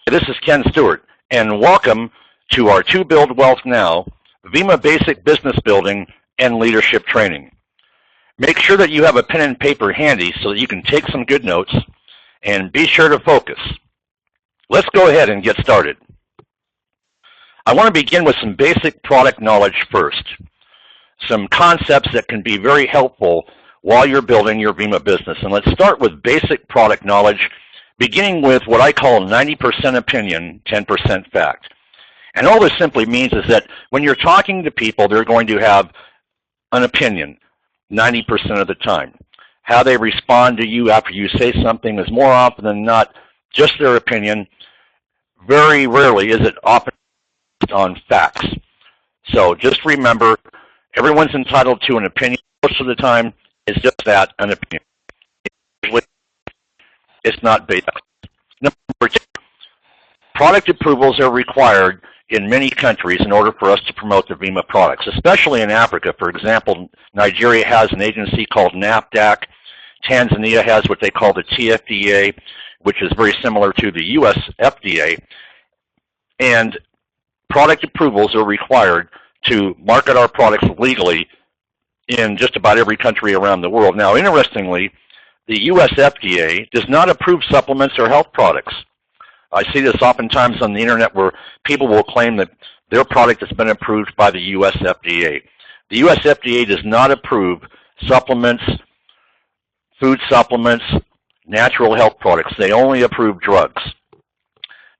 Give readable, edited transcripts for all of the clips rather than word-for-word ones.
This is Ken Stewart, and welcome to our To Build Wealth Now, VEMMA Basic Business Building and Leadership Training. Make sure that you have a pen and paper handy so that you can take some good notes, and be sure to focus. Let's go ahead and get started. I want to begin with some basic product knowledge first. Some concepts that can be very helpful while you're building your VEMMA business. And let's start with basic product knowledge, beginning with what I call 90% opinion, 10% fact. And all this simply means is that when you're talking to people, they're going to have an opinion 90% of the time. How they respond to you after you say something is more often than not just their opinion. Very rarely is it often based on facts. So just remember, everyone's entitled to an opinion. Most of the time, it's just that, an opinion. It's not based. Number two, product approvals are required in many countries in order for us to promote the VEMMA products, especially in Africa. For example, Nigeria has an agency called NAFDAC. Tanzania has what they call the TFDA, which is very similar to the US FDA. And product approvals are required to market our products legally in just about every country around the world. Now, interestingly, the US FDA does not approve supplements or health products. I see this oftentimes on the internet where people will claim that their product has been approved by the US FDA. The US FDA does not approve supplements, food supplements, natural health products. They only approve drugs.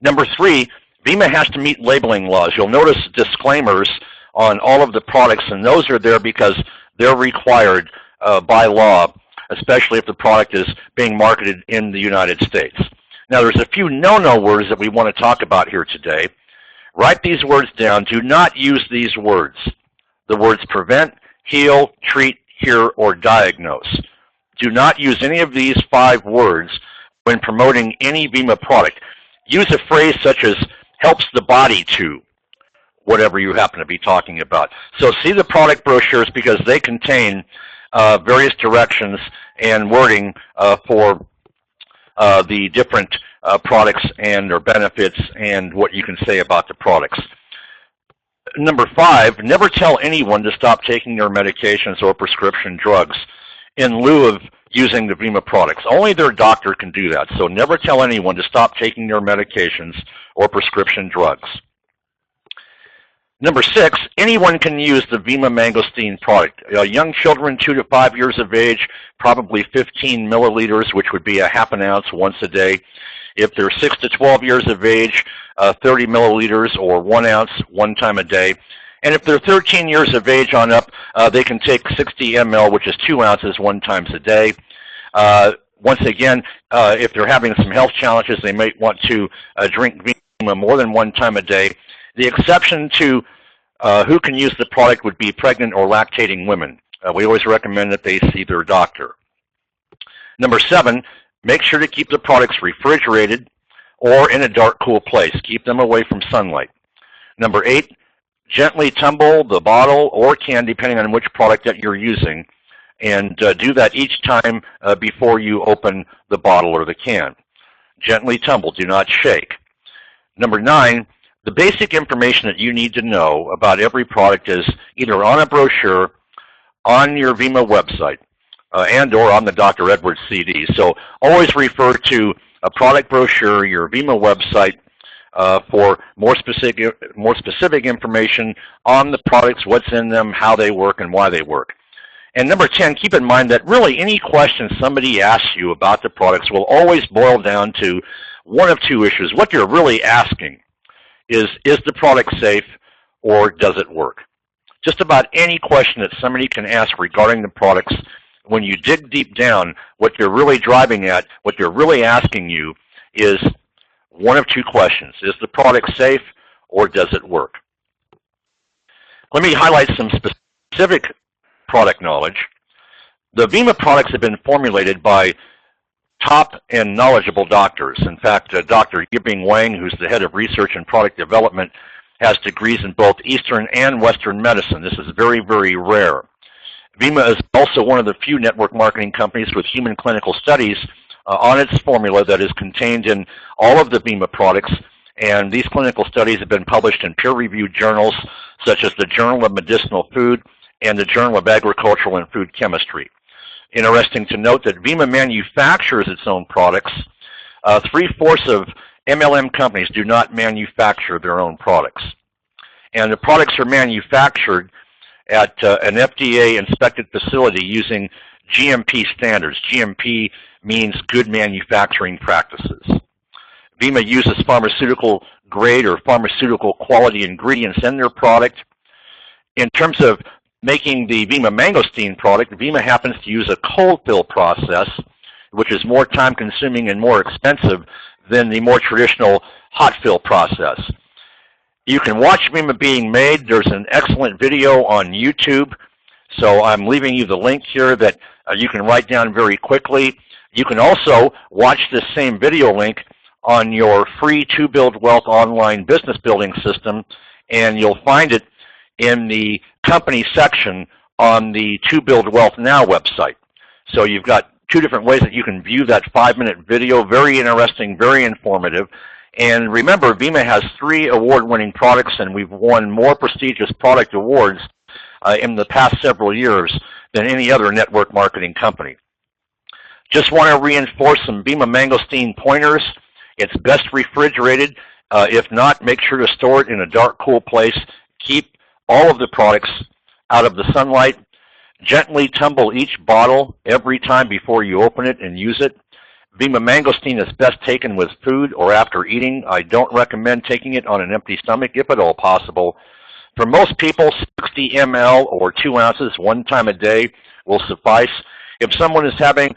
Number three, VEMMA has to meet labeling laws. You'll notice disclaimers on all of the products, and those are there because they're required by law, especially if the product is being marketed in the United States. Now, there's a few no-no words that we want to talk about here today. Write these words down. Do not use these words. The words prevent, heal, treat, cure, or diagnose. Do not use any of these 5 words when promoting any VEMMA product. Use a phrase such as helps the body to, whatever you happen to be talking about. So see the product brochures because they contain various directions and wording for the different products and or benefits and what you can say about the products. Number 5, never tell anyone to stop taking their medications or prescription drugs in lieu of using the VEMMA products. Only their doctor can do that. So never tell anyone to stop taking their medications or prescription drugs. Number 6, anyone can use the VEMMA mangosteen product. Young children 2 to 5 years of age, probably 15 milliliters, which would be a half an ounce once a day. If they're 6 to 12 years of age, 30 milliliters or 1 ounce one time a day. And if they're 13 years of age on up, they can take 60 ml, which is 2 ounces one time a day. Once again, if they're having some health challenges, they might want to drink VEMMA more than 1 time a day. The exception to who can use the product would be pregnant or lactating women. We always recommend that they see their doctor. Number 7, make sure to keep the products refrigerated or in a dark, cool place. Keep them away from sunlight. Number 8, gently tumble the bottle or can, depending on which product that you're using, and do that each time before you open the bottle or the can. Gently tumble, do not shake. Number 9, the basic information that you need to know about every product is either on a brochure, on your VEMMA website, and or on the Dr. Edwards CD. So always refer to a product brochure, your VEMMA website, for more specific information on the products, what's in them, how they work, and why they work. And number 10, keep in mind that really any question somebody asks you about the products will always boil down to one of 2 issues. What you're really asking is the product safe or does it work? Just about any question that somebody can ask regarding the products, when you dig deep down, what you're really driving at, what you're really asking you is one of 2 questions. Is the product safe or does it work? Let me highlight some specific product knowledge. The VEMMA products have been formulated by top and knowledgeable doctors. In fact, Dr. Yibing Wang, who's the head of research and product development, has degrees in both Eastern and Western medicine. This is very, very rare. VEMMA is also one of the few network marketing companies with human clinical studies on its formula that is contained in all of the VEMMA products And these clinical studies have been published in peer-reviewed journals such as the Journal of Medicinal Food and the Journal of Agricultural and Food Chemistry. Interesting to note that VEMMA manufactures its own products. 3/4 of MLM companies do not manufacture their own products. And the products are manufactured at an FDA-inspected facility using GMP standards. GMP means good manufacturing practices. VEMMA uses pharmaceutical grade or pharmaceutical quality ingredients in their product. In terms of making the VEMMA mangosteen product, VEMMA happens to use a cold fill process, which is more time consuming and more expensive than the more traditional hot fill process. You can watch VEMMA being made. There's an excellent video on YouTube. So I'm leaving you the link here that you can write down very quickly. You can also watch this same video link on your free To Build Wealth online business building system, and you'll find it in the company section on the To Build Wealth Now website. So you've got two different ways that you can view that 5-minute video. Very interesting, very informative. And remember, VEMMA has 3 award-winning products, and we've won more prestigious product awards in the past several years than any other network marketing company. Just want to reinforce some VEMMA mangosteen pointers. It's best refrigerated. If not, make sure to store it in a dark, cool place. Keep all of the products out of the sunlight. Gently tumble each bottle every time before you open it and use it. VEMMA mangosteen is best taken with food or after eating. I don't recommend taking it on an empty stomach if at all possible. For most people, 60 ml or 2 ounces 1 time a day will suffice. If someone is having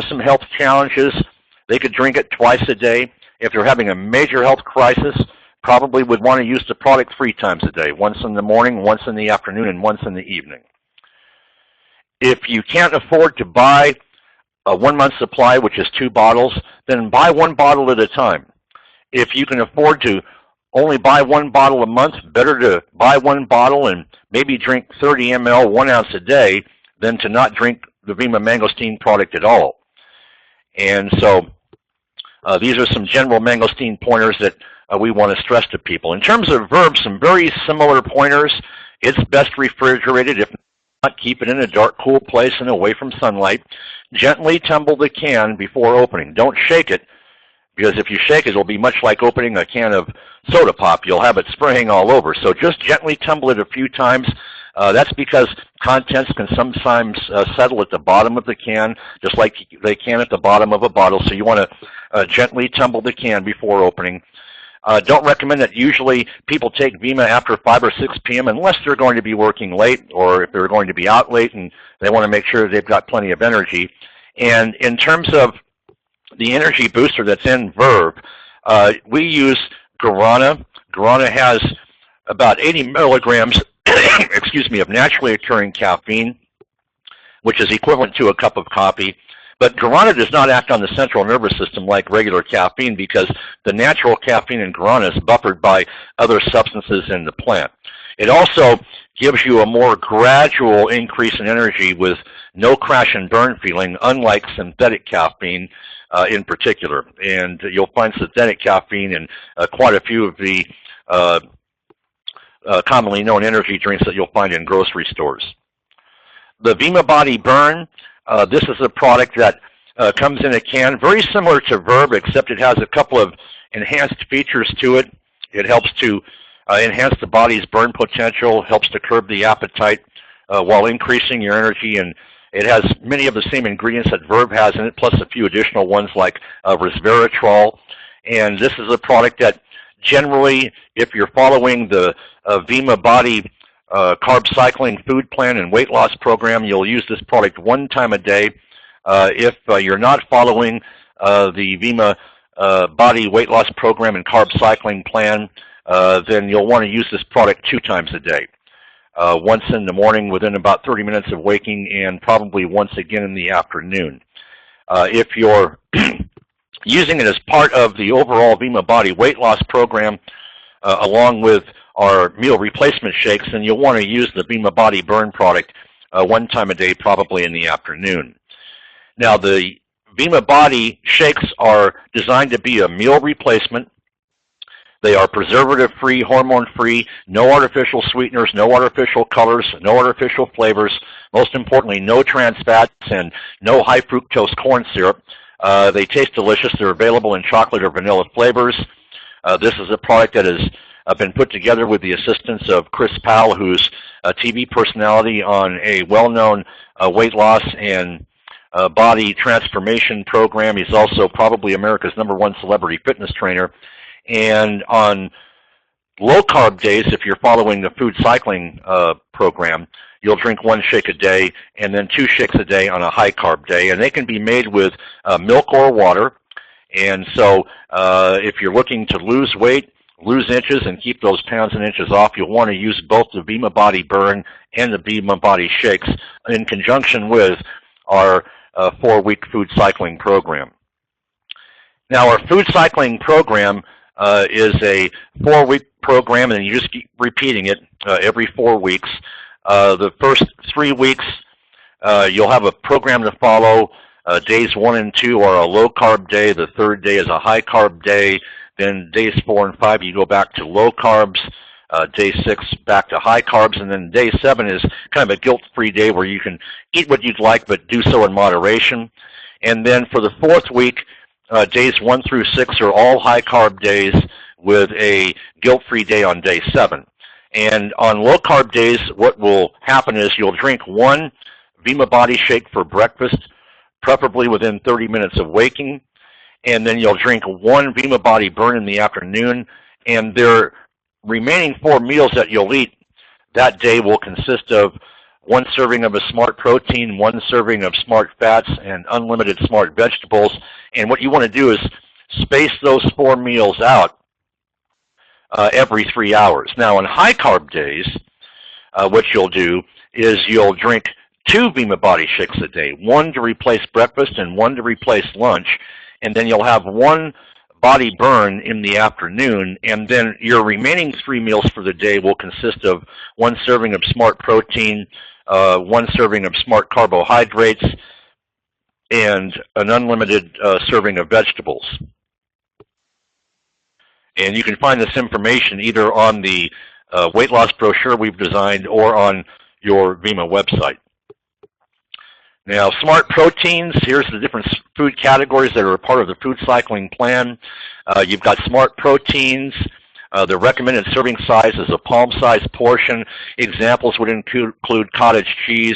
some health challenges, they could drink it twice a day. If they're having a major health crisis, probably would want to use the product 3 times a day, once in the morning, once in the afternoon, and once in the evening. If you can't afford to buy a 1-month supply, which is 2 bottles, then buy 1 bottle at a time. If you can afford to only buy 1 bottle a month, better to buy 1 bottle and maybe drink 30 ml, 1 ounce a day, than to not drink the VEMMA mangosteen product at all. And so these are some general mangosteen pointers that we want to stress to people. In terms of verbs, some very similar pointers. It's best refrigerated. If not, keep it in a dark, cool place and away from sunlight. Gently tumble the can before opening. Don't shake it, because if you shake it, it'll be much like opening a can of soda pop. You'll have it spraying all over. So just gently tumble it a few times. That's because contents can sometimes settle at the bottom of the can, just like they can at the bottom of a bottle. So you want to gently tumble the can before opening. Don't recommend that usually people take VEMMA after 5 or 6 p.m. unless they're going to be working late, or if they're going to be out late and they want to make sure they've got plenty of energy. And in terms of the energy booster that's in Verve, we use guarana. Guarana has about 80 milligrams excuse me, of naturally occurring caffeine, which is equivalent to a cup of coffee. But guarana does not act on the central nervous system like regular caffeine, because the natural caffeine in guarana is buffered by other substances in the plant. It also gives you a more gradual increase in energy with no crash and burn feeling, unlike synthetic caffeine in particular. And you'll find synthetic caffeine in quite a few of the commonly known energy drinks that you'll find in grocery stores. The VEMMA Body Burn, this is a product that comes in a can, very similar to Verve, except it has a couple of enhanced features to it. It helps to enhance the body's burn potential, helps to curb the appetite while increasing your energy, and it has many of the same ingredients that Verve has in it, plus a few additional ones like resveratrol. And this is a product that generally, if you're following the VEMMA Body carb cycling food plan and weight loss program, you'll use this product 1 time a day. If you're not following the VEMMA Body weight loss program and carb cycling plan, then you'll want to use this product 2 times a day. Once in the morning within about 30 minutes of waking, and probably once again in the afternoon. If you're using it as part of the overall VEMMA Body weight loss program, along with our meal replacement shakes, then you'll want to use the VEMMA Body Burn product 1 time a day, probably in the afternoon. Now, the VEMMA Body shakes are designed to be a meal replacement. They are preservative-free, hormone-free, no artificial sweeteners, no artificial colors, no artificial flavors, most importantly, no trans fats and no high fructose corn syrup. They taste delicious. They're available in chocolate or vanilla flavors. This is a product that has been put together with the assistance of Chris Powell, who's a TV personality on a well-known weight loss and body transformation program. He's also probably America's #1 celebrity fitness trainer. And on low-carb days, if you're following the food cycling program, you'll drink 1 shake a day and then 2 shakes a day on a high-carb day. And they can be made with milk or water. And so if you're looking to lose weight, lose inches, and keep those pounds and inches off, you'll want to use both the VEMMA Body Burn and the VEMMA Body Shakes in conjunction with our 4-week food cycling program. Now, our food cycling program is a 4-week program, and you just keep repeating it every 4 weeks. The first 3 weeks, you'll have a program to follow. Days 1 and 2 are a low-carb day. The 3rd day is a high-carb day. Then days 4 and 5, you go back to low carbs. Day 6, back to high carbs. And then day 7 is kind of a guilt-free day where you can eat what you'd like, but do so in moderation. And then for the 4th week, days 1 through 6 are all high-carb days with a guilt-free day on day 7. And on low-carb days, what will happen is you'll drink 1 VEMMA Body Shake for breakfast, preferably within 30 minutes of waking. And then you'll drink 1 VEMMA Body Burn in the afternoon. And their remaining 4 meals that you'll eat that day will consist of 1 serving of a Smart Protein, 1 serving of Smart Fats, and unlimited Smart Vegetables. And what you want to do is space those 4 meals out every 3 hours. Now, on high-carb days, what you'll do is you'll drink 2 VEMMA Body Shakes a day, 1 to replace breakfast and 1 to replace lunch. And then you'll have 1 Body Burn in the afternoon, and then your remaining 3 meals for the day will consist of 1 serving of Smart Protein, 1 serving of Smart Carbohydrates, and an unlimited serving of vegetables. And you can find this information either on the weight loss brochure we've designed or on your VEMMA website. Now, Smart Proteins, here's the different food categories that are a part of the food cycling plan. You've got Smart Proteins. The recommended serving size is a palm-sized portion. Examples would include cottage cheese,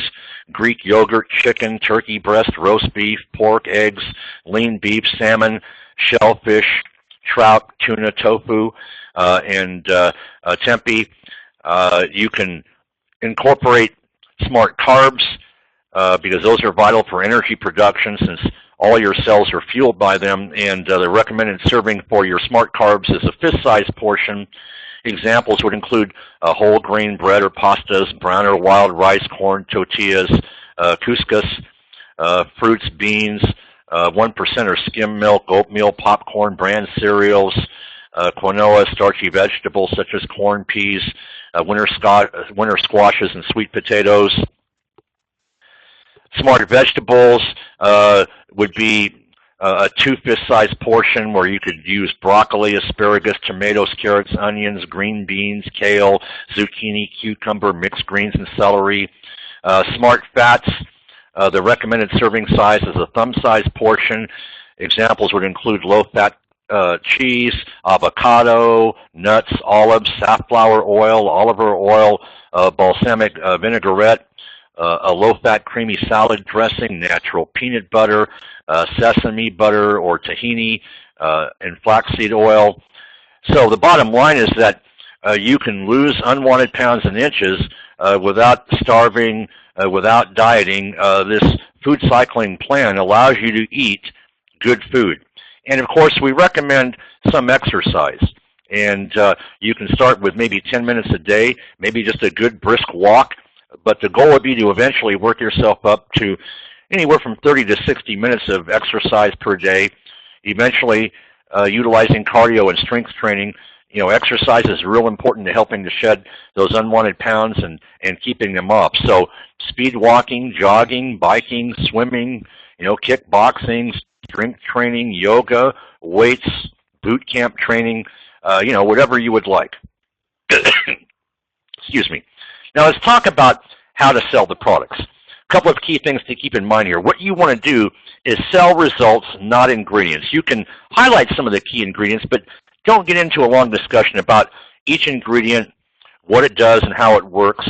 Greek yogurt, chicken, turkey breast, roast beef, pork, eggs, lean beef, salmon, shellfish, trout, tuna, tofu, and tempeh. You can incorporate Smart Carbs, because those are vital for energy production since all your cells are fueled by them, and the recommended serving for your Smart Carbs is a fist-sized portion. Examples would include whole grain bread or pastas, brown or wild rice, corn, tortillas, couscous, fruits, beans, 1% or skim milk, oatmeal, popcorn, bran cereals, quinoa, starchy vegetables such as corn, peas, winter squashes, and sweet potatoes. Smart Vegetables would be a 2 fist-sized portion where you could use broccoli, asparagus, tomatoes, carrots, onions, green beans, kale, zucchini, cucumber, mixed greens, and celery. Smart Fats, the recommended serving size is a thumb-sized portion. Examples would include low-fat cheese, avocado, nuts, olives, safflower oil, olive oil, balsamic vinaigrette, a low-fat creamy salad dressing, natural peanut butter, sesame butter or tahini, and flaxseed oil. So the bottom line is that you can lose unwanted pounds and inches without starving, without dieting. This food cycling plan allows you to eat good food. And of course, we recommend some exercise. And you can start with maybe 10 minutes a day, maybe just a good brisk walk. But the goal would be to eventually work yourself up to anywhere from 30 to 60 minutes of exercise per day, eventually utilizing cardio and strength training. You know, exercise is real important to helping to shed those unwanted pounds and keeping them off. So speed walking, jogging, biking, swimming, you know, kickboxing, strength training, yoga, weights, boot camp training, whatever you would like. Excuse me. Now let's talk about how to sell the products. A couple of key things to keep in mind here. What you want to do is sell results, not ingredients. You can highlight some of the key ingredients, but don't get into a long discussion about each ingredient, what it does, and how it works.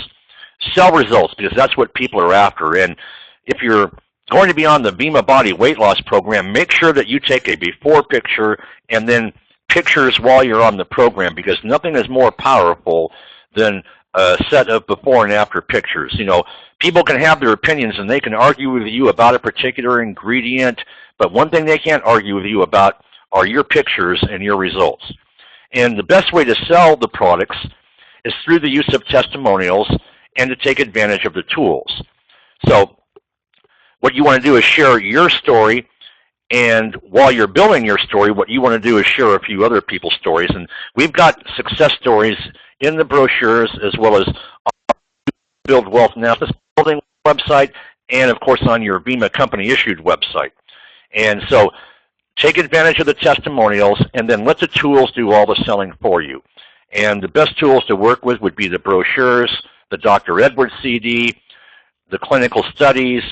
Sell results, because that's what people are after. And if you're going to be on the VEMMA Body Weight Loss Program, make sure that you take a before picture and then pictures while you're on the program, because nothing is more powerful than a set of before and after pictures. People can have their opinions and they can argue with you about a particular ingredient, but one thing they can't argue with you about are your pictures and your results. And the best way to sell the products is through the use of testimonials and to take advantage of the tools. So what you want to do is share your story, and while you're building your story, what you want to do is share a few other people's stories. And we've got success stories in the brochures, as well as on Build Wealth Now building website, and of course on your VEMMA company issued website. And so take advantage of the testimonials, and then let the tools do all the selling for you. And the best tools to work with would be the brochures, the Dr. Edwards CD, the clinical studies,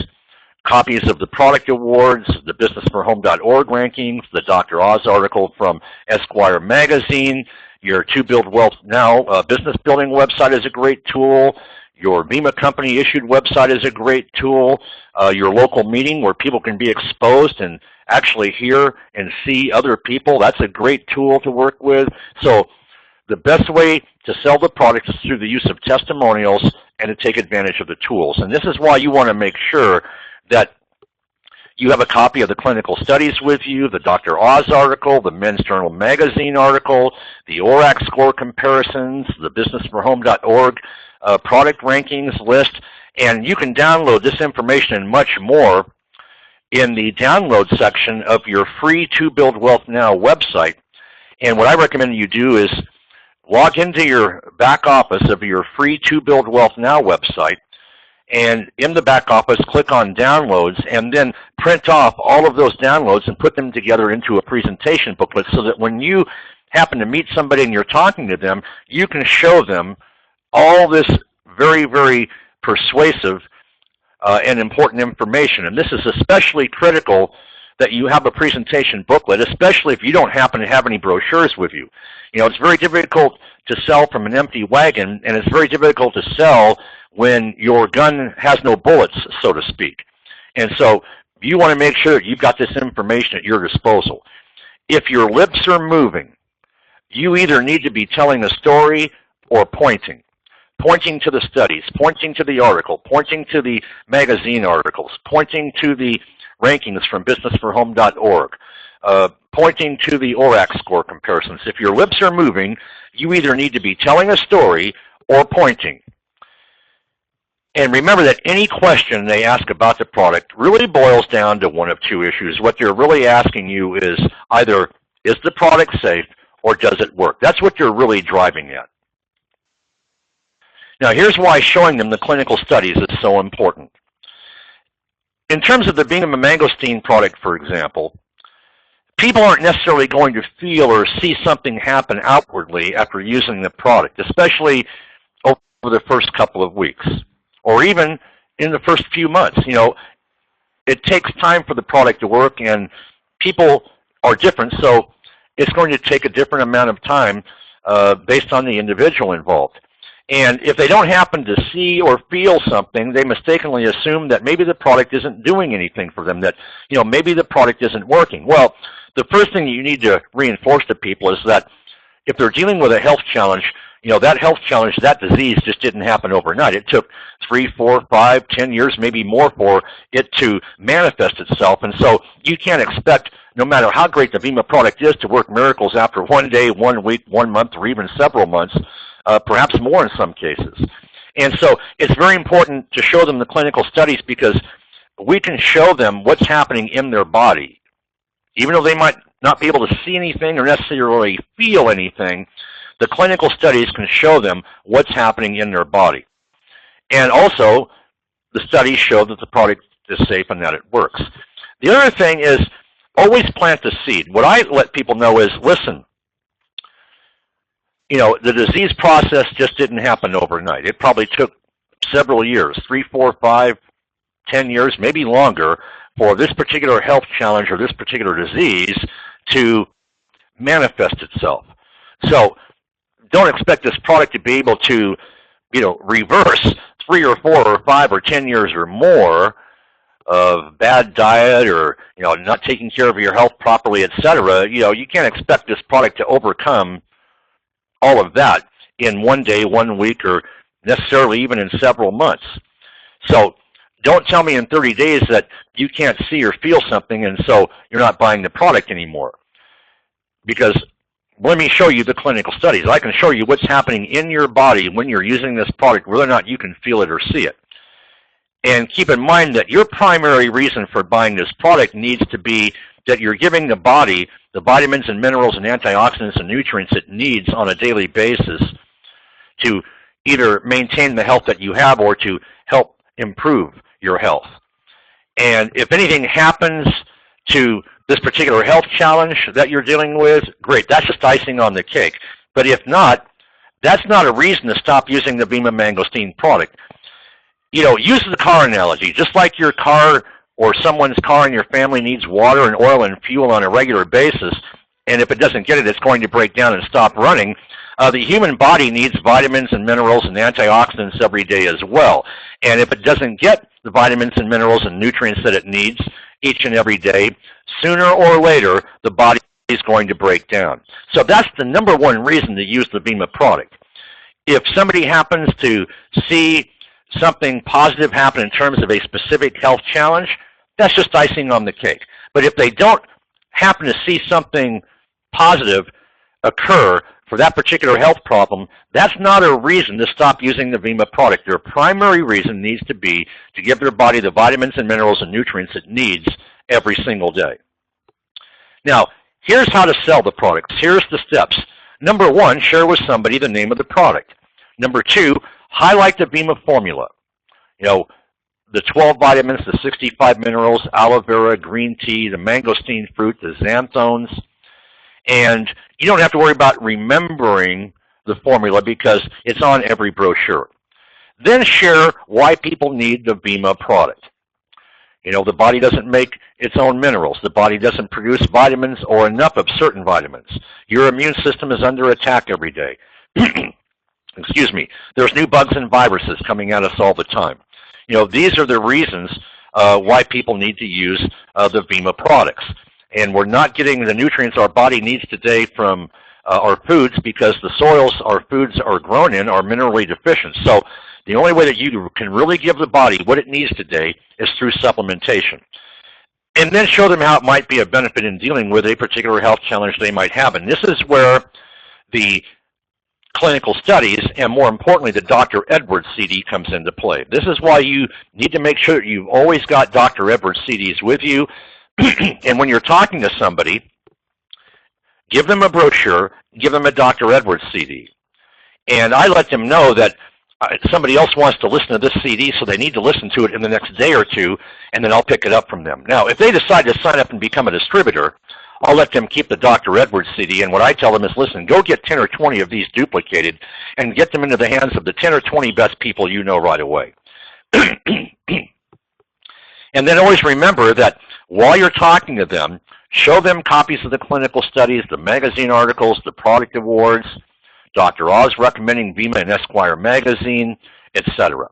copies of the product awards, the businessforhome.org rankings, the Dr. Oz article from Esquire magazine. Your To Build Wealth Now business building website is a great tool. Your VEMMA company issued website is a great tool. Your local meeting where people can be exposed and actually hear and see other people, that's a great tool to work with. So the best way to sell the product is through the use of testimonials and to take advantage of the tools. And this is why you want to make sure that you have a copy of the clinical studies with you, the Dr. Oz article, the Men's Journal magazine article, the ORAC score comparisons, the businessforhome.org product rankings list, and you can download this information and much more in the download section of your free To Build Wealth Now website. And what I recommend you do is log into your back office of your free To Build Wealth Now website, and in the back office, click on Downloads, and then print off all of those downloads and put them together into a presentation booklet, so that when you happen to meet somebody and you're talking to them, you can show them all this very, very persuasive and important information. And this is especially critical that you have a presentation booklet, especially if you don't happen to have any brochures with you. It's very difficult to sell from an empty wagon, and it's very difficult to sell when your gun has no bullets, so to speak. And so you want to make sure that you've got this information at your disposal. If your lips are moving, you either need to be telling a story or pointing. Pointing to the studies, pointing to the article, pointing to the magazine articles, pointing to the rankings from businessforhome.org, pointing to the ORAC score comparisons. If your lips are moving, you either need to be telling a story or pointing. And remember that any question they ask about the product really boils down to one of two issues. What they're really asking you is either, is the product safe or does it work? That's what they're really driving at. Now here's why showing them the clinical studies is so important. In terms of the VEMMA mangosteen product, for example, people aren't necessarily going to feel or see something happen outwardly after using the product, especially over the first couple of weeks, or even in the first few months. It takes time for the product to work, and people are different, so it's going to take a different amount of time based on the individual involved. And if they don't happen to see or feel something, they mistakenly assume that maybe the product isn't doing anything for them, that maybe the product isn't working. Well, the first thing you need to reinforce to people is that if they're dealing with a health challenge, that health challenge, that disease just didn't happen overnight. It took 3, 4, 5, 10 years, maybe more, for it to manifest itself. And so you can't expect, no matter how great the VEMMA product is, to work miracles after 1 day, 1 week, 1 month, or even several months, perhaps more in some cases. And so it's very important to show them the clinical studies, because we can show them what's happening in their body. Even though they might not be able to see anything or necessarily feel anything, the clinical studies can show them what's happening in their body. And also, the studies show that the product is safe and that it works. The other thing is, always plant the seed. What I let people know is, listen, the disease process just didn't happen overnight. It probably took several years, 3, 4, 5, 10 years, maybe longer, for this particular health challenge or this particular disease to manifest itself. So don't expect this product to be able to, reverse 3 or 4 or 5 or 10 years or more of bad diet or, not taking care of your health properly, etc. You can't expect this product to overcome all of that in one day, 1 week, or necessarily even in several months. So don't tell me in 30 days that you can't see or feel something and so you're not buying the product anymore. Because let me show you the clinical studies. I can show you what's happening in your body when you're using this product, whether or not you can feel it or see it. And keep in mind that your primary reason for buying this product needs to be that you're giving the body the vitamins and minerals and antioxidants and nutrients it needs on a daily basis to either maintain the health that you have or to help improve your health. And if anything happens to this particular health challenge that you're dealing with, great, that's just icing on the cake. But if not, that's not a reason to stop using the VEMMA mangosteen product. Use the car analogy. Just like your car or someone's car in your family needs water and oil and fuel on a regular basis, and if it doesn't get it, it's going to break down and stop running. The human body needs vitamins and minerals and antioxidants every day as well. And if it doesn't get the vitamins and minerals and nutrients that it needs each and every day, sooner or later, the body is going to break down. So that's the number one reason to use the VEMMA product. If somebody happens to see something positive happen in terms of a specific health challenge, that's just icing on the cake. But if they don't happen to see something positive occur for that particular health problem, that's not a reason to stop using the VEMMA product. Their primary reason needs to be to give their body the vitamins and minerals and nutrients it needs every single day. Now, here's how to sell the products. Here's the steps. Number 1, share with somebody the name of the product. Number 2, highlight the VEMMA formula. The 12 vitamins, the 65 minerals, aloe vera, green tea, the mangosteen fruit, the xanthones. And you don't have to worry about remembering the formula because it's on every brochure. Then share why people need the VEMMA product. The body doesn't make its own minerals. The body doesn't produce vitamins or enough of certain vitamins. Your immune system is under attack every day. Excuse me. There's new bugs and viruses coming at us all the time. These are the reasons why people need to use the VEMMA products. And we're not getting the nutrients our body needs today from our foods because the soils our foods are grown in are minerally deficient. So the only way that you can really give the body what it needs today is through supplementation. And then show them how it might be a benefit in dealing with a particular health challenge they might have. And this is where the clinical studies and, more importantly, the Dr. Edwards CD comes into play. This is why you need to make sure that you've always got Dr. Edwards CDs with you. And when you're talking to somebody, give them a brochure, give them a Dr. Edwards CD. And I let them know that somebody else wants to listen to this CD, so they need to listen to it in the next day or two, and then I'll pick it up from them. Now, if they decide to sign up and become a distributor, I'll let them keep the Dr. Edwards CD, and what I tell them is, listen, go get 10 or 20 of these duplicated and get them into the hands of the 10 or 20 best people you know right away. And then always remember that while you're talking to them, show them copies of the clinical studies, the magazine articles, the product awards, Dr. Oz recommending VEMMA in Esquire magazine, etc.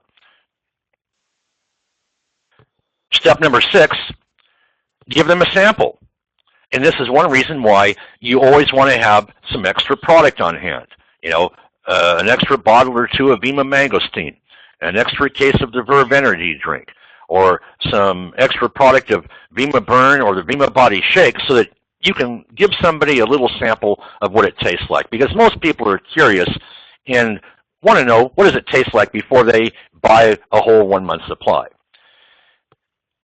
Step number 6, give them a sample. And this is one reason why you always want to have some extra product on hand. An extra bottle or two of VEMMA mangosteen, an extra case of the Verve Energy drink, or some extra product of VEMMA Burn or the VEMMA Body Shake so that you can give somebody a little sample of what it tastes like. Because most people are curious and want to know, what does it taste like before they buy a whole 1 month supply.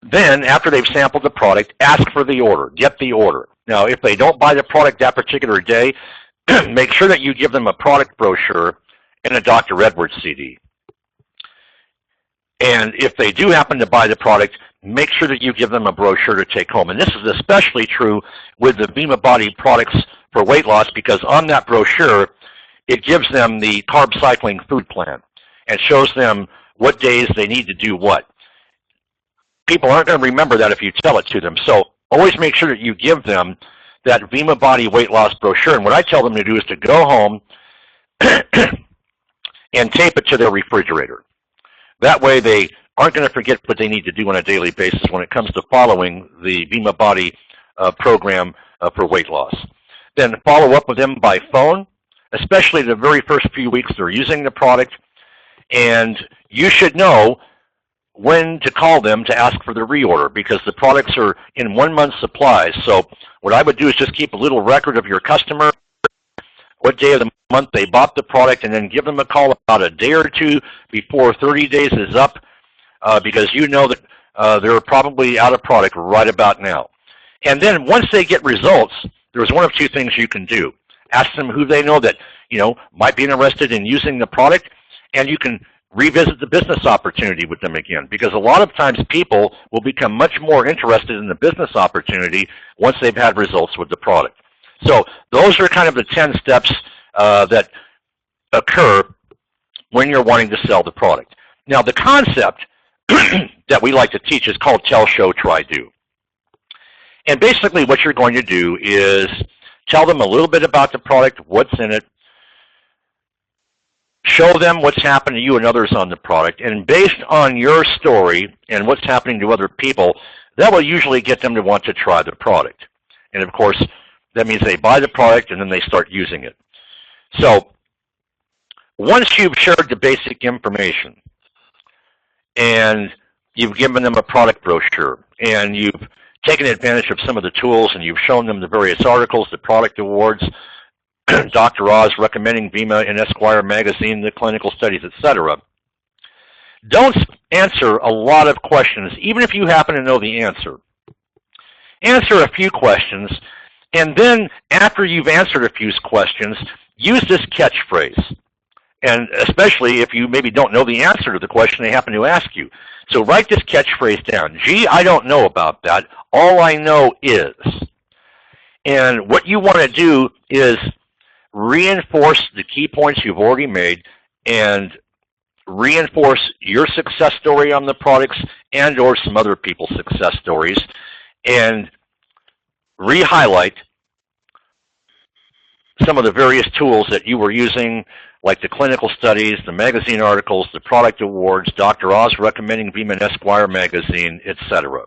Then, after they've sampled the product, ask for the order. Get the order. Now, if they don't buy the product that particular day, make sure that you give them a product brochure and a Dr. Edwards CD. And if they do happen to buy the product, make sure that you give them a brochure to take home. And this is especially true with the VEMMA Body products for weight loss, because on that brochure, it gives them the carb cycling food plan and shows them what days they need to do what. People aren't going to remember that if you tell it to them. So always make sure that you give them that VEMMA Body weight loss brochure. And what I tell them to do is to go home and tape it to their refrigerator. That way they aren't going to forget what they need to do on a daily basis when it comes to following the VEMMA Body program for weight loss. Then follow up with them by phone, especially the very first few weeks they're using the product. And you should know when to call them to ask for the reorder, because the products are in 1 month's supplies. So what I would do is just keep a little record of your customer, what day of the month they bought the product, and then give them a call about a day or two before 30 days is up, because you know that they're probably out of product right about now. And then once they get results, there's one of two things you can do. Ask them who they know that might be interested in using the product, and you can revisit the business opportunity with them again, because a lot of times people will become much more interested in the business opportunity once they've had results with the product. So those are kind of the 10 steps that occur when you're wanting to sell the product. Now the concept that we like to teach is called Tell, Show, Try, Do. And basically what you're going to do is tell them a little bit about the product, what's in it, show them what's happened to you and others on the product, and based on your story and what's happening to other people, that will usually get them to want to try the product. And of course, that means they buy the product and then they start using it. So once you've shared the basic information and you've given them a product brochure and you've taken advantage of some of the tools and you've shown them the various articles, the product awards, Dr. Oz recommending VEMMA in Esquire magazine, the clinical studies, etc. Don't answer a lot of questions, even if you happen to know the answer. Answer a few questions, and then after you've answered a few questions, use this catchphrase. And especially if you maybe don't know the answer to the question they happen to ask you. So write this catchphrase down. Gee, I don't know about that. All I know is. And what you want to do is reinforce the key points you've already made and reinforce your success story on the products and or some other people's success stories, and re-highlight some of the various tools that you were using, like the clinical studies, the magazine articles, the product awards, Dr. Oz recommending VEMMA in Esquire magazine, etc.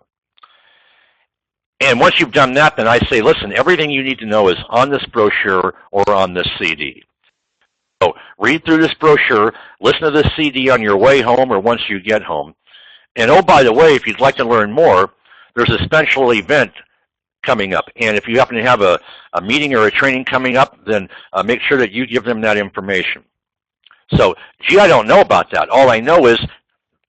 And once you've done that, then I say, listen, everything you need to know is on this brochure or on this CD. So read through this brochure, listen to this CD on your way home or once you get home. And oh, by the way, if you'd like to learn more, there's a special event coming up. And if you happen to have a meeting or a training coming up, then make sure that you give them that information. So, gee, I don't know about that. All I know is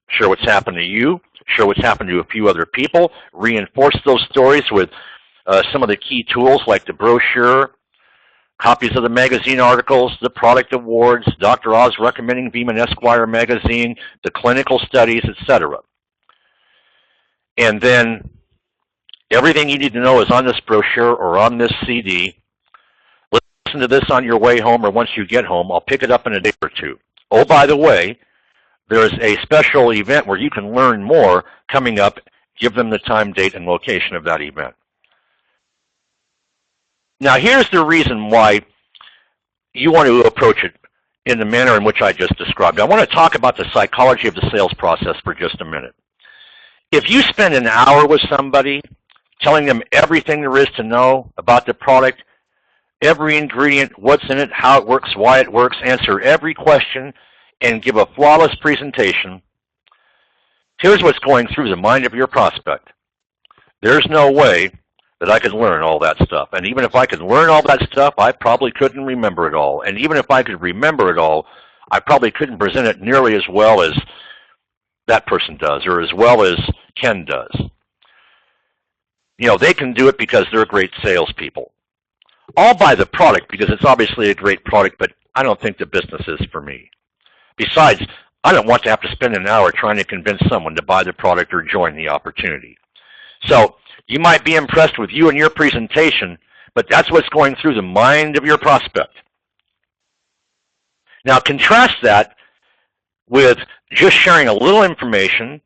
share what's happened to you, share what's happened to a few other people, reinforce those stories with some of the key tools like the brochure, copies of the magazine articles, the product awards, Dr. Oz recommending VEMMA in Esquire magazine, the clinical studies, etc. And then everything you need to know is on this brochure or on this CD. Listen to this on your way home or once you get home. I'll pick it up in a day or two. Oh, by the way, there's a special event where you can learn more coming up. Give them the time, date, and location of that event. Now, here's the reason why you want to approach it in the manner in which I just described. I want to talk about the psychology of the sales process for just a minute. If you spend an hour with somebody telling them everything there is to know about the product, every ingredient, what's in it, how it works, why it works, answer every question, and give a flawless presentation, here's what's going through the mind of your prospect. There's no way that I could learn all that stuff. And even if I could learn all that stuff, I probably couldn't remember it all. And even if I could remember it all, I probably couldn't present it nearly as well as that person does, or as well as Ken does. You know, they can do it because they're great salespeople. I'll buy the product because it's obviously a great product, but I don't think the business is for me. Besides, I don't want to have to spend an hour trying to convince someone to buy the product or join the opportunity. So you might be impressed with you and your presentation, but that's what's going through the mind of your prospect. Now contrast that with just sharing a little information,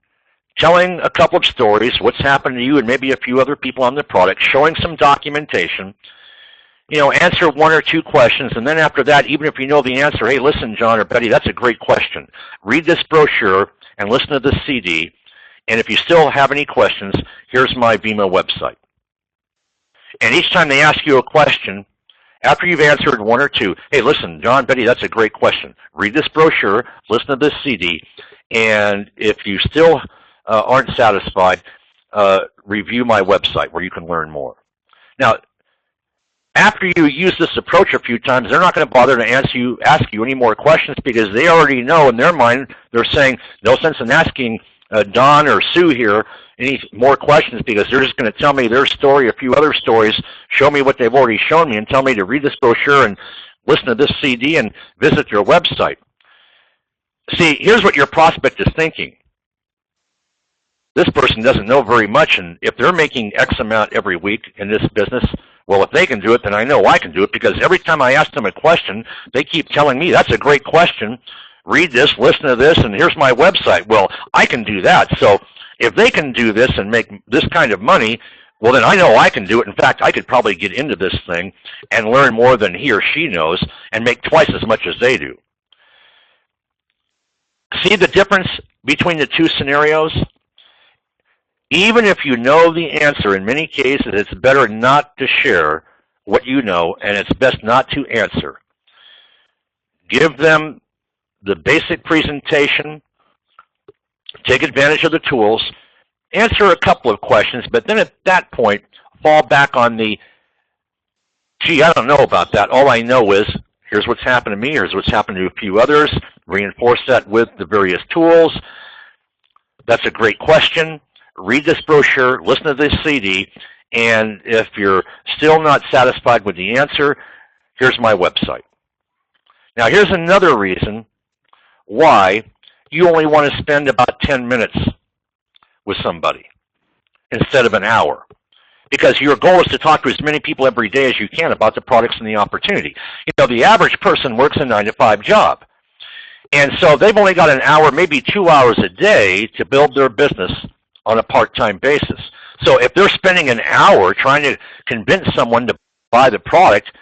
telling a couple of stories, what's happened to you and maybe a few other people on the product, showing some documentation, answer one or two questions, and then after that, even if you know the answer, hey, listen, John or Betty, that's a great question. Read this brochure and listen to this CD, and if you still have any questions, here's my VEMMA website. And each time they ask you a question, after you've answered one or two, hey, listen, John, Betty, that's a great question. Read this brochure, listen to this CD, and if you still aren't satisfied, review my website where you can learn more. Now, after you use this approach a few times, they're not going to bother to ask you any more questions because they already know in their mind, they're saying, no sense in asking Don or Sue here any more questions because they're just going to tell me their story, a few other stories, show me what they've already shown me, and tell me to read this brochure and listen to this CD and visit your website. See, here's what your prospect is thinking. This person doesn't know very much, and if they're making X amount every week in this business, well, if they can do it, then I know I can do it, because every time I ask them a question, they keep telling me, that's a great question, read this, listen to this, and here's my website. Well, I can do that. So if they can do this and make this kind of money, well, then I know I can do it. In fact, I could probably get into this thing and learn more than he or she knows and make twice as much as they do. See the difference between the two scenarios? Even if you know the answer, in many cases, it's better not to share what you know, and it's best not to answer. Give them the basic presentation, take advantage of the tools, answer a couple of questions, but then at that point, fall back on the, gee, I don't know about that. All I know is, here's what's happened to me, here's what's happened to a few others. Reinforce that with the various tools. That's a great question. Read this brochure, listen to this CD, and if you're still not satisfied with the answer, here's my website. Now, here's another reason why you only want to spend about 10 minutes with somebody instead of an hour, because your goal is to talk to as many people every day as you can about the products and the opportunity. The average person works a 9-to-5 job, and so they've only got an hour, maybe 2 hours a day to build their business on a part-time basis. So if they're spending an hour trying to convince someone to buy the product,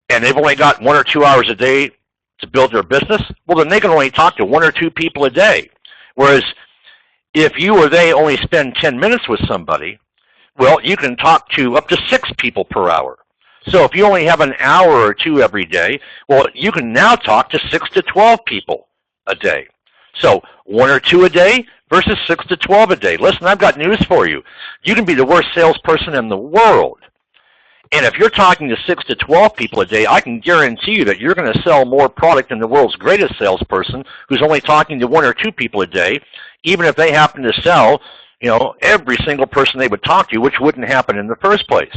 and they've only got 1 or 2 hours a day to build their business, well, then they can only talk to 1 or 2 people a day. Whereas if you or they only spend 10 minutes with somebody, well, you can talk to up to 6 people per hour. So if you only have an hour or 2 every day, well, you can now talk to 6 to 12 people a day. So 1 or 2 a day versus 6 to 12 a day. Listen, I've got news for you. You can be the worst salesperson in the world. And if you're talking to 6 to 12 people a day, I can guarantee you that you're going to sell more product than the world's greatest salesperson who's only talking to 1 or 2 people a day, even if they happen to sell, every single person they would talk to, which wouldn't happen in the first place.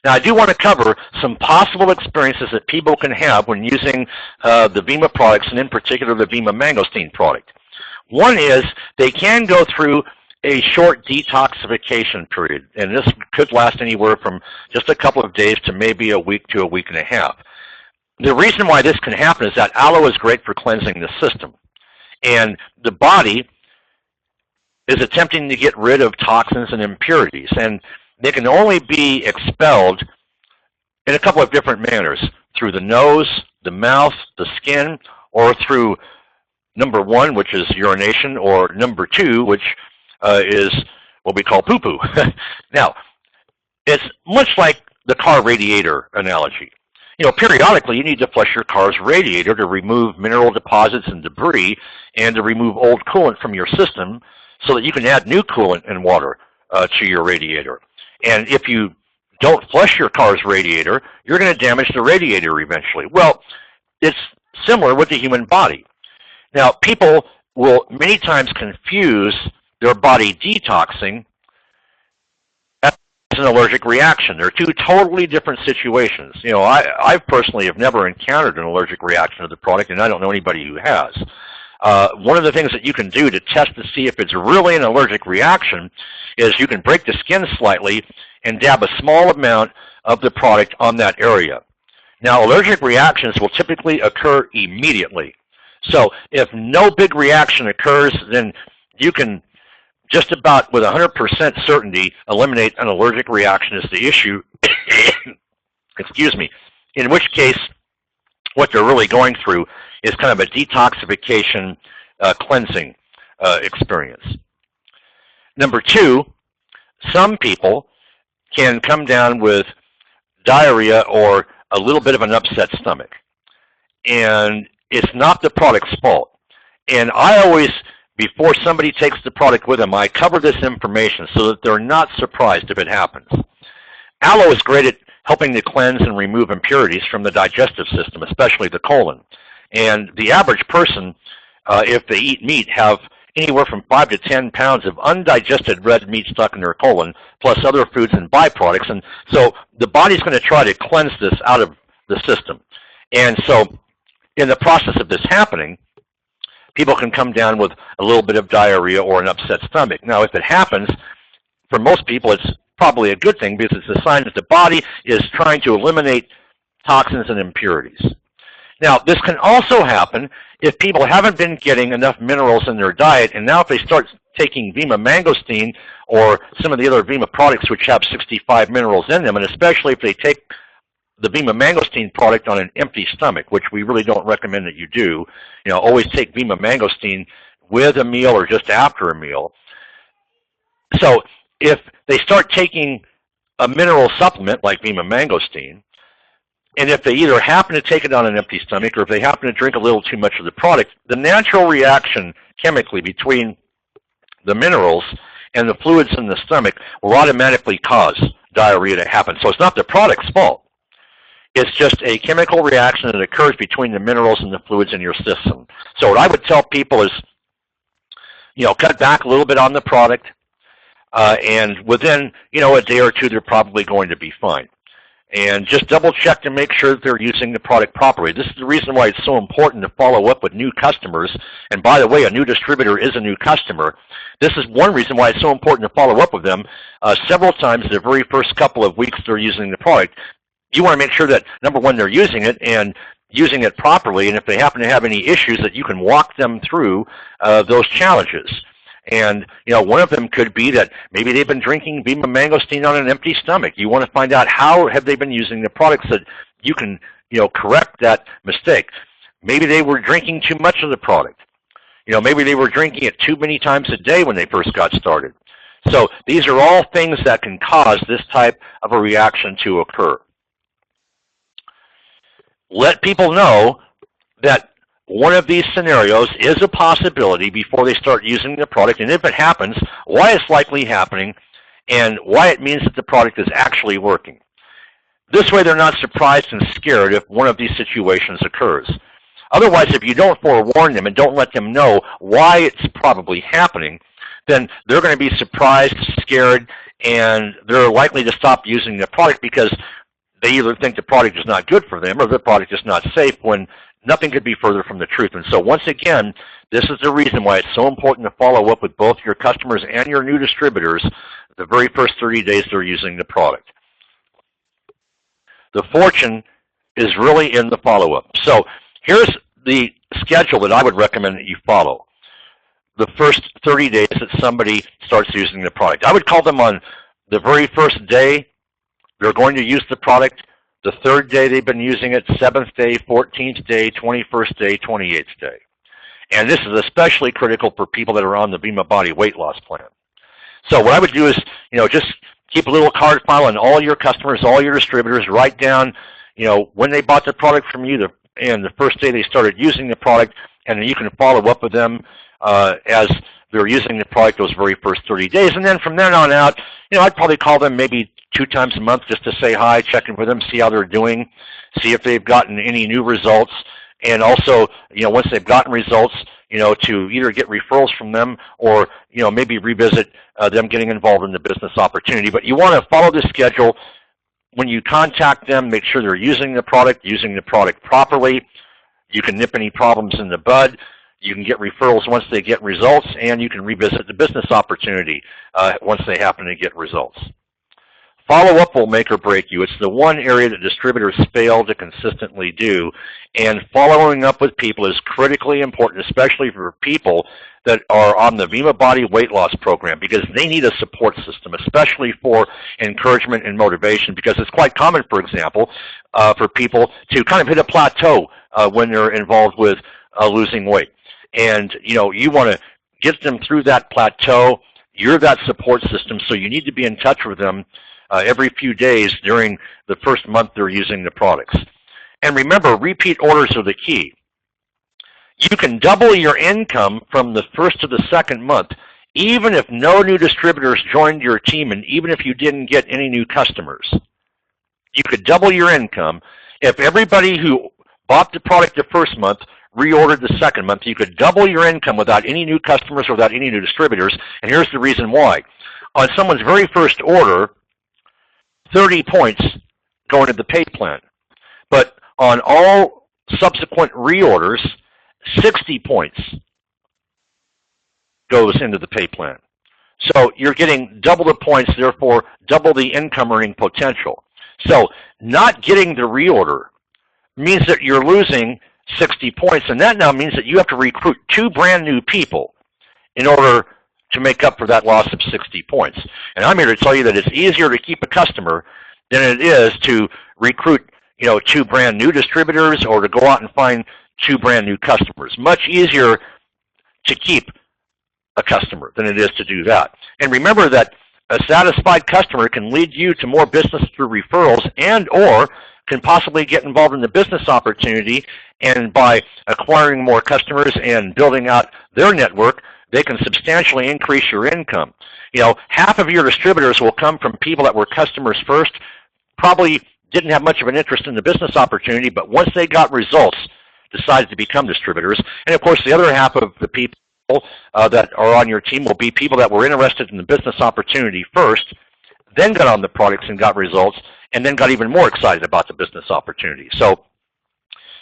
Now, I do want to cover some possible experiences that people can have when using the VEMMA products, and in particular the VEMMA mangosteen product. One is they can go through a short detoxification period, and this could last anywhere from just a couple of days to maybe a week to a week and a half. The reason why this can happen is that aloe is great for cleansing the system, and the body is attempting to get rid of toxins and impurities, and they can only be expelled in a couple of different manners, through the nose, the mouth, the skin, or through number 1, which is urination, or number 2, which is what we call poo-poo. Now, it's much like the car radiator analogy. Periodically you need to flush your car's radiator to remove mineral deposits and debris and to remove old coolant from your system so that you can add new coolant and water to your radiator. And if you don't flush your car's radiator, you're going to damage the radiator eventually. Well, it's similar with the human body. Now, people will many times confuse their body detoxing as an allergic reaction. They're two totally different situations. I personally have never encountered an allergic reaction to the product, and I don't know anybody who has. One of the things that you can do to test to see if it's really an allergic reaction is you can break the skin slightly and dab a small amount of the product on that area. Now, allergic reactions will typically occur immediately. So if no big reaction occurs, then you can just about with 100% certainty eliminate an allergic reaction as the issue. Excuse me. In which case, what they're really going through is kind of a detoxification, cleansing experience. Number two, some people can come down with diarrhea or a little bit of an upset stomach. And it's not the product's fault. And I always, before somebody takes the product with them, I cover this information so that they're not surprised if it happens. Aloe is great at helping to cleanse and remove impurities from the digestive system, especially the colon. And the average person, if they eat meat, have anywhere from 5 to 10 pounds of undigested red meat stuck in their colon, plus other foods and byproducts. And so the body's going to try to cleanse this out of the system. And so in the process of this happening, people can come down with a little bit of diarrhea or an upset stomach. Now, if it happens, for most people, it's probably a good thing because it's a sign that the body is trying to eliminate toxins and impurities. Now, this can also happen if people haven't been getting enough minerals in their diet, and now if they start taking VEMMA mangosteen or some of the other VEMMA products which have 65 minerals in them, and especially if they take the VEMMA mangosteen product on an empty stomach, which we really don't recommend that you do. You know, always take VEMMA mangosteen with a meal or just after a meal. So if they start taking a mineral supplement like VEMMA mangosteen, and if they either happen to take it on an empty stomach or if they happen to drink a little too much of the product, the natural reaction chemically between the minerals and the fluids in the stomach will automatically cause diarrhea to happen. So it's not the product's fault. It's just a chemical reaction that occurs between the minerals and the fluids in your system. So what I would tell people is, you know, cut back a little bit on the product, and within, you know, a day or two, they're probably going to be fine. And just double check to make sure that they're using the product properly. This is the reason why it's so important to follow up with new customers. And by the way, a new distributor is a new customer. This is one reason why it's so important to follow up with them several times the very first couple of weeks they're using the product. You want to make sure that, number one, they're using it and using it properly, and if they happen to have any issues, that you can walk them through those challenges. And, you know, one of them could be that maybe they've been drinking VEMMA mangosteen on an empty stomach. You want to find out how have they been using the products so that you can, you know, correct that mistake. Maybe they were drinking too much of the product. You know, maybe they were drinking it too many times a day when they first got started. So these are all things that can cause this type of a reaction to occur. Let people know that one of these scenarios is a possibility before they start using the product, and if it happens, why it's likely happening, and why it means that the product is actually working. This way they're not surprised and scared if one of these situations occurs. Otherwise, if you don't forewarn them and don't let them know why it's probably happening, then they're going to be surprised, scared, and they're likely to stop using the product because they either think the product is not good for them or the product is not safe, when nothing could be further from the truth. And so once again, this is the reason why it's so important to follow up with both your customers and your new distributors the very first 30 days they're using the product. The fortune is really in the follow-up. So here's the schedule that I would recommend that you follow the first 30 days that somebody starts using the product. I would call them on the very first day they're going to use the product, the third day they've been using it, 7th day, 14th day, 21st day, 28th day. And this is especially critical for people that are on the VEMMA Body weight loss plan. So what I would do is, you know, just keep a little card file on all your customers, all your distributors, write down, you know, when they bought the product from you and the first day they started using the product, and then you can follow up with them as they're using the product those very first 30 days. And then from then on out, you know, I'd probably call them maybe 2 times a month just to say hi, check in with them, see how they're doing, see if they've gotten any new results, and also, you know, once they've gotten results, you know, to either get referrals from them or, you know, maybe revisit them getting involved in the business opportunity. But you want to follow this schedule. When you contact them, make sure they're using the product properly. You can nip any problems in the bud. You can get referrals once they get results, and you can revisit the business opportunity once they happen to get results. Follow-up will make or break you. It's the one area that distributors fail to consistently do, and following up with people is critically important, especially for people that are on the VEMMA Body Weight Loss Program, because they need a support system, especially for encouragement and motivation, because it's quite common, for example, for people to kind of hit a plateau when they're involved with losing weight. And you want to get them through that plateau. You're that support system, so you need to be in touch with them every few days during the first month they're using the products. And remember, repeat orders are the key. You can double your income from the first to the second month, even if no new distributors joined your team and even if you didn't get any new customers. You could double your income. If everybody who bought the product the first month reordered the second month, you could double your income without any new customers or without any new distributors. And here's the reason why. On someone's very first order, 30 points go into the pay plan. But on all subsequent reorders, 60 points goes into the pay plan. So you're getting double the points, therefore double the income earning potential. So not getting the reorder means that you're losing 60 points, and that now means that you have to recruit 2 brand new people in order to make up for that loss of 60 points. And I'm here to tell you that it's easier to keep a customer than it is to recruit 2 brand new distributors or to go out and find 2 brand new customers. Much easier to keep a customer than it is to do that. And remember that a satisfied customer can lead you to more business through referrals and or can possibly get involved in the business opportunity, and by acquiring more customers and building out their network, they can substantially increase your income. Half of your distributors will come from people that were customers first, probably didn't have much of an interest in the business opportunity, but once they got results, decided to become distributors. And of course, the other half of the people that are on your team will be people that were interested in the business opportunity first, then got on the products and got results, and then got even more excited about the business opportunity. So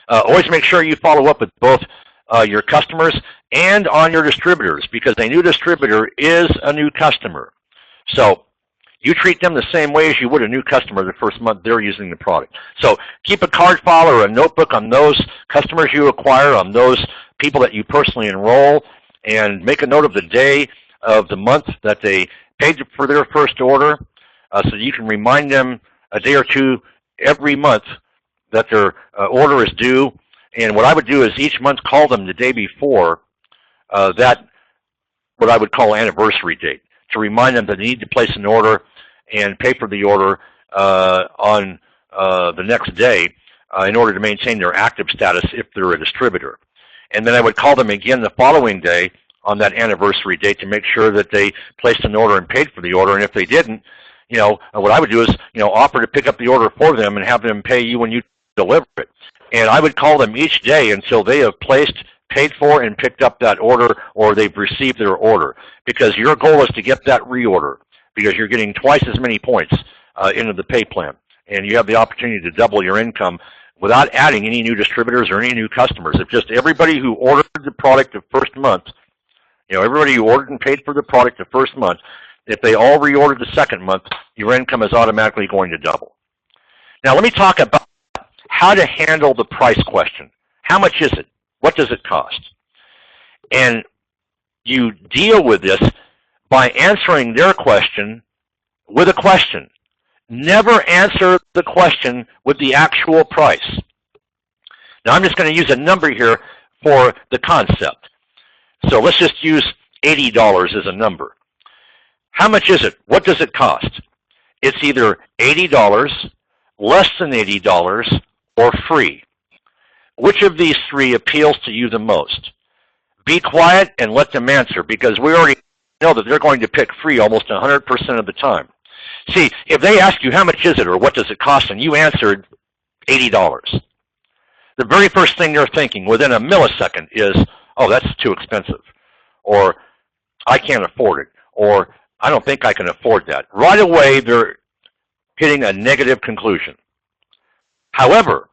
always make sure you follow up with both your customers and on your distributors, because a new distributor is a new customer. So you treat them the same way as you would a new customer the first month they're using the product. So keep a card file or a notebook on those customers you acquire, on those people that you personally enroll, and make a note of the day of the month that they paid for their first order, so you can remind them a day or two every month that their order is due. And what I would do is each month call them the day before that, what I would call anniversary date, to remind them that they need to place an order and pay for the order on the next day in order to maintain their active status if they're a distributor. And then I would call them again the following day on that anniversary date to make sure that they placed an order and paid for the order. And if they didn't, what I would do is, offer to pick up the order for them and have them pay you when you deliver it. And I would call them each day until they have placed, paid for, and picked up that order, or they've received their order. Because your goal is to get that reorder, because you're getting twice as many points into the pay plan. And you have the opportunity to double your income without adding any new distributors or any new customers. If just everybody who ordered the product the first month, everybody who ordered and paid for the product the first month, if they all reordered the second month, your income is automatically going to double. Now let me talk about how to handle the price question. How much is it? What does it cost? And you deal with this by answering their question with a question. Never answer the question with the actual price. Now I'm just going to use a number here for the concept. So let's just use $80 as a number. How much is it? What does it cost? It's either $80, less than $80, or free. Which of these three appeals to you the most? Be quiet and let them answer, because we already know that they're going to pick free almost 100% of the time. See, if they ask you how much is it or what does it cost, and you answered $80, the very first thing they're thinking within a millisecond is, oh, that's too expensive, or I can't afford it, or I don't think I can afford that. Right away, they're hitting a negative conclusion. However,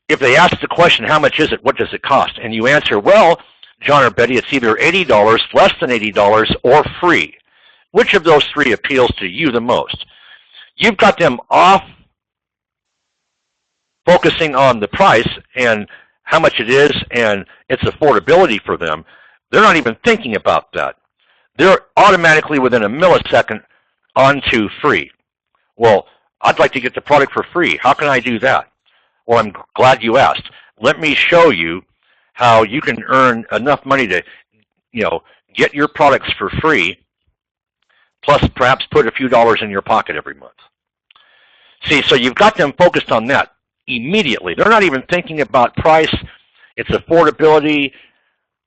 if they ask the question, how much is it, what does it cost, and you answer, well, John or Betty, it's either $80, less than $80, or free. Which of those three appeals to you the most? you've got them off focusing on the price and how much it is and its affordability for them. They're not even thinking about that. They're automatically within a millisecond onto free. Well, I'd like to get the product for free. How can I do that? Well, I'm glad you asked. Let me show you how you can earn enough money to, get your products for free, plus perhaps put a few dollars in your pocket every month. See, so you've got them focused on that immediately. They're not even thinking about price, its affordability,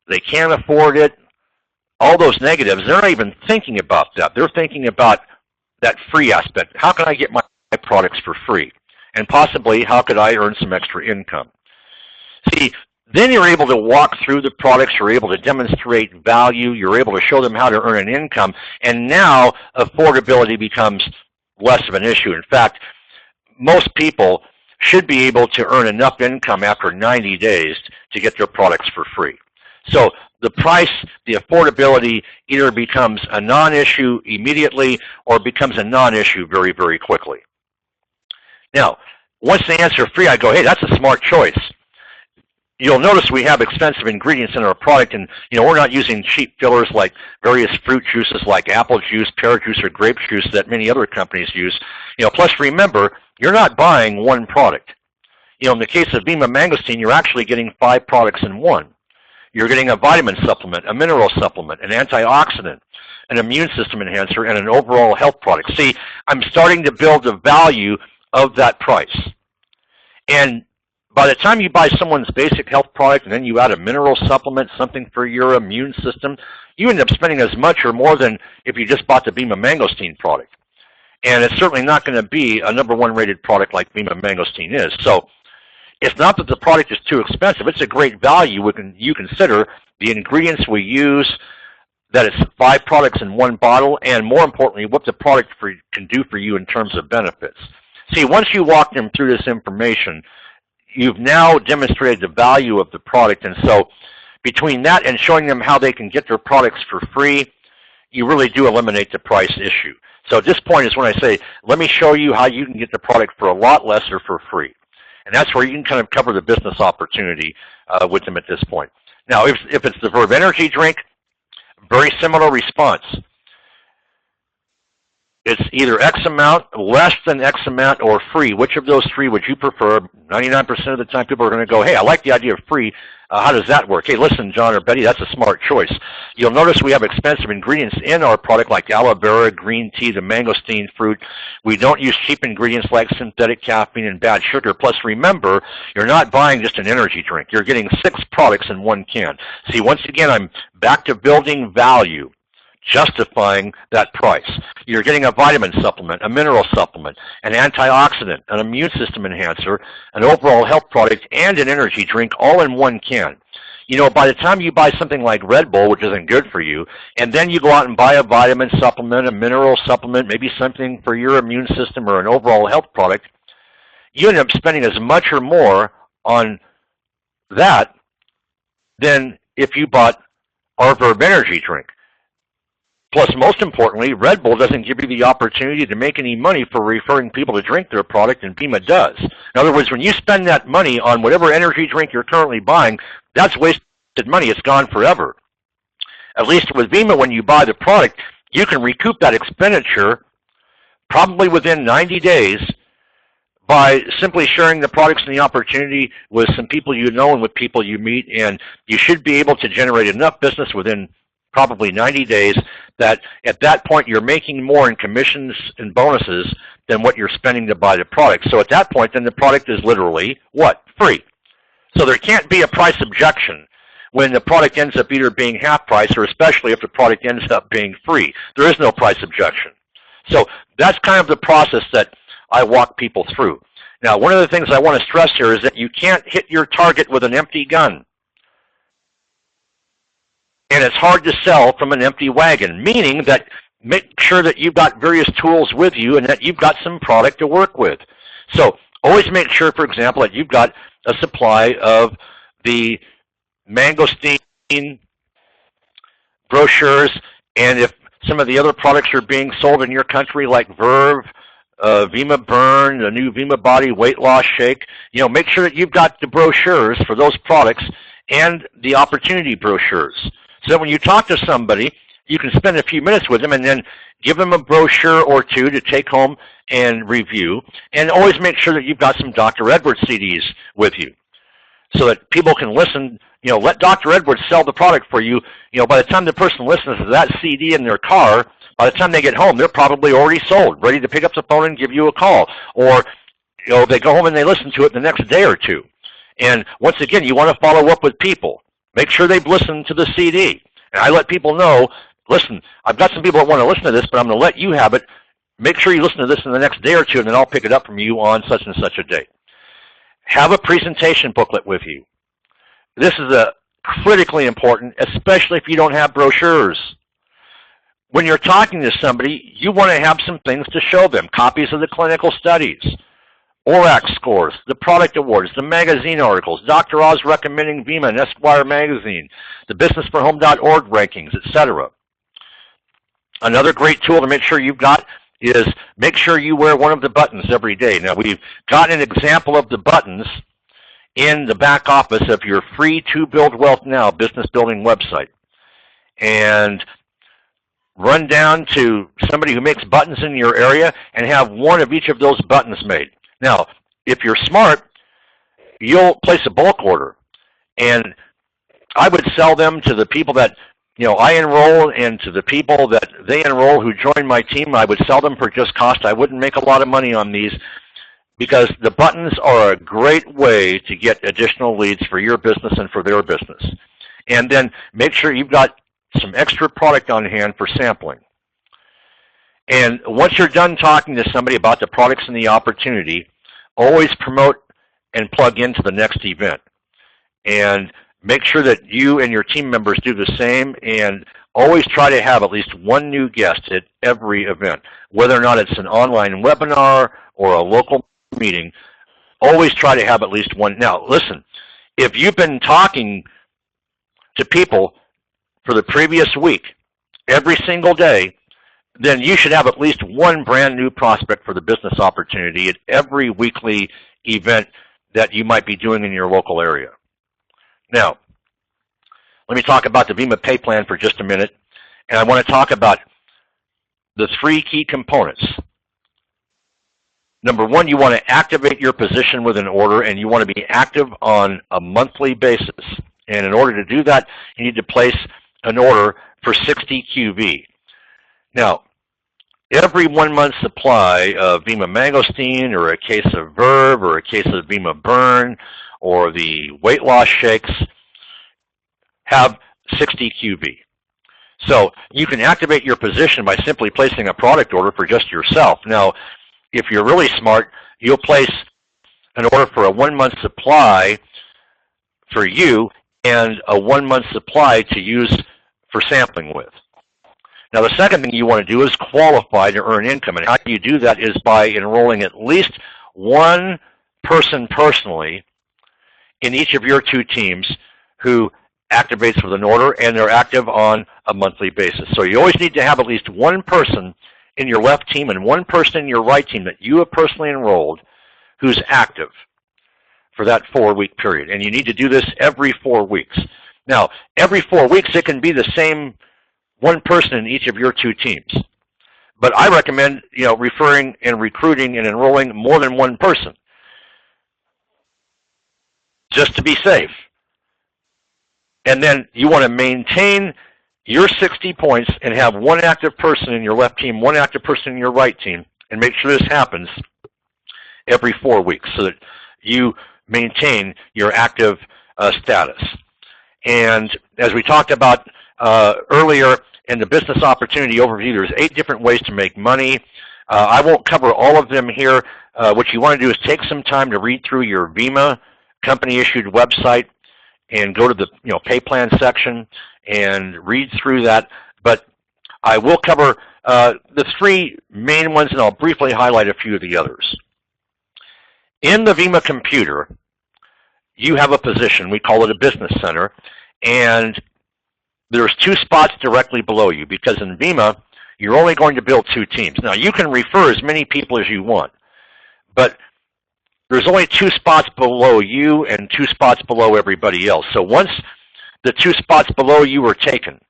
they can't afford it, all those negatives. They're not even thinking about that. They're thinking about that free aspect. How can I get my products for free? And possibly, how could I earn some extra income? See, then you're able to walk through the products, you're able to demonstrate value, you're able to show them how to earn an income, and now affordability becomes less of an issue. In fact, most people should be able to earn enough income after 90 days to get their products for free. So the price, the affordability either becomes a non-issue immediately or becomes a non-issue very, very quickly. Now, once they answer free, I go, hey, that's a smart choice. You'll notice we have expensive ingredients in our product, and we're not using cheap fillers like various fruit juices like apple juice, pear juice, or grape juice that many other companies use. Plus remember, you're not buying one product. In the case of VEMMA Mangosteen, you're actually getting 5 products in one. You're getting a vitamin supplement, a mineral supplement, an antioxidant, an immune system enhancer, and an overall health product. See, I'm starting to build the value of that price. And by the time you buy someone's basic health product and then you add a mineral supplement, something for your immune system, you end up spending as much or more than if you just bought the VEMMA Mangosteen product. And it's certainly not going to be a #1 rated product like VEMMA Mangosteen is. So it's not that the product is too expensive. It's a great value when you consider the ingredients we use, that it's 5 products in one bottle, and more importantly, what the product can do for you in terms of benefits. See, once you walk them through this information, you've now demonstrated the value of the product, and so between that and showing them how they can get their products for free, you really do eliminate the price issue. So at this point is when I say, let me show you how you can get the product for a lot less or for free. And that's where you can kind of cover the business opportunity with them at this point. Now, if it's the Verve Energy drink, very similar response. It's either X amount, less than X amount, or free. Which of those 3 would you prefer? 99% of the time people are going to go, hey, I like the idea of free. How does that work? Hey, listen, John or Betty, that's a smart choice. You'll notice we have expensive ingredients in our product like aloe vera, green tea, the mangosteen fruit. We don't use cheap ingredients like synthetic caffeine and bad sugar. Plus, remember, you're not buying just an energy drink. You're getting 6 products in one can. See, once again, I'm back to building value, justifying that price. You're getting a vitamin supplement, a mineral supplement, an antioxidant, an immune system enhancer, an overall health product, and an energy drink all in one can. By the time you buy something like Red Bull, which isn't good for you, and then you go out and buy a vitamin supplement, a mineral supplement, maybe something for your immune system or an overall health product, you end up spending as much or more on that than if you bought our Verve Energy drink. Plus, most importantly, Red Bull doesn't give you the opportunity to make any money for referring people to drink their product, and VEMMA does. In other words, when you spend that money on whatever energy drink you're currently buying, that's wasted money. It's gone forever. At least with VEMMA, when you buy the product, you can recoup that expenditure probably within 90 days by simply sharing the products and the opportunity with some people you know and with people you meet, and you should be able to generate enough business within probably 90 days that at that point you're making more in commissions and bonuses than what you're spending to buy the product. So at that point, then the product is literally what? Free. So there can't be a price objection when the product ends up either being half price or especially if the product ends up being free. There is no price objection. So that's kind of the process that I walk people through. Now, one of the things I want to stress here is that you can't hit your target with an empty gun. And it's hard to sell from an empty wagon, meaning that make sure that you've got various tools with you and that you've got some product to work with. So always make sure, for example, that you've got a supply of the mangosteen brochures, and if some of the other products are being sold in your country like Verve, VEMMA Burn, the new VEMMA Body Weight Loss Shake. Make sure that you've got the brochures for those products and the opportunity brochures. So that when you talk to somebody, you can spend a few minutes with them and then give them a brochure or two to take home and review. And always make sure that you've got some Dr. Edwards CDs with you so that people can listen. Let Dr. Edwards sell the product for you. By the time the person listens to that CD in their car, by the time they get home, they're probably already sold, ready to pick up the phone and give you a call. Or they go home and they listen to it the next day or two. And once again, you want to follow up with people. Make sure they've listened to the CD. And I let people know, listen, I've got some people that want to listen to this, but I'm going to let you have it. Make sure you listen to this in the next day or two, and then I'll pick it up from you on such and such a date. Have a presentation booklet with you. This is critically important, especially if you don't have brochures. When you're talking to somebody, you want to have some things to show them. Copies of the clinical studies, ORAC scores, the product awards, the magazine articles, Dr. Oz recommending VEMMA and Esquire magazine, the businessforhome.org rankings, etc. Another great tool to make sure you've got is make sure you wear one of the buttons every day. Now, we've got an example of the buttons in the back office of your free To Build Wealth Now business building website. And run down to somebody who makes buttons in your area and have one of each of those buttons made. Now, if you're smart, you'll place a bulk order. And I would sell them to the people that I enroll, and to the people that they enroll who join my team. I would sell them for just cost. I wouldn't make a lot of money on these, because the buttons are a great way to get additional leads for your business and for their business. And then make sure you've got some extra product on hand for sampling. And once you're done talking to somebody about the products and the opportunity, always promote and plug into the next event. And make sure that you and your team members do the same, and always try to have at least one new guest at every event. Whether or not it's an online webinar or a local meeting, always try to have at least one. Now, listen, if you've been talking to people for the previous week, every single day, then you should have at least one brand new prospect for the business opportunity at every weekly event that you might be doing in your local area. Now, let me talk about the VEMMA pay plan for just a minute, and I want to talk about the three key components. Number one, you want to activate your position with an order, and you want to be active on a monthly basis. And in order to do that, you need to place an order for 60 QV. Now, every 1 month supply of VEMMA Mangosteen, or a case of Verve, or a case of VEMMA Burn, or the weight loss shakes have 60 QV. So you can activate your position by simply placing a product order for just yourself. Now, if you're really smart, you'll place an order for a 1 month supply for you and a 1 month supply to use for sampling with. Now, the second thing you want to do is qualify to earn income. And how you do that is by enrolling at least one person personally in each of your two teams who activates with an order, and they're active on a monthly basis. So you always need to have at least one person in your left team and one person in your right team that you have personally enrolled who's active for that 4-week period. And you need to do this every 4 weeks. Now, every 4 weeks, it can be the same one person in each of your two teams. But I recommend, referring and recruiting and enrolling more than one person, just to be safe. And then you want to maintain your 60 points and have one active person in your left team, one active person in your right team, and make sure this happens every 4 weeks so that you maintain your active status. And as we talked about earlier in the business opportunity overview, there's 8 different ways to make money. I won't cover all of them here. What you want to do is take some time to read through your VEMMA company-issued website and go to the pay plan section and read through that. But I will cover the 3 main ones, and I'll briefly highlight a few of the others. In the VEMMA computer, you have a position. We call it a business center. And there's 2 spots directly below you, because in VEMMA, you're only going to build 2 teams. Now, you can refer as many people as you want, but there's only 2 spots below you and 2 spots below everybody else. So once the 2 spots below you are taken,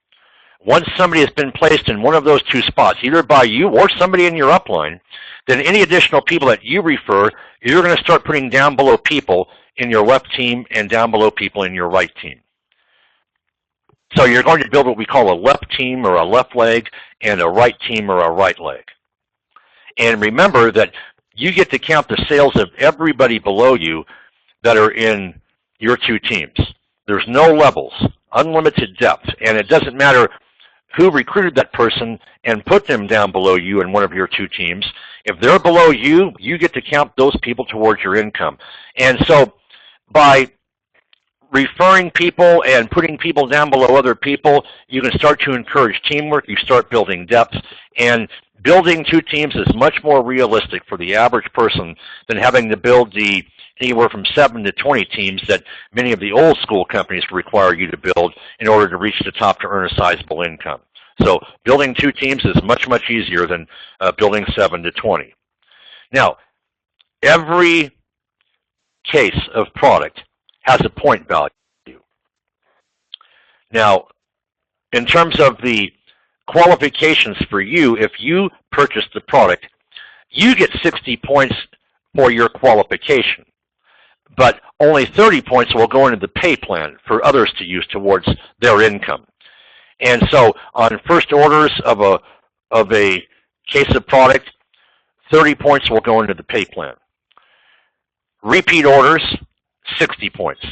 once somebody has been placed in one of those 2 spots, either by you or somebody in your upline, then any additional people that you refer, you're going to start putting down below people in your left team and down below people in your right team. So you're going to build what we call a left team or a left leg and a right team or a right leg. And remember that you get to count the sales of everybody below you that are in your 2 teams. There's no levels, unlimited depth, and it doesn't matter who recruited that person and put them down below you in one of your 2 teams. If they're below you, you get to count those people towards your income. And so by referring people and putting people down below other people, you can start to encourage teamwork, you start building depth, and building 2 teams is much more realistic for the average person than having to build the anywhere from 7 to 20 teams that many of the old school companies require you to build in order to reach the top to earn a sizable income. So building 2 teams is much, much easier than building 7 to 20. Now, every case of product has a point value. Now, in terms of the qualifications for you, if you purchase the product, you get 60 points for your qualification, but only 30 points will go into the pay plan for others to use towards their income. And so on first orders of a case of product, 30 points will go into the pay plan. Repeat orders, 60 points.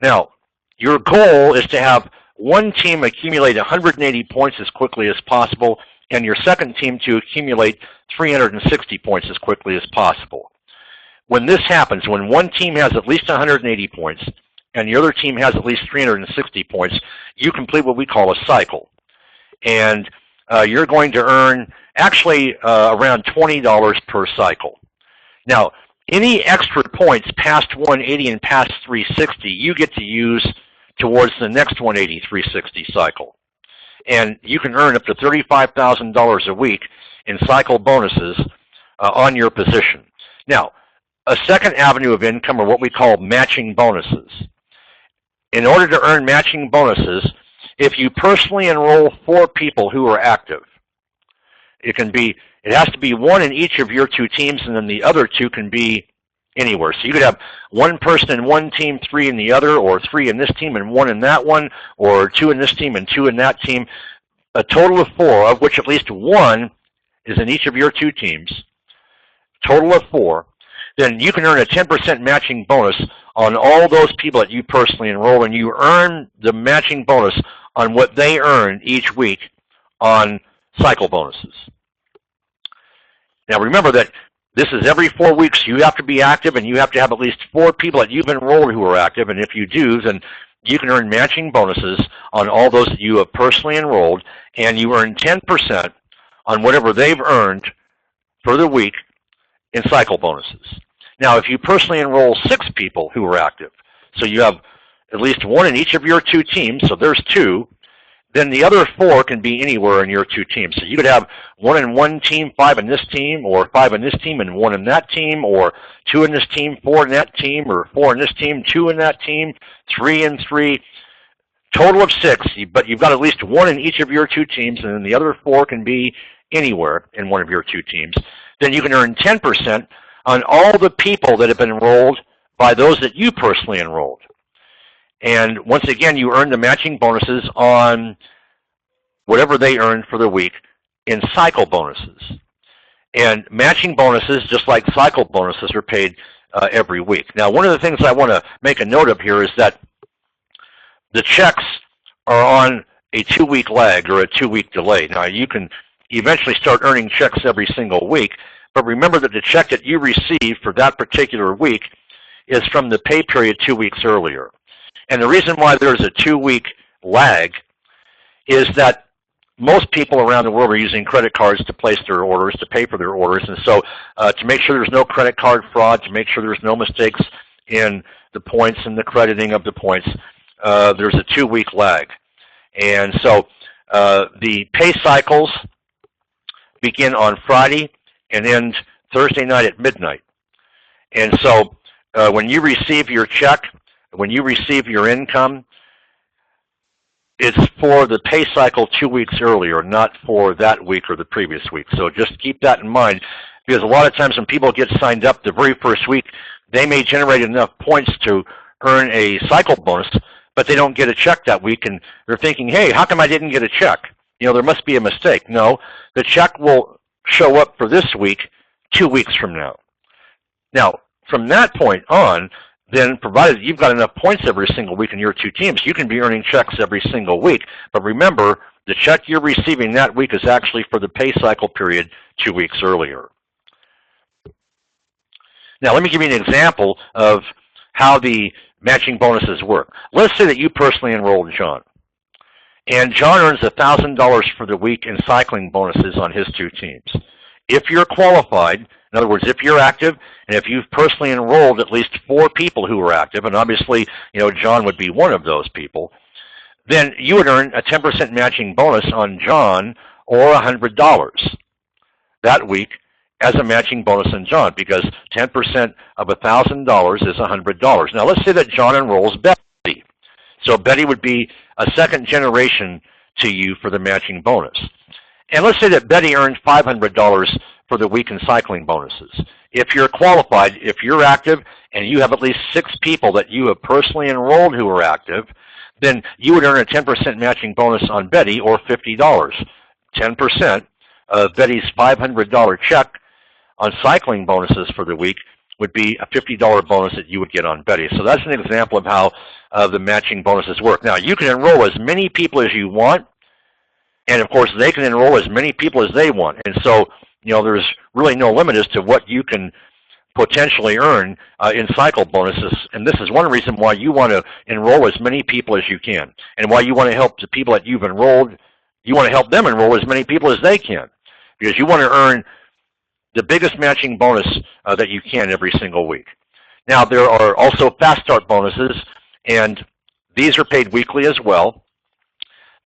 Now, your goal is to have one team accumulate 180 points as quickly as possible, and your second team to accumulate 360 points as quickly as possible. When this happens, when one team has at least 180 points and the other team has at least 360 points, you complete what we call a cycle. And you're going to earn actually around $20 per cycle. Now, any extra points past 180 and past 360, you get to use towards the next 180, 360 cycle. And you can earn up to $35,000 a week in cycle bonuses on your position. Now, a second avenue of income are what we call matching bonuses. In order to earn matching bonuses, if you personally enroll 4 people who are active, it has to be 1 in each of your 2 teams, and then the other 2 can be anywhere. So you could have 1 person in one team, 3 in the other, or 3 in this team and 1 in that one, or 2 in this team and 2 in that team. A total of 4, of which at least 1 is in each of your 2 teams. Total of 4. Then you can earn a 10% matching bonus on all those people that you personally enroll, and you earn the matching bonus on what they earn each week on cycle bonuses. Now remember that this is every 4 weeks. You have to be active, and you have to have at least 4 people that you've enrolled who are active, and if you do, then you can earn matching bonuses on all those that you have personally enrolled, and you earn 10% on whatever they've earned for the week in cycle bonuses. Now, if you personally enroll 6 people who are active, so you have at least 1 in each of your 2 teams, so there's 2, then the other 4 can be anywhere in your 2 teams. So you could have 1 in one team, 5 in this team, or 5 in this team and 1 in that team, or 2 in this team, 4 in that team, or 4 in this team, 2 in that team, 3 in 3. Total of 6, but you've got at least 1 in each of your 2 teams, and then the other 4 can be anywhere in one of your 2 teams. Then you can earn 10% on all the people that have been enrolled by those that you personally enrolled. And once again, you earn the matching bonuses on whatever they earned for the week in cycle bonuses. And matching bonuses, just like cycle bonuses, are paid every week. Now, one of the things I want to make a note of here is that the checks are on a 2-week lag or a 2-week delay. Now, you can eventually start earning checks every single week, but remember that the check that you receive for that particular week is from the pay period 2 weeks earlier. And the reason why there's a 2-week lag is that most people around the world are using credit cards to place their orders, to pay for their orders. And so to make sure there's no credit card fraud, to make sure there's no mistakes in the points and the crediting of the points, there's a 2-week lag. And so the pay cycles begin on Friday and end Thursday night at midnight. And so when you receive your check, when you receive your income, it's for the pay cycle 2 weeks earlier, not for that week or the previous week. So just keep that in mind, because a lot of times when people get signed up the very first week, they may generate enough points to earn a cycle bonus, but they don't get a check that week, and they're thinking, hey, how come I didn't get a check? You know, there must be a mistake. No, the check will show up for this week 2 weeks from now. Now, from that point on, then provided you've got enough points every single week in your two teams, you can be earning checks every single week. But remember, the check you're receiving that week is actually for the pay cycle period 2 weeks earlier. Now, let me give you an example of how the matching bonuses work. Let's say that you personally enrolled John, and John earns $1,000 for the week in cycling bonuses on his two teams. If you're qualified, in other words, if you're active, and if you've personally enrolled at least 4 people who are active, and obviously, you know, John would be one of those people, then you would earn a 10% matching bonus on John, or $100 that week as a matching bonus on John, because 10% of $1,000 is $100. Now, let's say that John enrolls Betty. So Betty would be a second generation to you for the matching bonus. And let's say that Betty earned $500 for the week in cycling bonuses. If you're qualified, if you're active, and you have at least 6 people that you have personally enrolled who are active, then you would earn a 10% matching bonus on Betty, or $50. 10% of Betty's $500 check on cycling bonuses for the week would be a $50 bonus that you would get on Betty. So that's an example of how the matching bonuses work. Now, you can enroll as many people as you want, and of course, they can enroll as many people as they want. And so, you know, there's really no limit as to what you can potentially earn in cycle bonuses. And this is one reason why you want to enroll as many people as you can, and why you want to help the people that you've enrolled, you want to help them enroll as many people as they can, because you want to earn the biggest matching bonus that you can every single week. Now, there are also fast start bonuses, and these are paid weekly as well.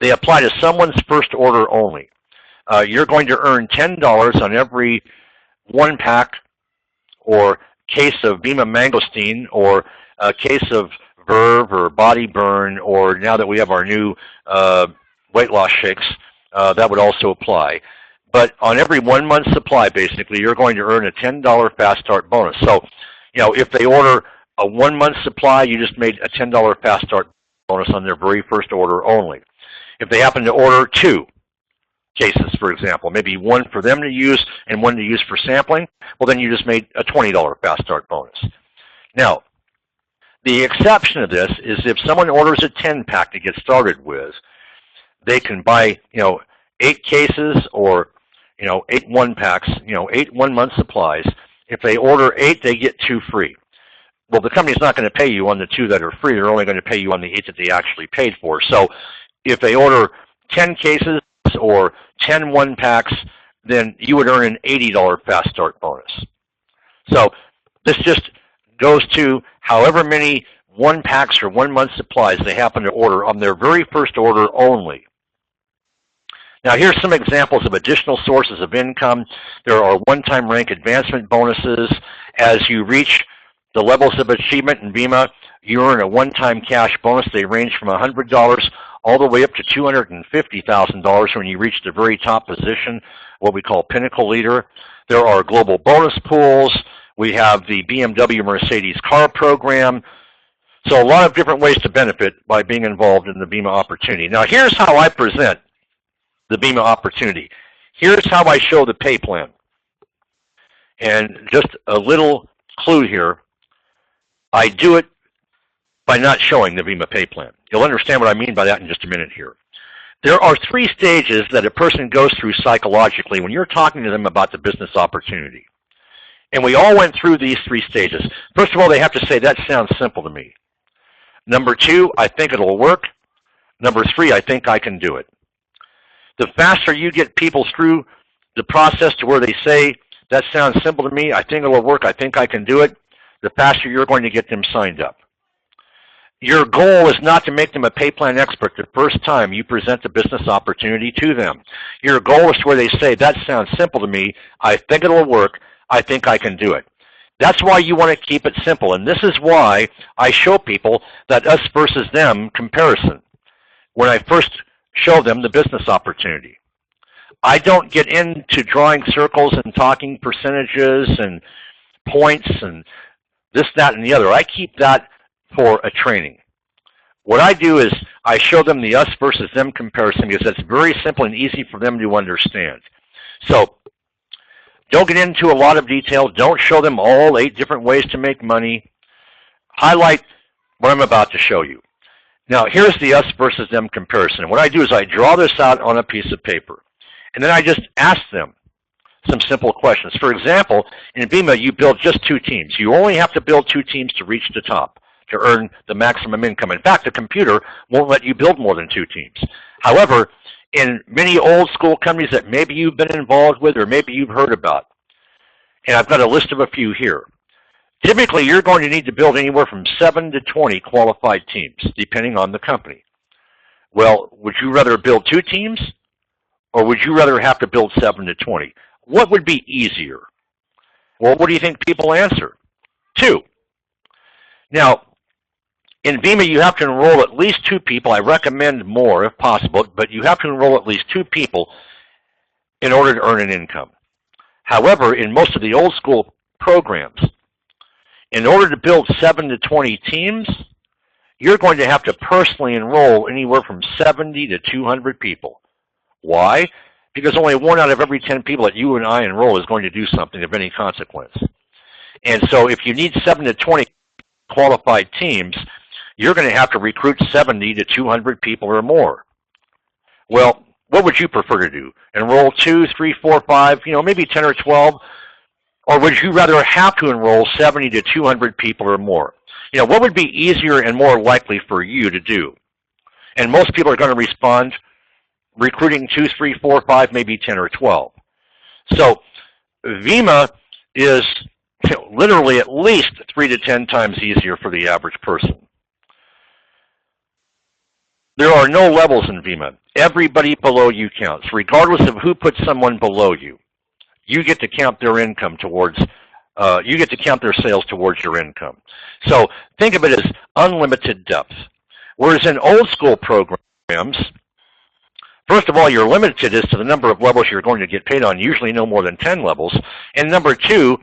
They apply to someone's first order only. You're going to earn $10 on every 1-pack or case of VEMMA Mangosteen, or a case of Verve or Body Burn, or now that we have our new weight loss shakes, that would also apply. But on every 1 month supply, basically, you're going to earn a $10 fast start bonus. So, you know, if they order a 1 month supply, you just made a $10 fast start bonus on their very first order only. If they happen to order 2 cases, for example, maybe one for them to use and one to use for sampling, well, then you just made a $20 fast start bonus. Now, the exception of this is if someone orders a 10-pack to get started with, they can buy, you know, 8 cases, or, you know, 8 1-packs, you know, 8 1-month supplies. If they order 8, they get 2 free. Well, the company's not going to pay you on the 2 that are free. They're only going to pay you on the 8 that they actually paid for. So if they order 10 cases or 10 1-packs, then you would earn an $80 fast start bonus. So this just goes to however many 1-packs or 1 month supplies they happen to order on their very first order only. Now, here's some examples of additional sources of income. There are one-time rank advancement bonuses. As you reach the levels of achievement in VEMMA, you earn a one-time cash bonus. They range from $100 all the way up to $250,000 when you reach the very top position, what we call Pinnacle Leader. There are global bonus pools. We have the BMW Mercedes car program. So a lot of different ways to benefit by being involved in the VEMMA opportunity. Now, here's how I present the VEMMA opportunity. Here's how I show the pay plan. And just a little clue here, I do it by not showing the VEMMA pay plan. You'll understand what I mean by that in just a minute here. There are 3 stages that a person goes through psychologically when you're talking to them about the business opportunity. And we all went through these 3 stages. First of all, they have to say, that sounds simple to me. Number 2, I think it'll work. Number 3, I think I can do it. The faster you get people through the process to where they say, that sounds simple to me, I think it'll work, I think I can do it, the faster you're going to get them signed up. Your goal is not to make them a pay plan expert the first time you present the business opportunity to them. Your goal is where they say, that sounds simple to me, I think it'll work, I think I can do it. That's why you want to keep it simple, and this is why I show people that us versus them comparison when I first show them the business opportunity. I don't get into drawing circles and talking percentages and points and this, that, and the other. I keep that for a training. What I do is I show them the us versus them comparison because that's very simple and easy for them to understand. So don't get into a lot of detail. Don't show them all 8 different ways to make money. Highlight what I'm about to show you. Now, here's the us versus them comparison. What I do is I draw this out on a piece of paper, and then I just ask them some simple questions. For example, in VEMMA, you build just 2 teams. You only have to build 2 teams to reach the top, to earn the maximum income. In fact, the computer won't let you build more than 2 teams. However, in many old school companies that maybe you've been involved with or maybe you've heard about, and I've got a list of a few here, typically you're going to need to build anywhere from 7 to 20 qualified teams, depending on the company. Well, would you rather build 2 teams, or would you rather have to build 7 to 20? What would be easier? Well, what do you think people answer? 2. Now, in VEMMA, you have to enroll at least 2 people. I recommend more if possible, but you have to enroll at least 2 people in order to earn an income. However, in most of the old school programs, in order to build 7 to 20 teams, you're going to have to personally enroll anywhere from 70 to 200 people. Why? Because only 1 out of every 10 people that you and I enroll is going to do something of any consequence. And so if you need 7 to 20 qualified teams, you're going to have to recruit 70 to 200 people or more. Well, what would you prefer to do? Enroll 2, 3, 4, 5, maybe 10 or 12? Or would you rather have to enroll 70 to 200 people or more? What would be easier and more likely for you to do? And most people are going to respond recruiting 2, 3, 4, 5, maybe 10 or 12. So VEMMA is literally at least 3 to 10 times easier for the average person. There are no levels in VEMMA. Everybody below you counts. Regardless of who puts someone below you, you get to count their income towards, you get to count their sales towards your income. So think of it as unlimited depth. Whereas in old school programs, first of all, you're limited as to the number of levels you're going to get paid on, usually no more than 10 levels. And number 2,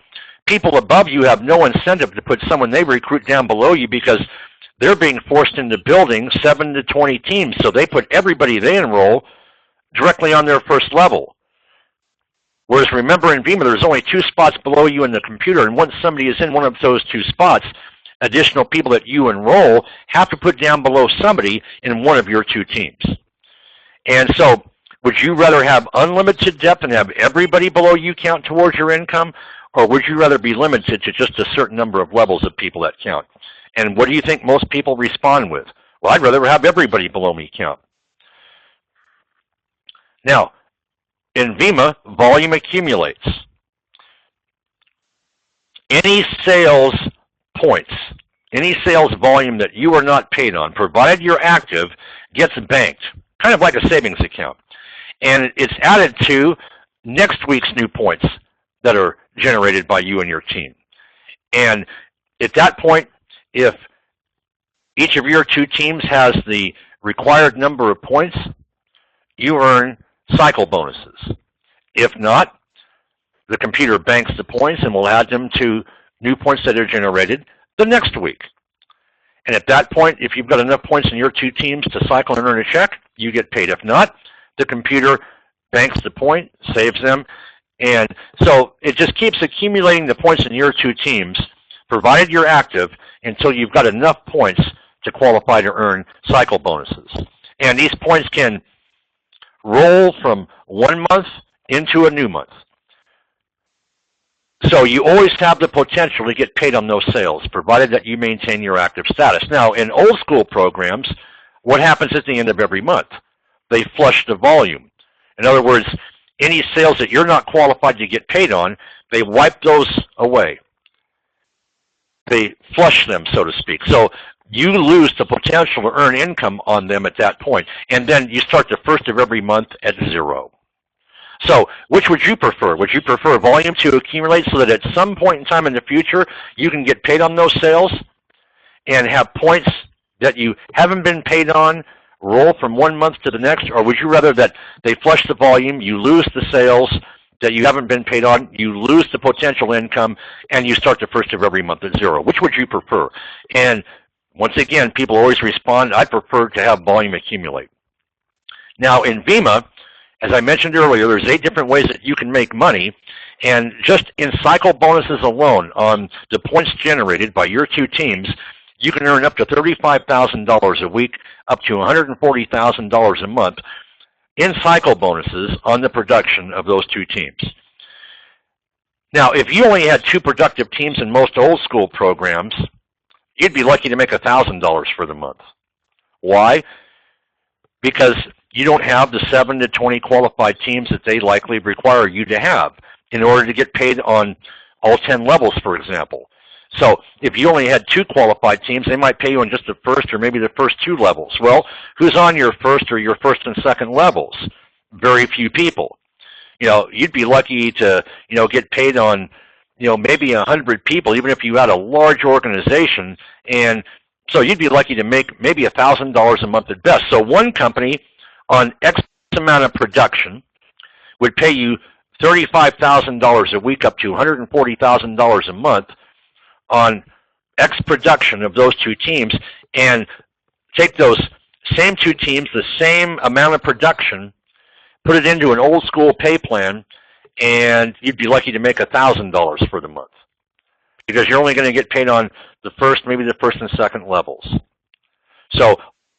people above you have no incentive to put someone they recruit down below you because they're being forced into building 7 to 20 teams. So they put everybody they enroll directly on their first level. Whereas remember in VEMMA, there's only 2 spots below you in the computer, and once somebody is in one of those 2 spots, additional people that you enroll have to put down below somebody in one of your 2 teams. And so would you rather have unlimited depth and have everybody below you count towards your income, or would you rather be limited to just a certain number of levels of people that count? And what do you think most people respond with? Well, I'd rather have everybody below me count. Now, in VEMMA, volume accumulates. Any sales points, any sales volume that you are not paid on, provided you're active, gets banked, kind of like a savings account. And it's added to next week's new points that are generated by you and your team. And at that point, if each of your 2 teams has the required number of points, you earn cycle bonuses. If not, the computer banks the points and will add them to new points that are generated the next week. And at that point, if you've got enough points in your 2 teams to cycle and earn a check, you get paid. If not, the computer banks the point, saves them, and so it just keeps accumulating the points in your 2 teams, provided you're active, until you've got enough points to qualify to earn cycle bonuses. And these points can roll from 1 month into a new month. So you always have the potential to get paid on those sales, provided that you maintain your active status. Now, in old school programs, what happens at the end of every month? They flush the volume. In other words, any sales that you're not qualified to get paid on, they wipe those away. They flush them, so to speak. So you lose the potential to earn income on them at that point. And then you start the first of every month at 0. So which would you prefer? Would you prefer volume to accumulate so that at some point in time in the future you can get paid on those sales and have points that you haven't been paid on roll from one month to the next? Or would you rather that they flush the volume, you lose the sales that you haven't been paid on, you lose the potential income, and you start the first of every month at 0? Which would you prefer? And once again, people always respond, I prefer to have volume accumulate. Now in VEMMA, as I mentioned earlier, there's 8 different ways that you can make money, and just in cycle bonuses alone on the points generated by your 2 teams, you can earn up to $35,000 a week, up to $140,000 a month in cycle bonuses on the production of those 2 teams. Now, if you only had 2 productive teams in most old school programs, you'd be lucky to make $1,000 for the month. Why? Because you don't have the 7 to 20 qualified teams that they likely require you to have in order to get paid on all 10 levels, for example. So if you only had 2 qualified teams, they might pay you on just the first or maybe the first 2 levels. Well, who's on your first or your first and second levels? Very few people. You'd be lucky to, get paid on, maybe 100 people, even if you had a large organization. And so you'd be lucky to make maybe $1,000 a month at best. So one company on X amount of production would pay you $35,000 a week up to $140,000 a month on X production of those 2 teams, and take those same 2 teams, the same amount of production, put it into an old school pay plan, and you'd be lucky to make $1,000 for the month, because you're only going to get paid on the first, maybe the first and second levels. So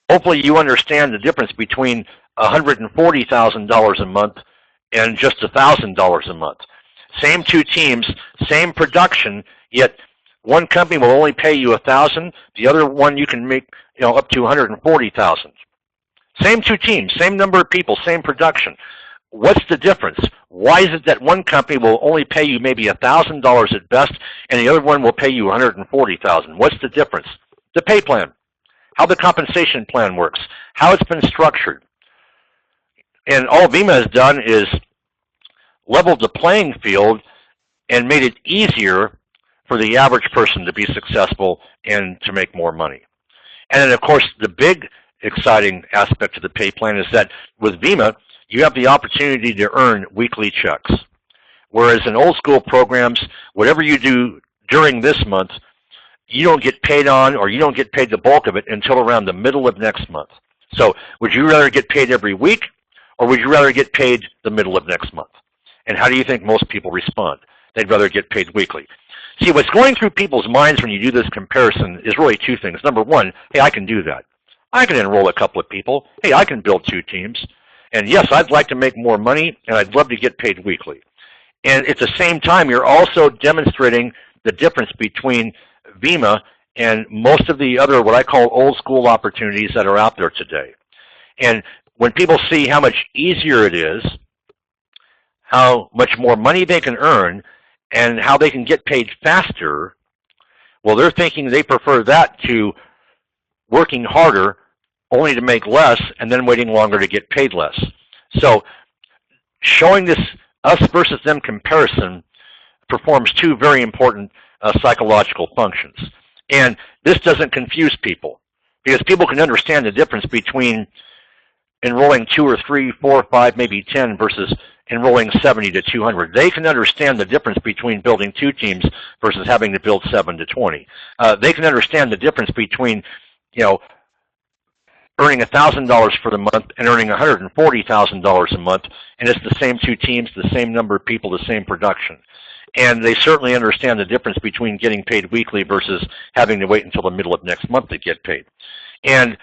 hopefully you understand the difference between $140,000 a month and just $1,000 a month. Same 2 teams, same production, yet one company will only pay you $1,000. The other one you can make up to $140,000. Same 2 teams, same number of people, same production. What's the difference? Why is it that one company will only pay you maybe $1,000 at best, and the other one will pay you $140,000? What's the difference? The pay plan, how the compensation plan works, how it's been structured. And all VEMMA has done is leveled the playing field and made it easier for the average person to be successful and to make more money. And then, of course, the big exciting aspect of the pay plan is that with VEMMA, you have the opportunity to earn weekly checks. Whereas in old school programs, whatever you do during this month, you don't get paid on, or you don't get paid the bulk of it until around the middle of next month. So would you rather get paid every week, or would you rather get paid the middle of next month? And how do you think most people respond? They'd rather get paid weekly. See, what's going through people's minds when you do this comparison is really 2 things. Number one, hey, I can do that. I can enroll a couple of people. Hey, I can build 2 teams. And yes, I'd like to make more money, and I'd love to get paid weekly. And at the same time, you're also demonstrating the difference between VEMMA and most of the other, what I call old school opportunities that are out there today. And when people see how much easier it is, how much more money they can earn, and how they can get paid faster, well, they're thinking they prefer that to working harder only to make less and then waiting longer to get paid less. So showing this us versus them comparison performs 2 very important psychological functions. And this doesn't confuse people, because people can understand the difference between enrolling 2 or 3, 4, 5, maybe 10 versus enrolling 70 to 200. They can understand the difference between building 2 teams versus having to build 7 to 20. They can understand the difference between, earning $1,000 for the month and earning $140,000 a month, and it's the same 2 teams, the same number of people, the same production. And they certainly understand the difference between getting paid weekly versus having to wait until the middle of next month to get paid. And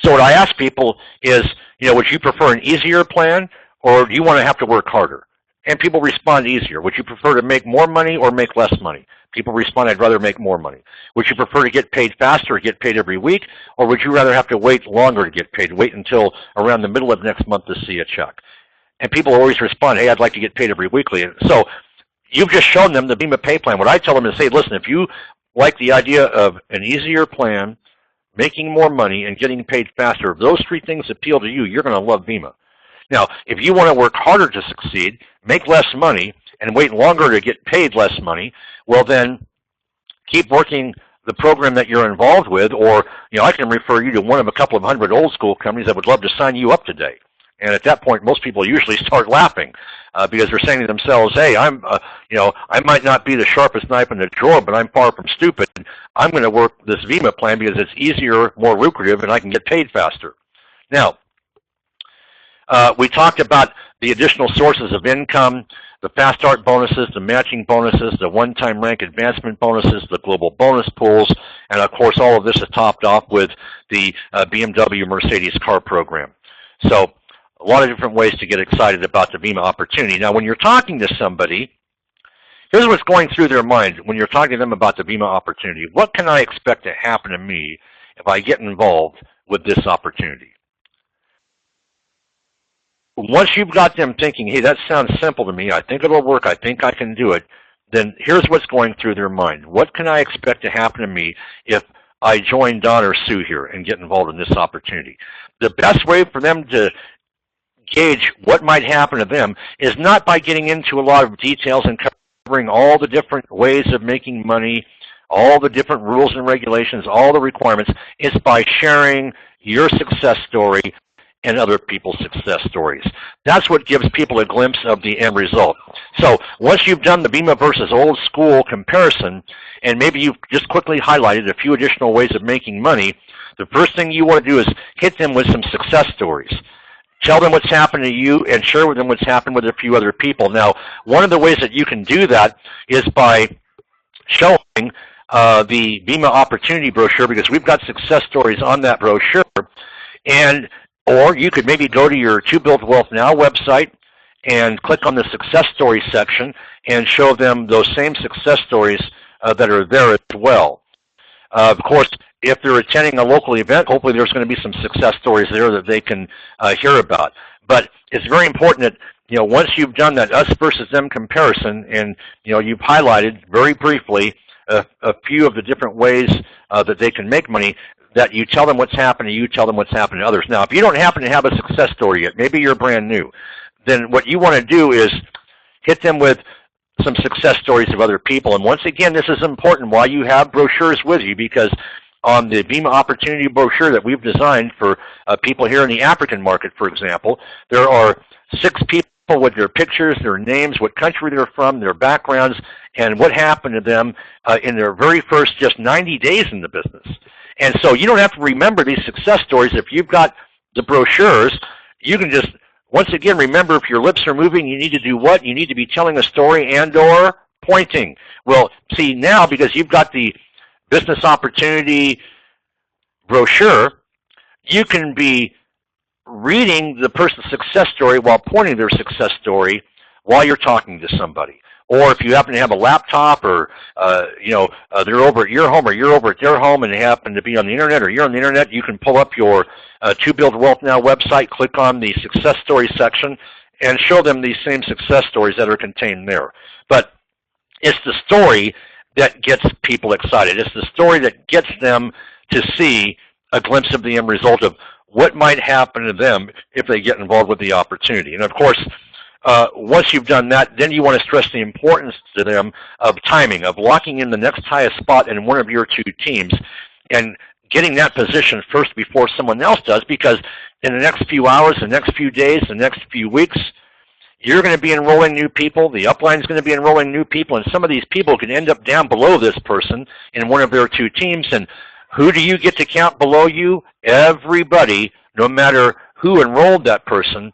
so what I ask people is, would you prefer an easier plan, or do you want to have to work harder? And people respond easier. Would you prefer to make more money or make less money? People respond, I'd rather make more money. Would you prefer to get paid faster or get paid every week? Or would you rather have to wait longer to get paid, wait until around the middle of next month to see a check? And people always respond, hey, I'd like to get paid every weekly. And so you've just shown them the VEMMA pay plan. What I tell them is, hey, listen, if you like the idea of an easier plan making more money, and getting paid faster. If those three things appeal to you, you're going to love VEMMA. Now, if you want to work harder to succeed, make less money, and wait longer to get paid less money, well then keep working the program that you're involved with, or I can refer you to one of a couple of hundred old school companies that would love to sign you up today. And at that point, most people usually start laughing because they're saying to themselves, "Hey, I might not be the sharpest knife in the drawer, but I'm far from stupid. I'm going to work this VEMMA plan because it's easier, more lucrative, and I can get paid faster." Now, we talked about the additional sources of income, the fast start bonuses, the matching bonuses, the one-time rank advancement bonuses, the global bonus pools, and of course all of this is topped off with the BMW Mercedes car program. So a lot of different ways to get excited about the VEMMA opportunity. Now when you're talking to somebody, here's what's going through their mind when you're talking to them about the VEMMA opportunity. What can I expect to happen to me if I get involved with this opportunity? Once you've got them thinking, hey, that sounds simple to me, I think it'll work, I think I can do it, then here's what's going through their mind. What can I expect to happen to me if I join Don or Sue here and get involved in this opportunity? The best way for them to gauge what might happen to them is not by getting into a lot of details and covering all the different ways of making money, all the different rules and regulations, all the requirements. It's by sharing your success story and other people's success stories. That's what gives people a glimpse of the end result. So once you've done the VEMMA versus old school comparison, and maybe you've just quickly highlighted a few additional ways of making money, the first thing you want to do is hit them with some success stories. Tell them what's happened to you and share with them what's happened with a few other people. Now, one of the ways that you can do that is by showing the VEMMA opportunity brochure, because we've got success stories on that brochure. Or you could maybe go to your To Build Wealth Now website and click on the success stories section and show them those same success stories that are there as well. Of course, if they're attending a local event, hopefully there's going to be some success stories there that they can hear about. But it's very important that once you've done that us versus them comparison, and you've highlighted very briefly a few of the different ways that they can make money, that you tell them what's happening, you tell them what's happening to others. Now, if you don't happen to have a success story yet, maybe you're brand new, then what you want to do is hit them with some success stories of other people. And once again, this is important while you have brochures with you, because on the VEMMA opportunity brochure that we've designed for people here in the African market, for example, there are 6 people with their pictures, their names, what country they're from, their backgrounds, and what happened to them in their very first just 90 days in the business. And so you don't have to remember these success stories. If you've got the brochures, you can just, once again, remember if your lips are moving, you need to do what? You need to be telling a story and or pointing. Well, see, now because you've got the business opportunity brochure, you can be reading the person's success story while pointing their success story while you're talking to somebody. Or if you happen to have a laptop, or they're over at your home or you're over at their home and they happen to be on the internet, or you're on the internet, you can pull up your To Build Wealth Now website, click on the success stories section, and show them these same success stories that are contained there. But it's the story that gets people excited. It's the story that gets them to see a glimpse of the end result of what might happen to them if they get involved with the opportunity. And of course, once you've done that, then you want to stress the importance to them of timing, of locking in the next highest spot in one of your 2 teams and getting that position first before someone else does, because in the next few hours, the next few days, the next few weeks, you're going to be enrolling new people, the upline is going to be enrolling new people, and some of these people can end up down below this person in one of their 2 teams. And who do you get to count below you? Everybody, no matter who enrolled that person.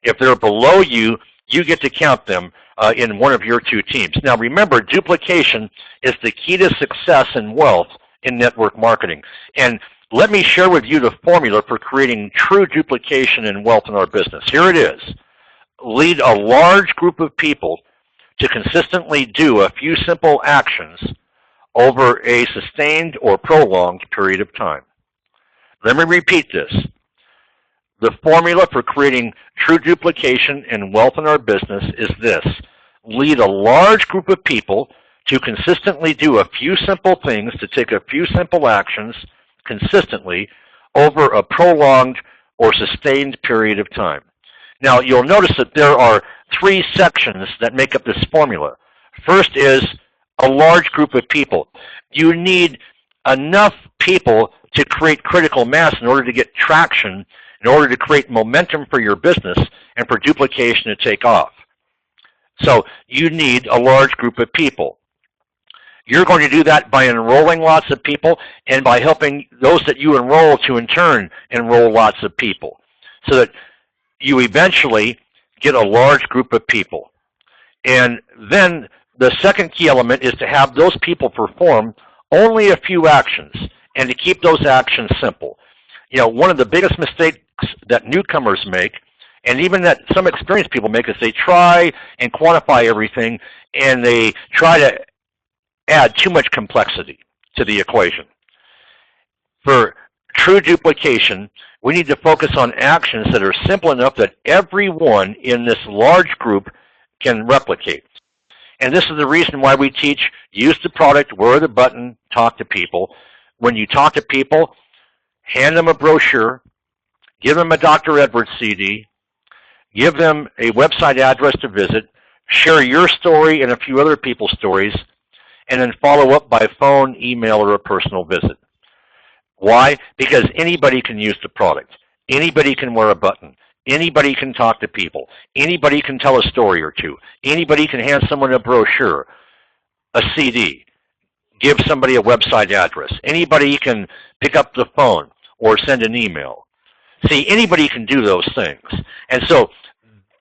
If they're below you, you get to count them in one of your 2 teams. Now remember, duplication is the key to success and wealth in network marketing. And let me share with you the formula for creating true duplication and wealth in our business. Here it is. Lead a large group of people to consistently do a few simple actions over a sustained or prolonged period of time. Let me repeat this. The formula for creating true duplication and wealth in our business is this. Lead a large group of people to consistently do a few simple things, to take a few simple actions consistently over a prolonged or sustained period of time. Now, you'll notice that there are three sections that make up this formula. First is a large group of people. You need enough people to create critical mass in order to get traction, in order to create momentum for your business, and for duplication to take off. So you need a large group of people. You're going to do that by enrolling lots of people and by helping those that you enroll to in turn enroll lots of people, so that you eventually get a large group of people. And then the second key element is to have those people perform only a few actions and to keep those actions simple. You know, one of the biggest mistakes that newcomers make, and even that some experienced people make, is they try and quantify everything and they try to add too much complexity to the equation. For true duplication, we need to focus on actions that are simple enough that everyone in this large group can replicate. And this is the reason why we teach use the product, wear the button, talk to people. When you talk to people, hand them a brochure, give them a Dr. Edwards CD, give them a website address to visit, share your story and a few other people's stories, and then follow up by phone, email, or a personal visit. Why? Because anybody can use the product. Anybody can wear a button. Anybody can talk to people. Anybody can tell a story or two. Anybody can hand someone a brochure, a CD, give somebody a website address. Anybody can pick up the phone or send an email. See, anybody can do those things. And so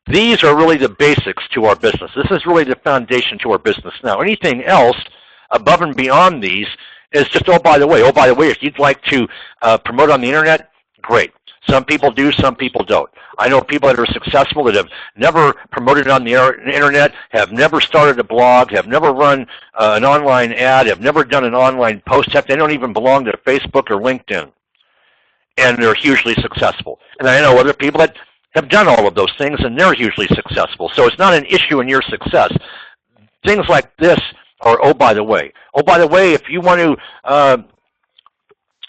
these are really the basics to our business. This is really the foundation to our business. Now, anything else above and beyond these is just, oh, by the way, if you'd like to promote on the internet, great. Some people do, some people don't. I know people that are successful that have never promoted on the internet, have never started a blog, have never run an online ad, have never done an online post. They don't even belong to Facebook or LinkedIn. And they're hugely successful. And I know other people that have done all of those things and they're hugely successful. So it's not an issue in your success. Things like this are, oh, by the way, if you want to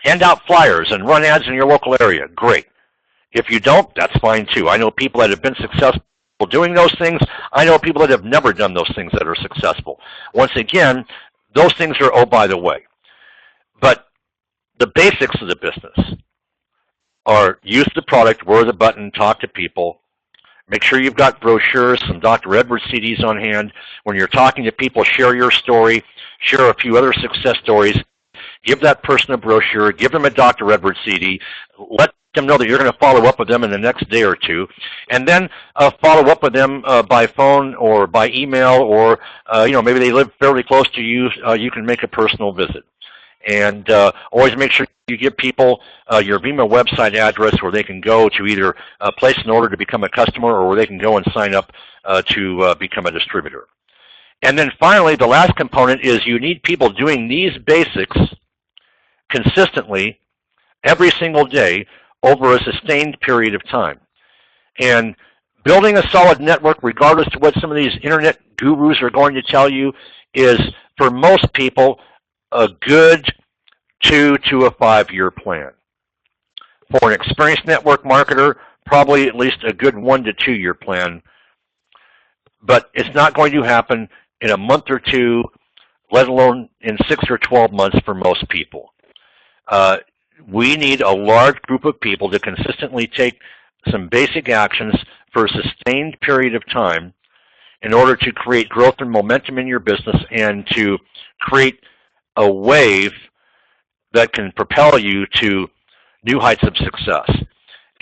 hand out flyers and run ads in your local area, great. If you don't, that's fine too. I know people that have been successful doing those things. I know people that have never done those things that are successful. Once again, those things are, oh, by the way. But the basics of the business are use the product, wear the button, talk to people. Make sure you've got brochures, some Dr. Edwards CDs on hand. When you're talking to people, share your story, share a few other success stories. Give that person a brochure, give them a Dr. Edwards CD, let them know that you're going to follow up with them in the next day or two, and then follow up with them by phone or by email, or maybe they live fairly close to you. You can make a personal visit. And always make sure you give people your VEMMA website address where they can go to either place an order to become a customer or where they can go and sign up to become a distributor. And then finally, the last component is you need people doing these basics consistently every single day over a sustained period of time. And building a solid network, regardless of what some of these internet gurus are going to tell you, is for most people a good 2 to 5 year plan. For an experienced network marketer, probably at least a good 1 to 2 year plan. But it's not going to happen in a month or two, let alone in 6 or 12 months for most people. We need a large group of people to consistently take some basic actions for a sustained period of time in order to create growth and momentum in your business and to create a wave that can propel you to new heights of success.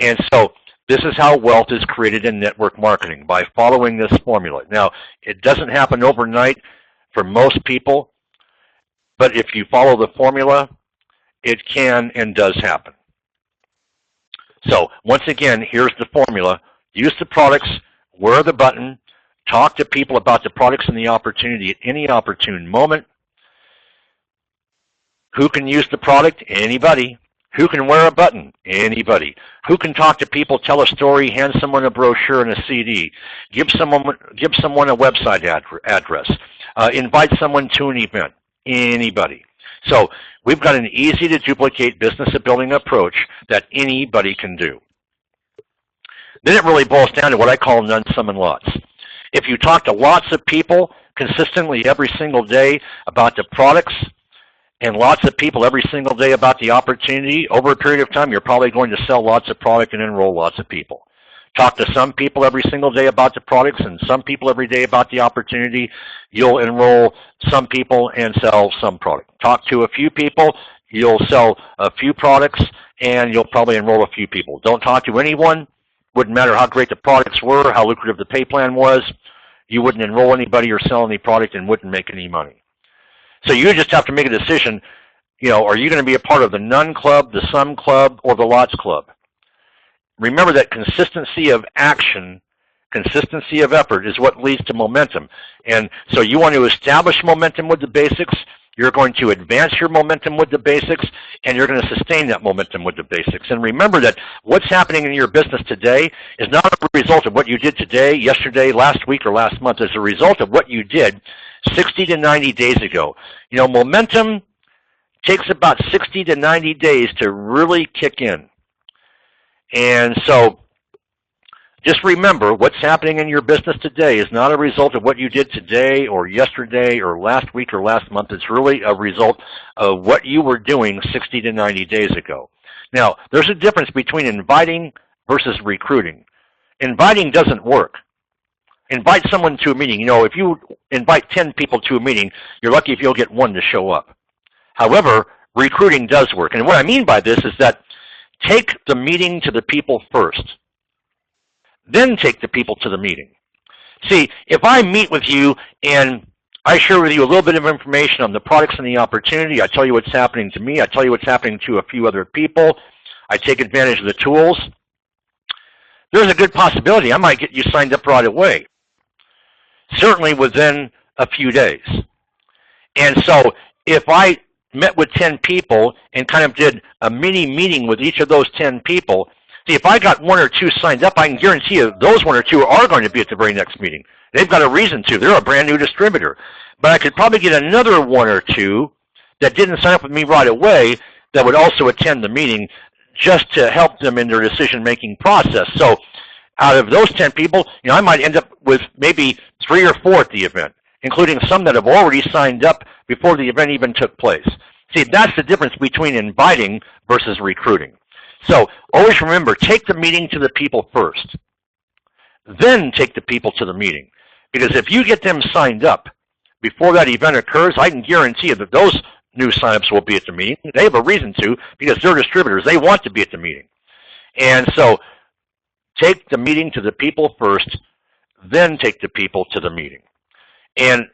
And so this is how wealth is created in network marketing, by following this formula. Now, it doesn't happen overnight for most people, but if you follow the formula, it can and does happen. So once again, here's the formula. Use the products, wear the button, talk to people about the products and the opportunity at any opportune moment. Who can use the product? Anybody. Who can wear a button? Anybody. Who can talk to people, tell a story, hand someone a brochure and a CD, give someone a website address, invite someone to an event? Anybody. So we've got an easy to duplicate business building approach that anybody can do. Then it really boils down to what I call none, some, and lots. If you talk to lots of people consistently every single day about the products, and lots of people every single day about the opportunity, over a period of time, you're probably going to sell lots of product and enroll lots of people. Talk to some people every single day about the products and some people every day about the opportunity, you'll enroll some people and sell some product. Talk to a few people, you'll sell a few products, and you'll probably enroll a few people. Don't talk to anyone. Wouldn't matter how great the products were, how lucrative the pay plan was. You wouldn't enroll anybody or sell any product and wouldn't make any money. So you just have to make a decision, are you going to be a part of the none club, the some club, or the lots club? Remember that consistency of action, consistency of effort is what leads to momentum. And so you want to establish momentum with the basics, you're going to advance your momentum with the basics, and you're going to sustain that momentum with the basics. And remember that what's happening in your business today is not a result of what you did today, yesterday, last week, or last month. It's a result of what you did 60 to 90 days ago. Momentum takes about 60 to 90 days to really kick in. And so just remember, what's happening in your business today is not a result of what you did today or yesterday or last week or last month. It's really a result of what you were doing 60 to 90 days ago. Now, there's a difference between inviting versus recruiting. Inviting doesn't work. Invite someone to a meeting. If you invite 10 people to a meeting, you're lucky if you'll get one to show up. However, recruiting does work. And what I mean by this is that take the meeting to the people first. Then take the people to the meeting. See, if I meet with you and I share with you a little bit of information on the products and the opportunity, I tell you what's happening to me, I tell you what's happening to a few other people, I take advantage of the tools, there's a good possibility I might get you signed up right away. Certainly within a few days. And so if I met with 10 people and kind of did a mini meeting with each of those 10 people, see, if I got one or two signed up, I can guarantee you those one or two are going to be at the very next meeting. They've got a reason to. They're a brand new distributor. But I could probably get another one or two that didn't sign up with me right away that would also attend the meeting just to help them in their decision-making process. So out of those 10 people, I might end up with maybe 3 or 4 at the event, including some that have already signed up before the event even took place. See, that's the difference between inviting versus recruiting. So always remember, take the meeting to the people first. Then take the people to the meeting. Because if you get them signed up before that event occurs, I can guarantee you that those new signups will be at the meeting. They have a reason to because they're distributors. They want to be at the meeting. And so take the meeting to the people first, then take the people to the meeting. And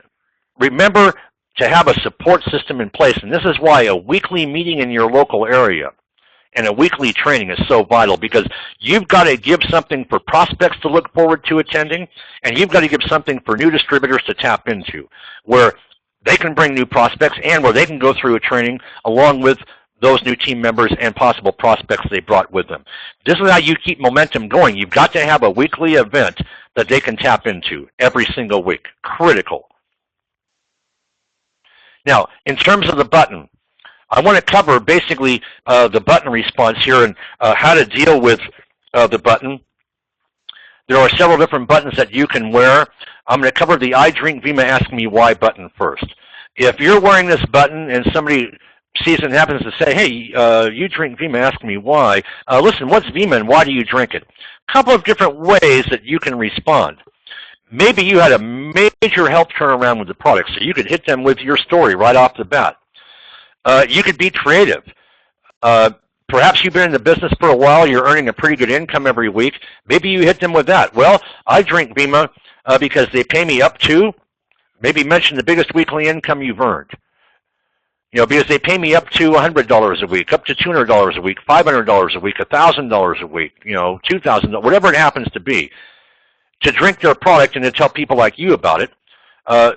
remember to have a support system in place. And this is why a weekly meeting in your local area and a weekly training is so vital, because you've got to give something for prospects to look forward to attending, and you've got to give something for new distributors to tap into, where they can bring new prospects and where they can go through a training along with those new team members and possible prospects they brought with them. This is how you keep momentum going. You've got to have a weekly event that they can tap into every single week. Critical. Now, in terms of the button, I want to cover basically the button response here and how to deal with the button. There are several different buttons that you can wear. I'm going to cover the I Drink VEMMA Ask Me Why button first. If you're wearing this button and somebody sees it and happens to say, hey, you drink VEMMA, ask me why. Listen, what's VEMMA and why do you drink it? A couple of different ways that you can respond. Maybe you had a major health turnaround with the product, so you could hit them with your story right off the bat. You could be creative. Perhaps you've been in the business for a while, you're earning a pretty good income every week. Maybe you hit them with that. Well, I drink VEMMA because they pay me up to, maybe mention the biggest weekly income you've earned. Because they pay me up to $100 a week, up to $200 a week, $500 a week, $1,000 a week, $2,000, whatever it happens to be, to drink their product and to tell people like you about it.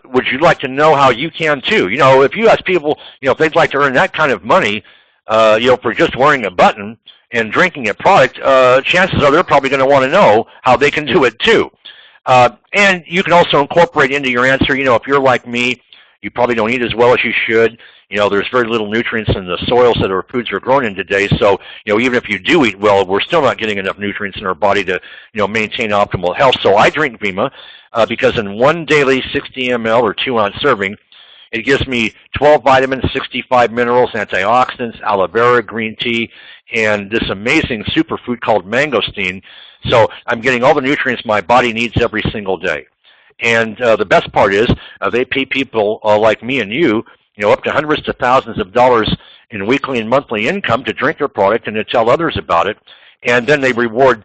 Would you like to know how you can too? If you ask people, if they'd like to earn that kind of money, for just wearing a button and drinking a product, chances are they're probably going to want to know how they can do it too. And you can also incorporate into your answer, if you're like me, You probably don't eat as well as you should. You know, there's very little nutrients in the soils that our foods are grown in today. So, you know, even if you do eat well, we're still not getting enough nutrients in our body to, you know, maintain optimal health. So I drink VEMMA because in one daily 60 ml or 2-ounce serving, it gives me 12 vitamins, 65 minerals, antioxidants, aloe vera, green tea, and this amazing superfood called mangosteen. So I'm getting all the nutrients my body needs every single day. And the best part is they pay people like me and you know, up to hundreds to thousands of dollars in weekly and monthly income to drink their product and to tell others about it. And then they reward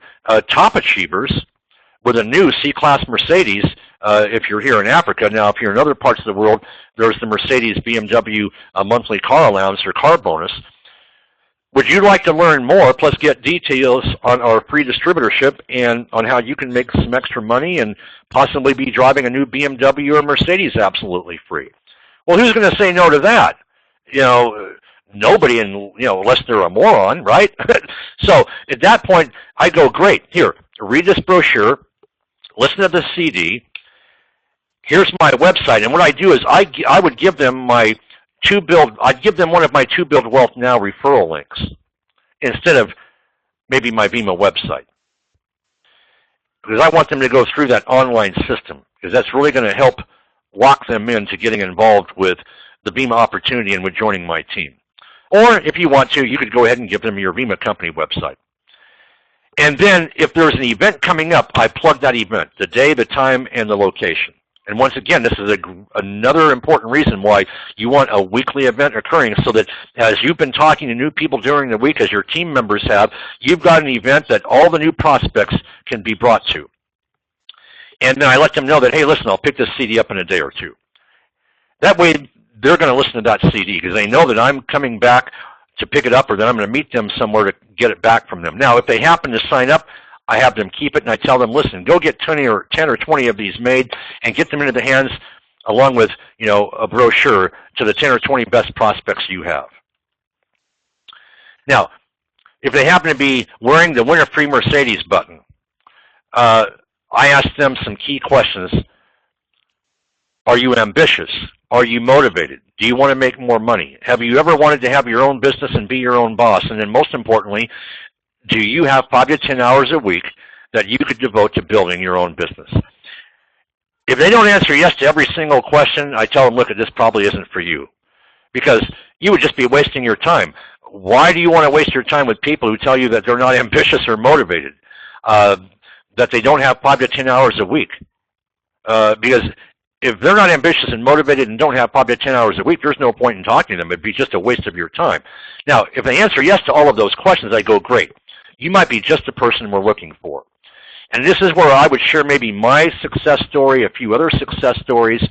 top achievers with a new C-Class Mercedes if you're here in Africa. Now, if you're in other parts of the world, there's the Mercedes BMW monthly car allowance or car bonus. Would you like to learn more, plus get details on our free distributorship and on how you can make some extra money and possibly be driving a new BMW or Mercedes absolutely free? Well, who's going to say no to that? You know, nobody, unless they're a moron, right? So at that point, I go, great, here, read this brochure, listen to the CD, here's my website, and what I do is I would give them I'd give them one of my 2 Build Wealth Now referral links instead of maybe my VEMMA website, because I want them to go through that online system, because that's really going to help lock them into getting involved with the VEMMA opportunity and with joining my team. Or if you want to, you could go ahead and give them your VEMMA company website. And then if there's an event coming up, I plug that event, the day, the time, and the location. And once again, this is another important reason why you want a weekly event occurring, so that as you've been talking to new people during the week, as your team members have, you've got an event that all the new prospects can be brought to. And then I let them know that, hey, listen, I'll pick this CD up in a day or two. That way, they're going to listen to that CD because they know that I'm coming back to pick it up, or that I'm going to meet them somewhere to get it back from them. Now, if they happen to sign up, I have them keep it, and I tell them, listen, go get 10 or 20 of these made and get them into the hands, along with, you know, a brochure, to the 10 or 20 best prospects you have. Now, if they happen to be wearing the Winter Free Mercedes button, I ask them some key questions. Are you ambitious? Are you motivated? Do you want to make more money? Have you ever wanted to have your own business and be your own boss? And then most importantly, do you have 5 to 10 hours a week that you could devote to building your own business? If they don't answer yes to every single question, I tell them, look, this probably isn't for you, because you would just be wasting your time. Why do you want to waste your time with people who tell you that they're not ambitious or motivated, that they don't have 5 to 10 hours a week? Because if they're not ambitious and motivated and don't have 5 to 10 hours a week, there's no point in talking to them. It'd be just a waste of your time. Now, if they answer yes to all of those questions, I go, great. You might be just the person we're looking for. And this is where I would share maybe my success story, a few other success stories,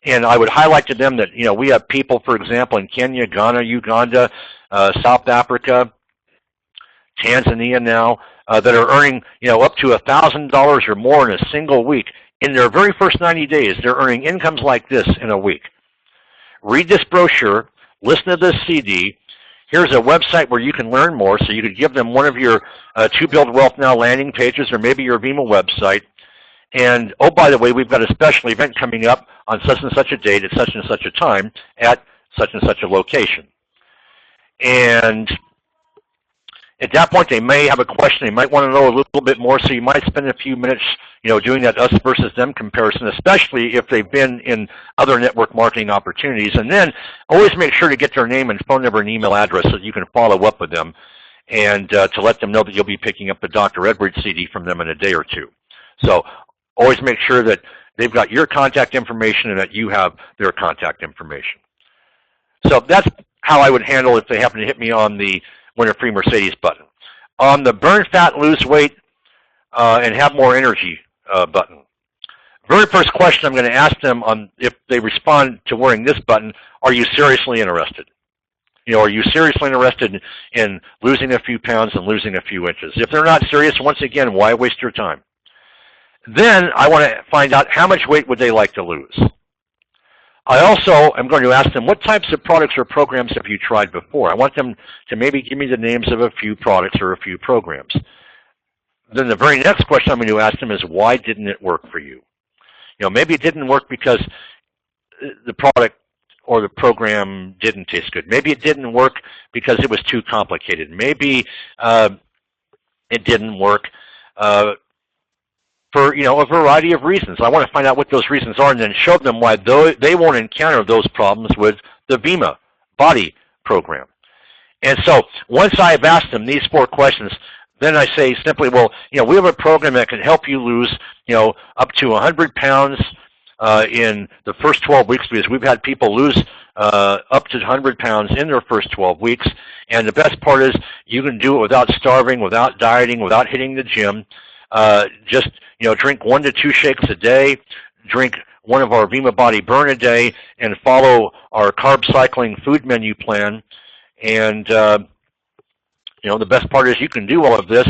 and I would highlight to them that, you know, we have people, for example, in Kenya, Ghana, Uganda, South Africa, Tanzania now, that are earning, you know, up to $1,000 or more in a single week. In their very first 90 days, they're earning incomes like this in a week. Read this brochure, listen to this CD. Here's a website where you can learn more, so you could give them one of your To Build Wealth Now landing pages, or maybe your VEMMA website. And, oh, by the way, we've got a special event coming up on such and such a date at such and such a time at such and such a location. And at that point, they may have a question. They might want to know a little bit more, so you might spend a few minutes, you know, doing that us versus them comparison, especially if they've been in other network marketing opportunities. And then always make sure to get their name and phone number and email address so that you can follow up with them, and to let them know that you'll be picking up the Dr. Edwards CD from them in a day or two. So always make sure that they've got your contact information and that you have their contact information. So that's how I would handle if they happen to hit me on the Winter Free Mercedes button. On the Burn Fat, Lose Weight, and Have More Energy button, very first question I'm going to ask them, on if they respond to wearing this button, are you seriously interested? You know, are you seriously interested in losing a few pounds and losing a few inches? If they're not serious, once again, why waste your time? Then I want to find out how much weight would they like to lose. I also am going to ask them, what types of products or programs have you tried before? I want them to maybe give me the names of a few products or a few programs. Then the very next question I'm going to ask them is, why didn't it work for you? You know, maybe it didn't work because the product or the program didn't taste good. Maybe it didn't work because it was too complicated. Maybe it didn't work for a variety of reasons. I want to find out what those reasons are and then show them why they won't encounter those problems with the VEMMA body program. And so once I've asked them these 4 questions, then I say simply, well, we have a program that can help you lose, up to 100 pounds in the first 12 weeks, because we've had people lose up to 100 pounds in their first 12 weeks. And the best part is you can do it without starving, without dieting, without hitting the gym. Just, drink 1 to 2 shakes a day, drink one of our VEMMA Body Burn a day, and follow our carb cycling food menu plan. And, the best part is you can do all of this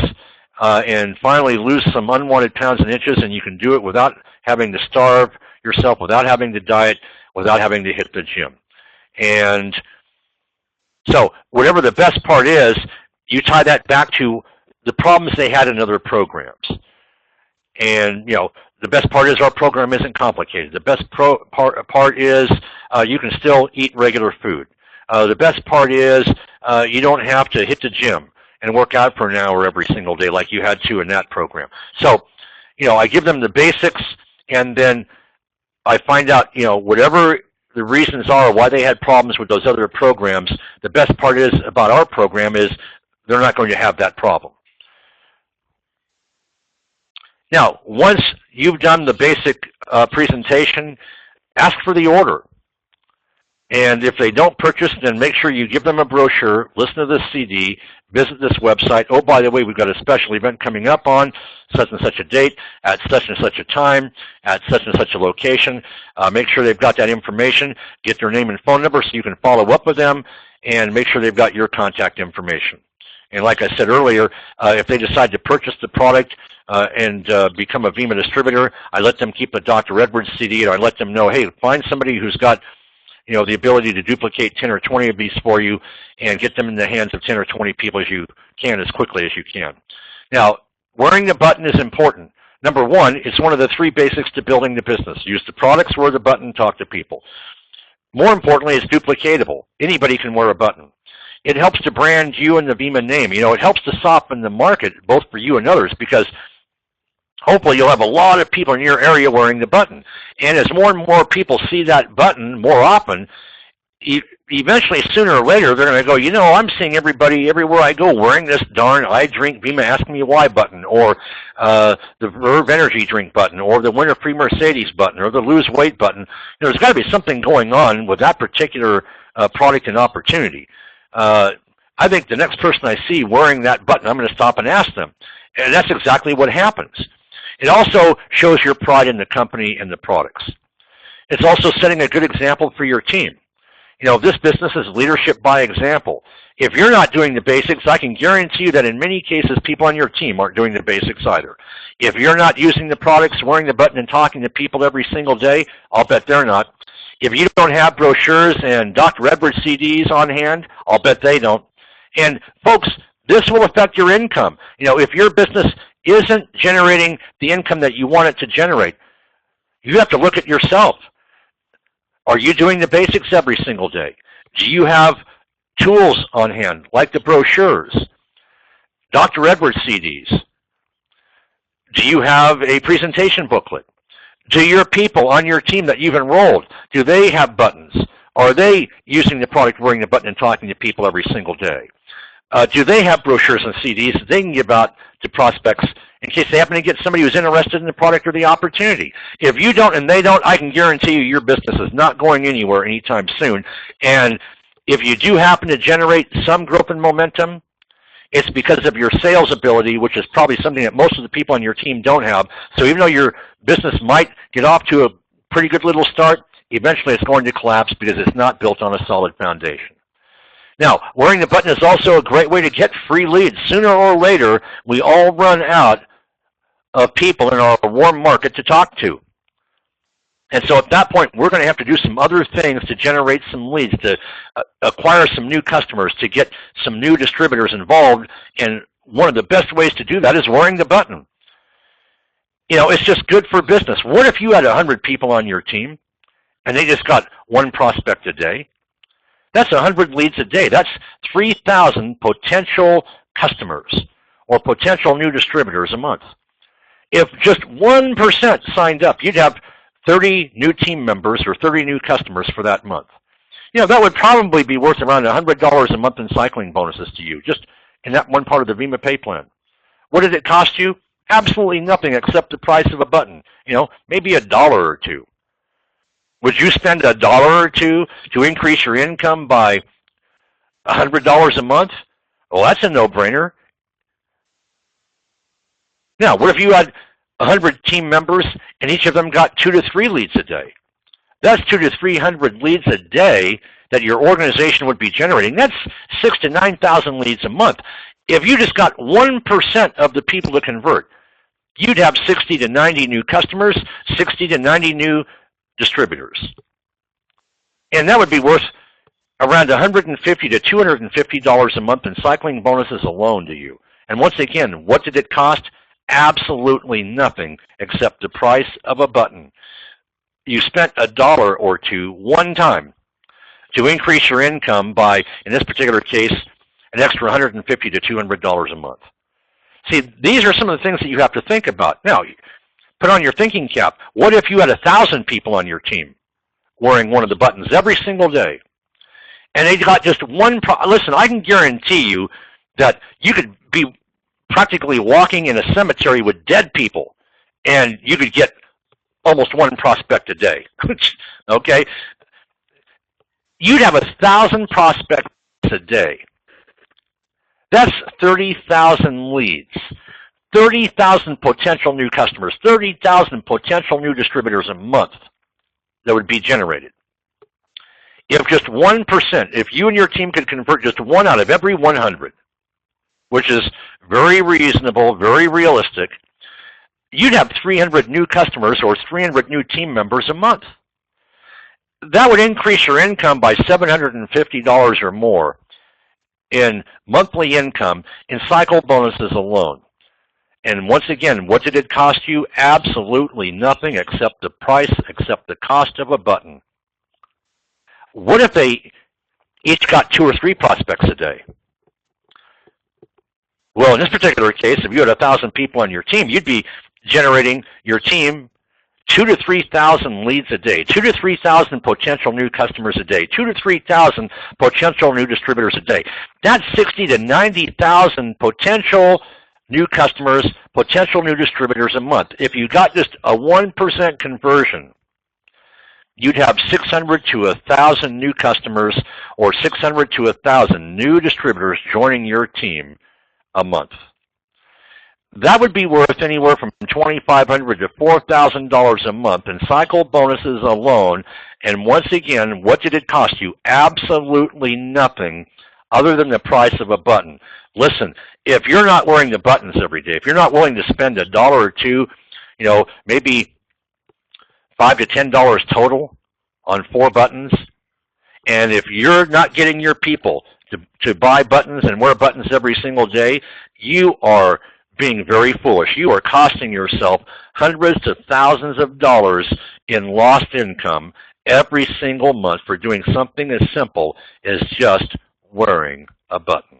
and finally lose some unwanted pounds and inches, and you can do it without having to starve yourself, without having to diet, without having to hit the gym. And so whatever the best part is, you tie that back to the problems they had in other programs. And, the best part is our program isn't complicated. The best part is you can still eat regular food. The best part is you don't have to hit the gym and work out for an hour every single day like you had to in that program. So, I give them the basics, and then I find out, whatever the reasons are why they had problems with those other programs, the best part is about our program is they're not going to have that problem. Now, once you've done the basic presentation, ask for the order. And if they don't purchase, then make sure you give them a brochure, listen to this CD, visit this website. Oh, by the way, we've got a special event coming up on such and such a date, at such and such a time, at such and such a location. Make sure they've got that information. Get their name and phone number so you can follow up with them, and make sure they've got your contact information. And like I said earlier, if they decide to purchase the product and become a VEMMA distributor, I let them keep a Dr. Edwards CD, and I let them know, hey, find somebody who's got the ability to duplicate 10 or 20 of these for you and get them in the hands of 10 or 20 people as you can, as quickly as you can. Now, wearing the button is important. Number 1, it's one of the 3 basics to building the business. Use the products, wear the button, talk to people. More importantly, it's duplicatable. Anybody can wear a button. It helps to brand you and the VEMMA name. It helps to soften the market, both for you and others, because hopefully you'll have a lot of people in your area wearing the button. And as more and more people see that button more often, eventually, sooner or later, they're going to go, I'm seeing everybody everywhere I go wearing this darn I Drink VEMMA Ask Me Why button, or the Verve Energy Drink button, or the Winter Free Mercedes button, or the Lose Weight button. There's got to be something going on with that particular product and opportunity. I think the next person I see wearing that button, I'm going to stop and ask them. And that's exactly what happens. It also shows your pride in the company and the products. It's also setting a good example for your team. This business is leadership by example. If you're not doing the basics, I can guarantee you that in many cases, people on your team aren't doing the basics either. If you're not using the products, wearing the button, and talking to people every single day, I'll bet they're not. If you don't have brochures and Dr. Edwards CDs on hand, I'll bet they don't. And folks, this will affect your income. If your business isn't generating the income that you want it to generate, you have to look at yourself. Are you doing the basics every single day? Do you have tools on hand, like the brochures, Dr. Edwards CDs? Do you have a presentation booklet? Do your people on your team that you've enrolled, do they have buttons? Are they using the product, wearing the button, and talking to people every single day? Do they have brochures and CDs that they can give out to prospects in case they happen to get somebody who's interested in the product or the opportunity? If you don't and they don't, I can guarantee you your business is not going anywhere anytime soon. And if you do happen to generate some growth and momentum, it's because of your sales ability, which is probably something that most of the people on your team don't have. So even though your business might get off to a pretty good little start, eventually it's going to collapse because it's not built on a solid foundation. Now, wearing the button is also a great way to get free leads. Sooner or later, we all run out of people in our warm market to talk to. And so at that point, we're going to have to do some other things to generate some leads, to acquire some new customers, to get some new distributors involved. And one of the best ways to do that is wearing the button. It's just good for business. What if you had 100 people on your team and they just got one prospect a day. That's 100 leads a day. That's 3,000 potential customers or potential new distributors a month. If just 1% signed up, you'd have 30 new team members or 30 new customers for that month. You know, that would probably be worth around $100 a month in cycling bonuses to you, just in that one part of the VEMMA pay plan. What did it cost you? Absolutely nothing except the price of a button. You know, maybe $1 or $2. Would you spend $1 or $2 to increase your income by $100 a month? Well, that's a no-brainer. Now, what if you had 100 team members and each of them got 2 to 3 leads a day? That's 200 to 300 leads a day that your organization would be generating. That's 6,000 to 9,000 leads a month. If you just got 1% of the people to convert, you'd have 60 to 90 new customers, 60 to 90 new distributors. And that would be worth around $150 to $250 a month in cycling bonuses alone to you. And once again, what did it cost? Absolutely nothing except the price of a button. You spent $1 or $2 one time to increase your income by, in this particular case, an extra $150 to $200 a month. See, these are some of the things that you have to think about. Now, put on your thinking cap. What if you had 1,000 people on your team wearing one of the buttons every single day, and they got just one listen, I can guarantee you that you could be practically walking in a cemetery with dead people, and you could get almost one prospect a day. Okay? You'd have 1,000 prospects a day. That's 30,000 leads, 30,000 potential new customers, 30,000 potential new distributors a month that would be generated. If just 1%, if you and your team could convert just 1 out of every 100, which is very reasonable, very realistic, you'd have 300 new customers or 300 new team members a month. That would increase your income by $750 or more in monthly income in cycle bonuses alone. And once again, what did it cost you? Absolutely nothing except the price, except the cost of a button. What if they each got 2 or 3 prospects a day? Well, in this particular case, if you had 1,000 people on your team, you'd be generating your team 2,000 to 3,000 leads a day, 2,000 to 3,000 potential new customers a day, 2,000 to 3,000 potential new distributors a day. That's 60,000 to 90,000 potential new customers, potential new distributors a month. If you got just a 1% conversion, you'd have 600 to 1,000 new customers or 600 to 1,000 new distributors joining your team a month. That would be worth anywhere from $2,500 to $4,000 a month in cycle bonuses alone. And once again, what did it cost you? Absolutely nothing other than the price of a button. Listen, if you're not wearing the buttons every day, if you're not willing to spend $1 or $2, you know, maybe $5 to $10 total on 4 buttons, and if you're not getting your people to buy buttons and wear buttons every single day, you are being very foolish. You are costing yourself hundreds to thousands of dollars in lost income every single month for doing something as simple as just wearing a button.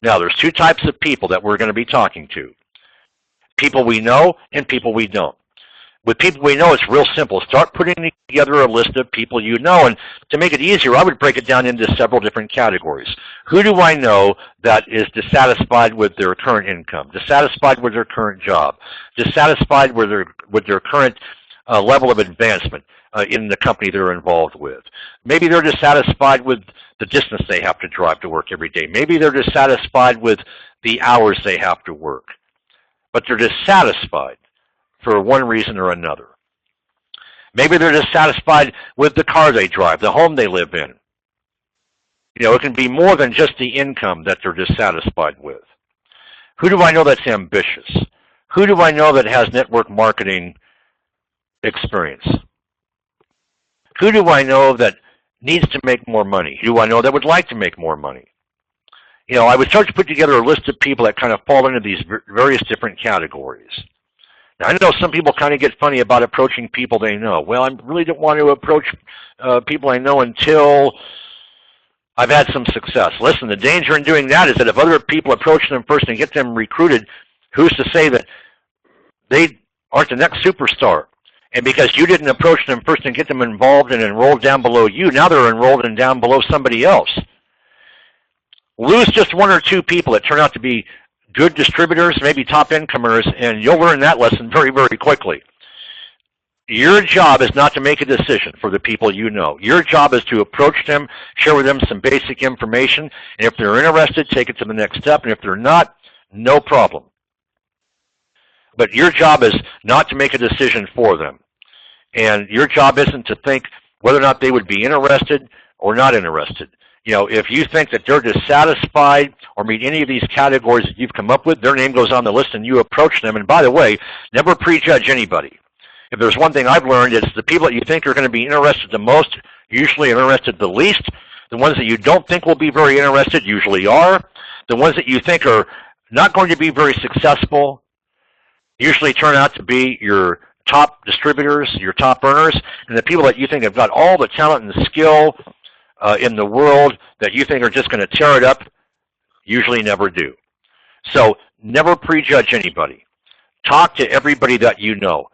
Now, there's 2 types of people that we're going to be talking to. People we know and people we don't. With people we know, it's real simple. Start putting together a list of people you know. And to make it easier, I would break it down into several different categories. Who do I know that is dissatisfied with their current income, dissatisfied with their current job, dissatisfied with their current level of advancement in the company they're involved with? Maybe they're dissatisfied with the distance they have to drive to work every day. Maybe they're dissatisfied with the hours they have to work. But they're dissatisfied for one reason or another. Maybe they're dissatisfied with the car they drive, the home they live in. You know, it can be more than just the income that they're dissatisfied with. Who do I know that's ambitious? Who do I know that has network marketing experience? Who do I know that needs to make more money? Who do I know that would like to make more money? You know, I would start to put together a list of people that kind of fall into these various different categories. Now, I know some people kind of get funny about approaching people they know. Well, I really don't want to approach people I know until I've had some success. Listen, the danger in doing that is that if other people approach them first and get them recruited, who's to say that they aren't the next superstar? And because you didn't approach them first and get them involved and enrolled down below you, now they're enrolled and down below somebody else. Lose just one or two people that turn out to be good distributors, maybe top incomers, and you'll learn that lesson very, very quickly. Your job is not to make a decision for the people you know. Your job is to approach them, share with them some basic information, and if they're interested, take it to the next step, and if they're not, no problem. But your job is not to make a decision for them. And your job isn't to think whether or not they would be interested or not interested. You know, if you think that they're dissatisfied or meet any of these categories that you've come up with, their name goes on the list and you approach them. And by the way, never prejudge anybody. If there's one thing I've learned, it's the people that you think are going to be interested the most usually are interested the least. The ones that you don't think will be very interested usually are. The ones that you think are not going to be very successful usually turn out to be your top distributors, your top earners, and the people that you think have got all the talent and the skill in the world that you think are just going to tear it up usually never do. So never prejudge anybody. Talk to everybody that you know.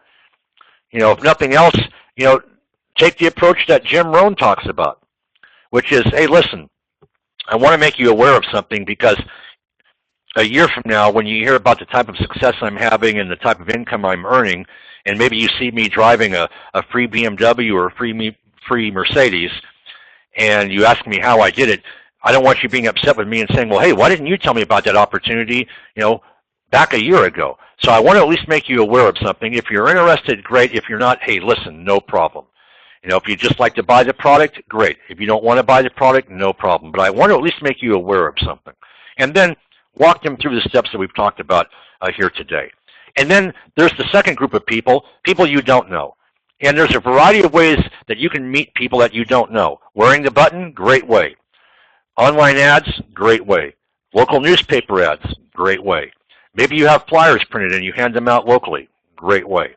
You know, if nothing else, you know, take the approach that Jim Rohn talks about, which is, hey, listen, I want to make you aware of something because a year from now, when you hear about the type of success I'm having and the type of income I'm earning, and maybe you see me driving a free BMW or a free Mercedes, and you ask me how I did it, I don't want you being upset with me and saying, well, hey, why didn't you tell me about that opportunity, you know, back a year ago? So I want to at least make you aware of something. If you're interested, great. If you're not, hey, listen, no problem. You know, if you just like to buy the product, great. If you don't want to buy the product, no problem. But I want to at least make you aware of something. And then walk them through the steps that we've talked about here today. And then there's the second group of people you don't know. And there's a variety of ways that you can meet people that you don't know. Wearing the button, great way. Online ads, great way. Local newspaper ads, great way. Maybe you have flyers printed and you hand them out locally, great way.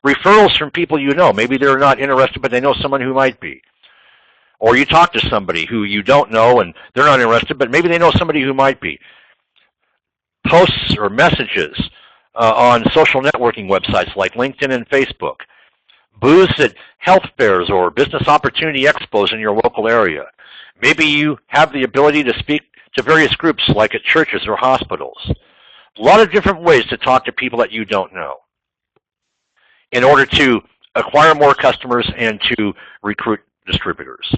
Referrals from people you know. Maybe they're not interested, but they know someone who might be. Or you talk to somebody who you don't know and they're not interested, but maybe they know somebody who might be. Posts or messages on social networking websites like LinkedIn and Facebook. Booths at health fairs or business opportunity expos in your local area. Maybe you have the ability to speak to various groups like at churches or hospitals. A lot of different ways to talk to people that you don't know in order to acquire more customers and to recruit distributors.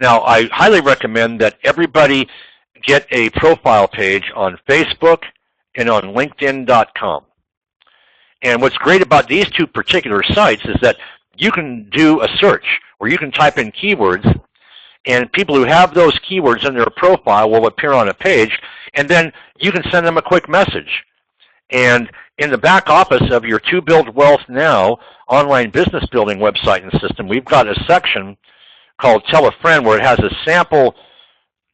Now, I highly recommend that everybody get a profile page on Facebook and on LinkedIn.com. And what's great about these two particular sites is that you can do a search where you can type in keywords, and people who have those keywords in their profile will appear on a page, and then you can send them a quick message. And in the back office of your To Build Wealth Now online business building website and system, we've got a section called Tell a Friend where it has a sample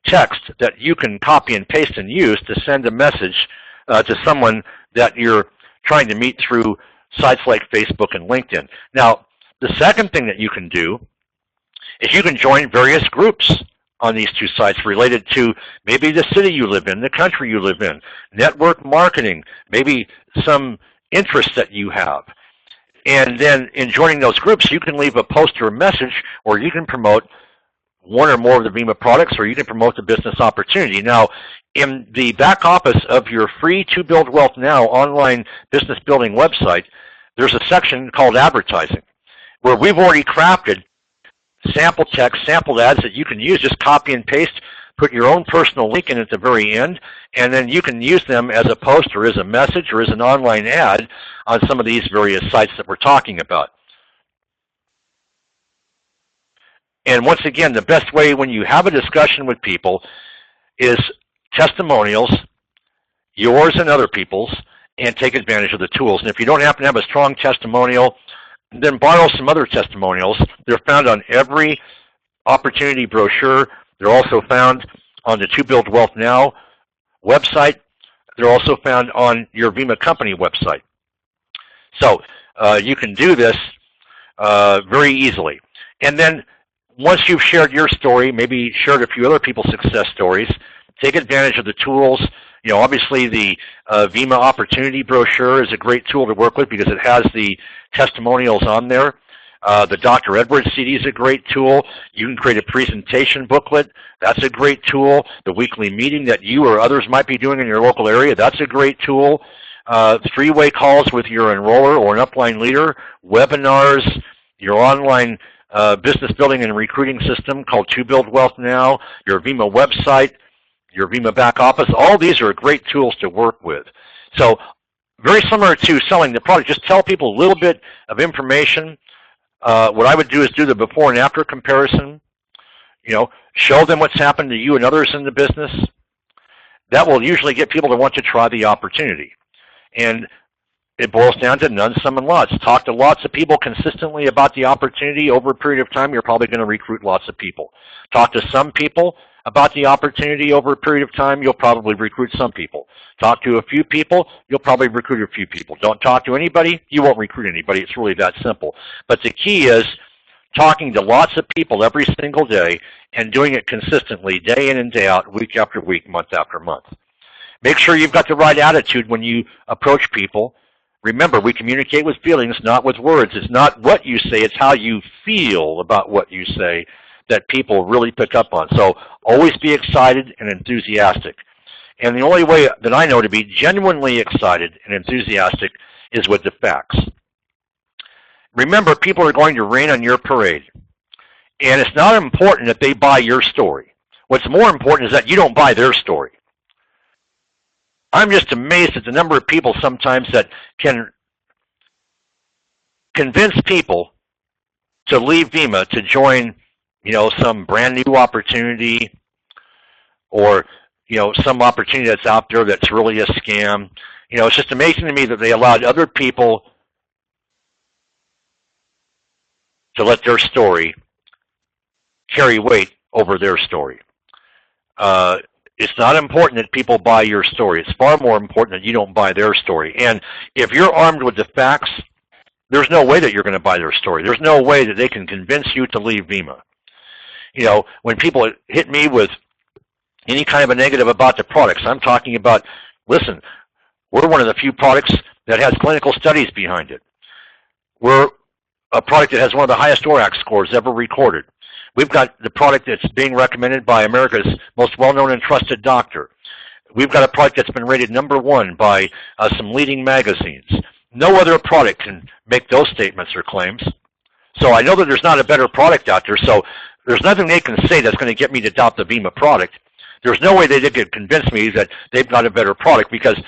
text that you can copy and paste and use to send a message to someone that you're trying to meet through sites like Facebook and LinkedIn. Now, the second thing that you can do is you can join various groups on these two sites related to maybe the city you live in, the country you live in, network marketing, maybe some interests that you have. And then in joining those groups, you can leave a post or a message, or you can promote one or more of the VEMMA products, or you can promote the business opportunity. Now, in the back office of your free To Build Wealth Now online business building website, there's a section called Advertising, where we've already crafted sample text, sample ads that you can use. Just copy and paste, put your own personal link in at the very end, and then you can use them as a post or as a message or as an online ad on some of these various sites that we're talking about. And once again, the best way when you have a discussion with people is testimonials, yours and other people's, and take advantage of the tools. And if you don't happen to have a strong testimonial, then borrow some other testimonials. They're found on every opportunity brochure. They're also found on the To Build Wealth Now website. They're also found on your VEMMA company website. So you can do this very easily. And then once you've shared your story, maybe shared a few other people's success stories, take advantage of the tools. You know, obviously the VEMMA Opportunity Brochure is a great tool to work with because it has the testimonials on there. The Dr. Edwards CD is a great tool. You can create a presentation booklet. That's a great tool. The weekly meeting that you or others might be doing in your local area, that's a great tool. Three-way calls with your enroller or an upline leader, webinars, your online business building and recruiting system called To Build Wealth Now, your VEMMA website, your VEMMA back office. All these are great tools to work with. So very similar to selling the product, just tell people a little bit of information. What I would do is do the before and after comparison. You know, show them what's happened to you and others in the business. That will usually get people to want to try the opportunity. And it boils down to none, some, and lots. Talk to lots of people consistently about the opportunity over a period of time. You're probably going to recruit lots of people. Talk to some people about the opportunity over a period of time. You'll probably recruit some people. Talk to a few people. You'll probably recruit a few people. Don't talk to anybody. You won't recruit anybody. It's really that simple. But the key is talking to lots of people every single day and doing it consistently, day in and day out, week after week, month after month. Make sure you've got the right attitude when you approach people. Remember, we communicate with feelings, not with words. It's not what you say, it's how you feel about what you say that people really pick up on. So always be excited and enthusiastic. And the only way that I know to be genuinely excited and enthusiastic is with the facts. Remember, people are going to rain on your parade. And it's not important that they buy your story. What's more important is that you don't buy their story. I'm just amazed at the number of people sometimes that can convince people to leave VEMMA to join, you know, some brand new opportunity or, you know, some opportunity that's out there that's really a scam. You know, it's just amazing to me that they allowed other people to let their story carry weight over their story. It's not important that people buy your story. It's far more important that you don't buy their story. And if you're armed with the facts, there's no way that you're going to buy their story. There's no way that they can convince you to leave VEMMA. You know, when people hit me with any kind of a negative about the products, I'm talking about, listen, we're one of the few products that has clinical studies behind it. We're a product that has one of the highest ORAC scores ever recorded. We've got the product that's being recommended by America's most well-known and trusted doctor. We've got a product that's been rated #1 by some leading magazines. No other product can make those statements or claims. So I know that there's not a better product out there, so there's nothing they can say that's going to get me to adopt the VEMMA product. There's no way they could convince me that they've got a better product, because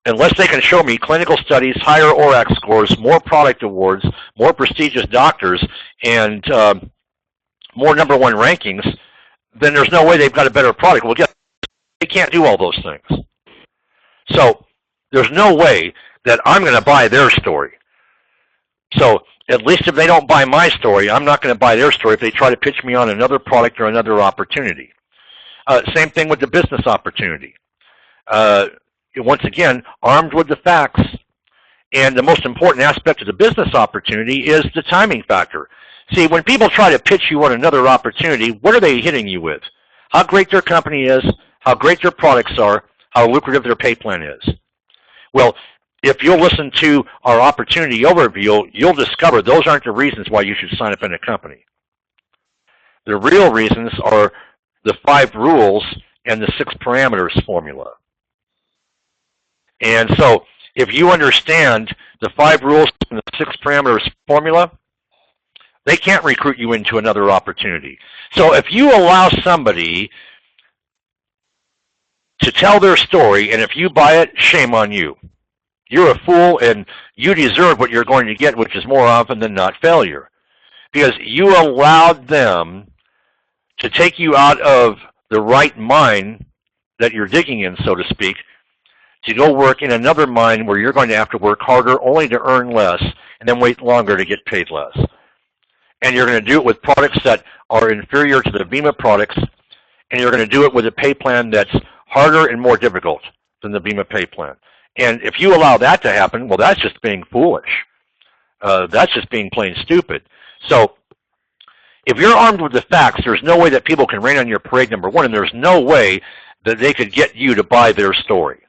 unless they can show me clinical studies, higher ORAC scores, more product awards, more prestigious doctors, and more #1 rankings, then there's no way they've got a better product. Well, guess they can't do all those things. So there's no way that I'm going to buy their story. So at least if they don't buy my story, I'm not going to buy their story if they try to pitch me on another product or another opportunity. Same thing with the business opportunity. Once again, armed with the facts. And the most important aspect of the business opportunity is the timing factor. See, when people try to pitch you on another opportunity, what are they hitting you with? How great their company is, how great their products are, how lucrative their pay plan is. Well, if you'll listen to our opportunity overview, you'll discover those aren't the reasons why you should sign up in a company. The real reasons are the 5 rules and the 6 parameters formula. And so if you understand the 5 rules and the 6 parameters formula, they can't recruit you into another opportunity. So if you allow somebody to tell their story, and if you buy it, shame on you. You're a fool, and you deserve what you're going to get, which is more often than not failure. Because you allowed them to take you out of the right mine that you're digging in, so to speak, to go work in another mine where you're going to have to work harder only to earn less and then wait longer to get paid less. And you're going to do it with products that are inferior to the VEMMA products, and you're going to do it with a pay plan that's harder and more difficult than the VEMMA pay plan. And if you allow that to happen, well, that's just being foolish. That's just being plain stupid. So if you're armed with the facts, there's no way that people can rain on your parade, number one, and there's no way that they could get you to buy their story.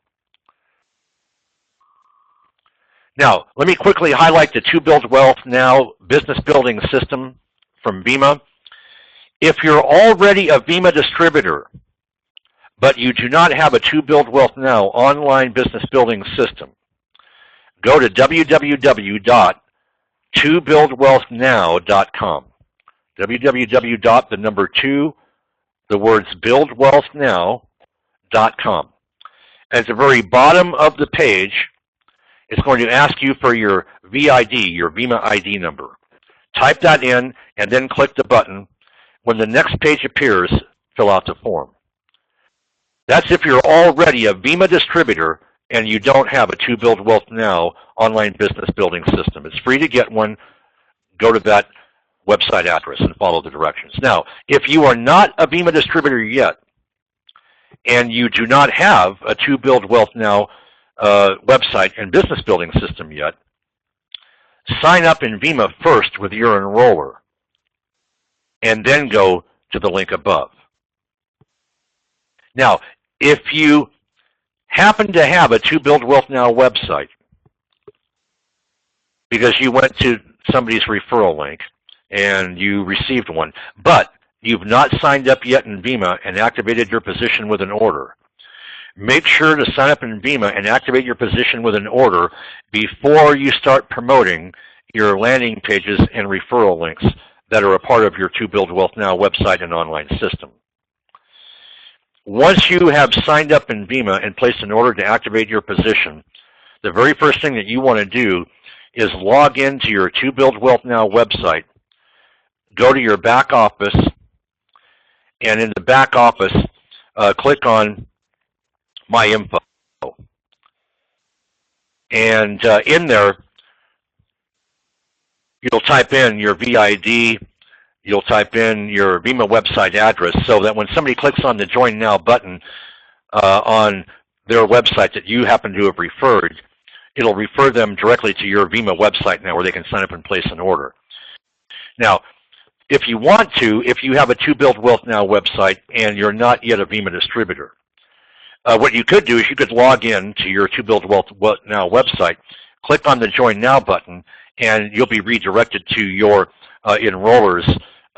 Now, let me quickly highlight the To Build Wealth Now business building system from VEMMA. If you're already a VEMMA distributor, but you do not have a To Build Wealth Now online business building system, go to www.tobuildwealthnow.com. www.buildwealthnow.com. At the very bottom of the page, it's going to ask you for your VID, your VEMMA ID number. Type that in and then click the button. When the next page appears, fill out the form. That's if you're already a VEMMA distributor and you don't have a To Build Wealth Now online business building system. It's free to get one. Go to that website address and follow the directions. Now, if you are not a VEMMA distributor yet and you do not have a To Build Wealth Now website and business building system yet, sign up in VEMMA first with your enroller and then go to the link above. Now, if you happen to have a To Build Wealth Now website because you went to somebody's referral link and you received one, but you've not signed up yet in VEMMA and activated your position with an order, make sure to sign up in VEMMA and activate your position with an order before you start promoting your landing pages and referral links that are a part of your To Build Wealth Now website and online system. Once you have signed up in VEMMA and placed an order to activate your position, the very first thing that you want to do is log into your To Build Wealth Now website, go to your back office, and in the back office, click on My Info. And in there, you'll type in your VID, you'll type in your VEMMA website address so that when somebody clicks on the Join Now button on their website that you happen to have referred, it'll refer them directly to your VEMMA website now where they can sign up and place an order. Now, if you want to, if you have a To Build Wealth Now website and you're not yet a VEMMA distributor, what you could do is you could log in to your To Build Wealth Now website, click on the Join Now button, and you'll be redirected to your enroller's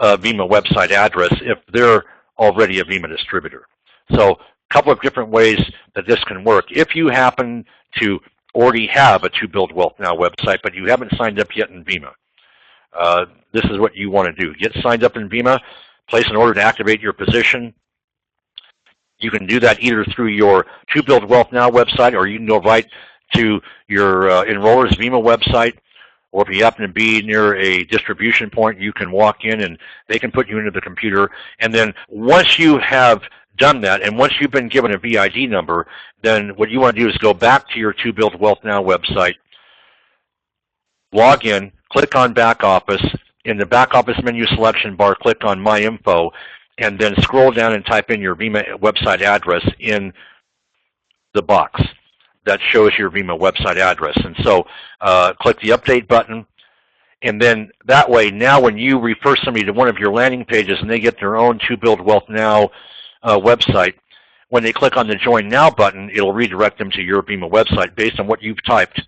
VEMMA website address if they're already a VEMMA distributor. So a couple of different ways that this can work. If you happen to already have a To Build Wealth Now website, but you haven't signed up yet in VEMMA, this is what you want to do. Get signed up in VEMMA, place an order to activate your position. You can do that either through your To Build Wealth Now website, or you can go right to your enroller's VEMMA website. Or if you happen to be near a distribution point, you can walk in and they can put you into the computer. And then once you have done that, and once you've been given a VID number, then what you want to do is go back to your To Build Wealth Now website, log in, click on Back Office. In the Back Office menu selection bar, click on My Info, and then scroll down and type in your VEMMA website address in the box that shows your VEMMA website address. And so click the Update button, and then that way now when you refer somebody to one of your landing pages and they get their own To Build Wealth Now website, when they click on the Join Now button, it'll redirect them to your VEMMA website based on what you've typed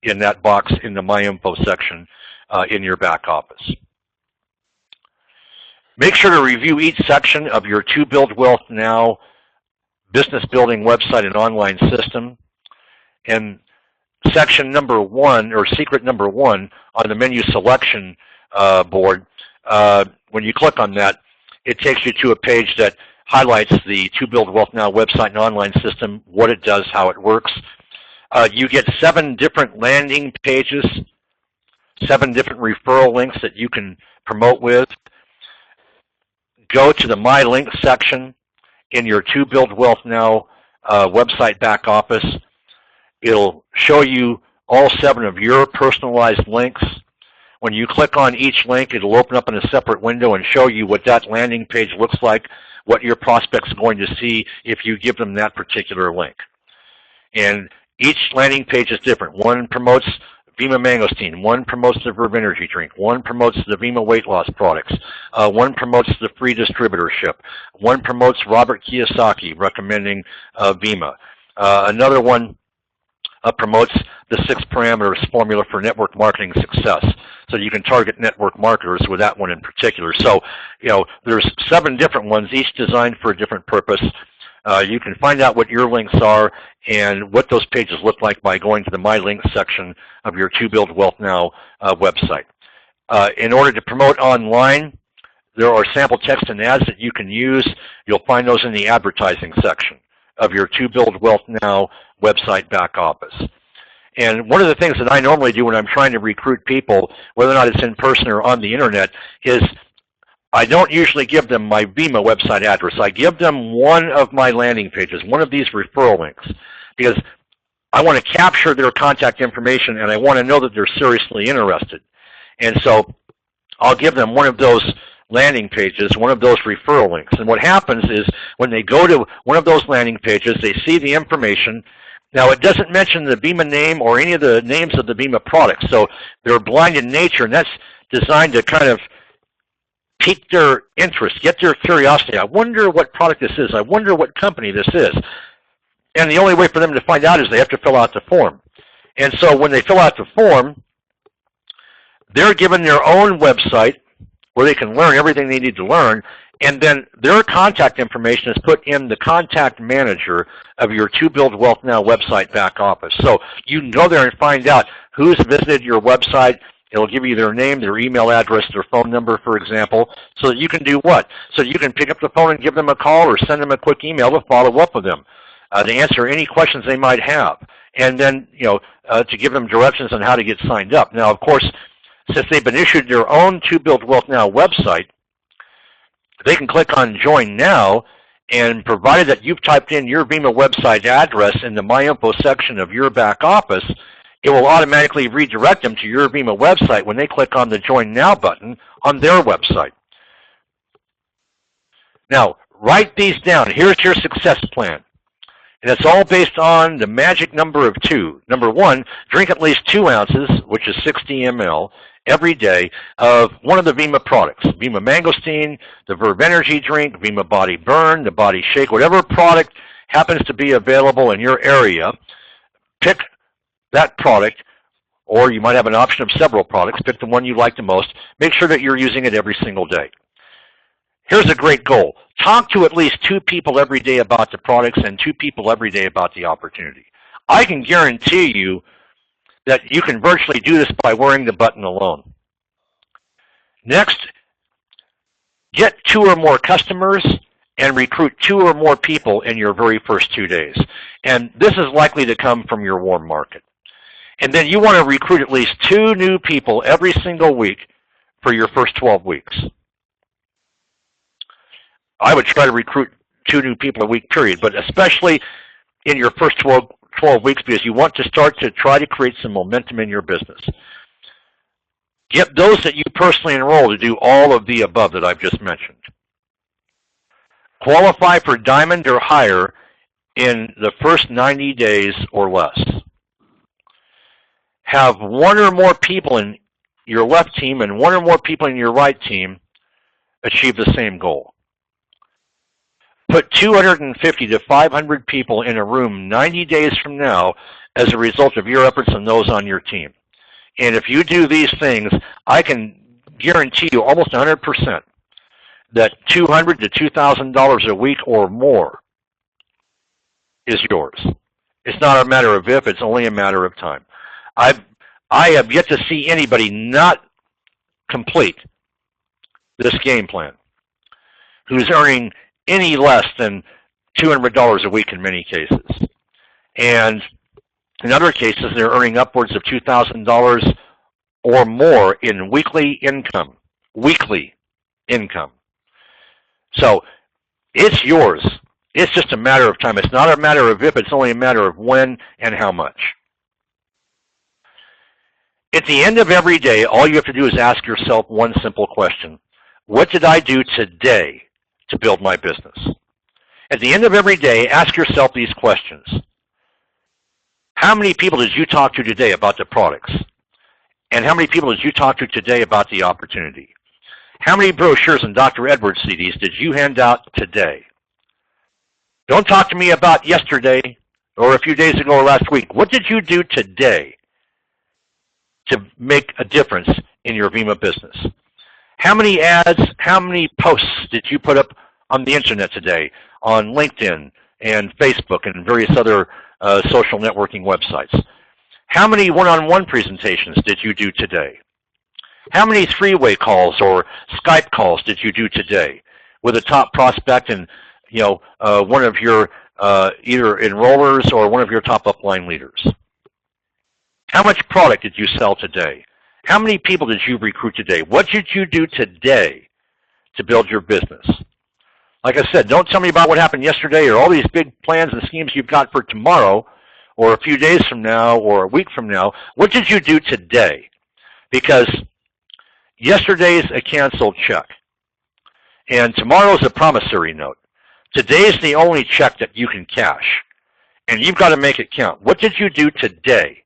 in that box in the My Info section in your back office. Make sure to review each section of your To Build Wealth Now business building website and online system. And section number 1, or secret number 1, on the menu selection board, when you click on that, it takes you to a page that highlights the To Build Wealth Now website and online system, what it does, how it works. You get 7 different landing pages, 7 different referral links that you can promote with. Go to the My Links section in your To Build Wealth Now website back office. It'll show you all 7 of your personalized links. When you click on each link, it'll open up in a separate window and show you what that landing page looks like, what your prospect's going to see if you give them that particular link. And Each landing page is different. One promotes VEMMA mangosteen, one promotes the Verve energy drink, one promotes the VEMMA weight loss products, one promotes the free distributorship, one promotes Robert Kiyosaki recommending VEMMA, another one promotes the 6 parameters formula for network marketing success. So you can target network marketers with that one in particular. So, there's 7 different ones, each designed for a different purpose. You can find out what your links are and what those pages look like by going to the My Links section of your To Build Wealth Now website. In order to promote online, there are sample text and ads that you can use. You'll find those in the advertising section of your To Build Wealth Now website back office. And one of the things that I normally do when I'm trying to recruit people, whether or not it's in person or on the internet, is I don't usually give them my VEMMA website address. I give them one of my landing pages, one of these referral links, because I want to capture their contact information and I want to know that they're seriously interested. And so I'll give them one of those landing pages, one of those referral links. And what happens is when they go to one of those landing pages, they see the information. Now, it doesn't mention the VEMMA name or any of the names of the VEMMA products, so they're blind in nature, and that's designed to kind of pique their interest, get their curiosity. I wonder what product this is. I wonder what company this is. And the only way for them to find out is they have to fill out the form. And so when they fill out the form, they're given their own website where they can learn everything they need to learn, and then their contact information is put in the contact manager of your To Build Wealth Now website back office. So you can go there and find out who's visited your website. It'll give you their name, their email address, their phone number, for example, so that you can do what? So you can pick up the phone and give them a call or send them a quick email to follow up with them, to answer any questions they might have, and then, to give them directions on how to get signed up. Now, of course, since they've been issued their own To Build Wealth Now website, they can click on Join Now, and provided that you've typed in your VEMMA website address in the My Info section of your back office, it will automatically redirect them to your VEMMA website when they click on the Join Now button on their website. Now, write these down. Here's your success plan. And it's all based on the magic number of 2. Number 1, drink at least 2 ounces, which is 60 ml, every day of one of the VEMMA products. VEMMA mangosteen, the Verve energy drink, VEMMA body burn, the body shake, whatever product happens to be available in your area, pick that product, or you might have an option of several products. Pick the one you like the most. Make sure that you're using it every single day. Here's a great goal. Talk to at least 2 people every day about the products and 2 people every day about the opportunity. I can guarantee you that you can virtually do this by wearing the button alone. Next, get 2 or more customers and recruit 2 or more people in your very first 2 days. And this is likely to come from your warm market. And then you want to recruit at least 2 new people every single week for your first 12 weeks. I would try to recruit 2 new people a week, period, but especially in your first 12 weeks, because you want to start to try to create some momentum in your business. Get those that you personally enroll to do all of the above that I've just mentioned. Qualify for Diamond or higher in the first 90 days or less. Have 1 or more people in your left team and 1 or more people in your right team achieve the same goal. Put 250 to 500 people in a room 90 days from now as a result of your efforts and those on your team. And if you do these things, I can guarantee you almost 100% that $200 to $2,000 a week or more is yours. It's not a matter of if, it's only a matter of time. I have yet to see anybody not complete this game plan who's earning any less than $200 a week in many cases. And in other cases, they're earning upwards of $2,000 or more in weekly income. Weekly income. So it's yours. It's just a matter of time. It's not a matter of if, it's only a matter of when and how much. At the end of every day, all you have to do is ask yourself one simple question. What did I do today to build my business? At the end of every day, ask yourself these questions. How many people did you talk to today about the products? And how many people did you talk to today about the opportunity? How many brochures and Dr. Edwards CDs did you hand out today? Don't talk to me about yesterday or a few days ago or last week. What did you do today to make a difference in your VEMMA business? How many ads, how many posts did you put up on the internet today, on LinkedIn and Facebook and various other social networking websites? How many one-on-one presentations did you do today? How many three-way calls or Skype calls did you do today with a top prospect and one of your either enrollers or one of your top upline leaders? How much product did you sell today? How many people did you recruit today? What did you do today to build your business? Like I said, don't tell me about what happened yesterday or all these big plans and schemes you've got for tomorrow or a few days from now or a week from now. What did you do today? Because yesterday's a canceled check, and tomorrow's a promissory note. Today's the only check that you can cash, and you've got to make it count. What did you do today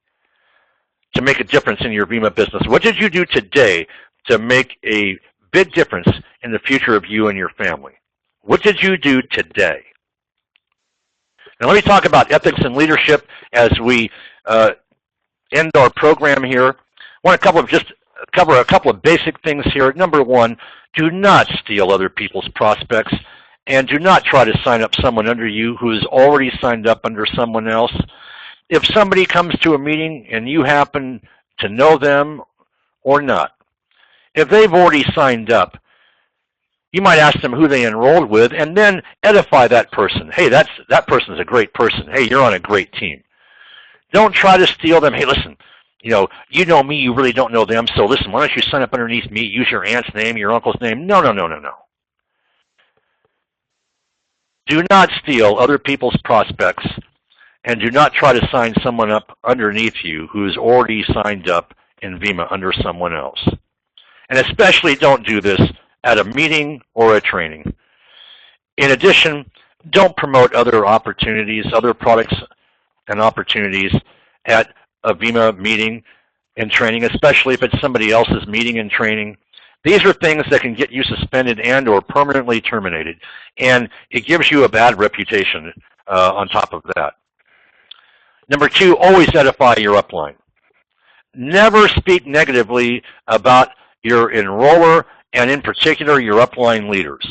to make a difference in your VEMMA business? What did you do today to make a big difference in the future of you and your family? What did you do today? Now let me talk about ethics and leadership as we end our program here. I want to cover a couple of basic things here. Number one, do not steal other people's prospects, and do not try to sign up someone under you who is already signed up under someone else. If somebody comes to a meeting and you happen to know them or not, if they've already signed up, you might ask them who they enrolled with and then edify that person. Hey, that person's a great person. Hey, you're on a great team. Don't try to steal them. Hey, listen, you know me, you really don't know them, so listen, why don't you sign up underneath me, use your aunt's name, your uncle's name. No. Do not steal other people's prospects, and do not try to sign someone up underneath you who's already signed up in VEMMA under someone else. And especially don't do this at a meeting or a training. In addition, don't promote other opportunities, other products and opportunities at a VEMMA meeting and training, especially if it's somebody else's meeting and training. These are things that can get you suspended and or permanently terminated, and it gives you a bad reputation on top of that. Number two, always edify your upline. Never speak negatively about your enroller and in particular your upline leaders.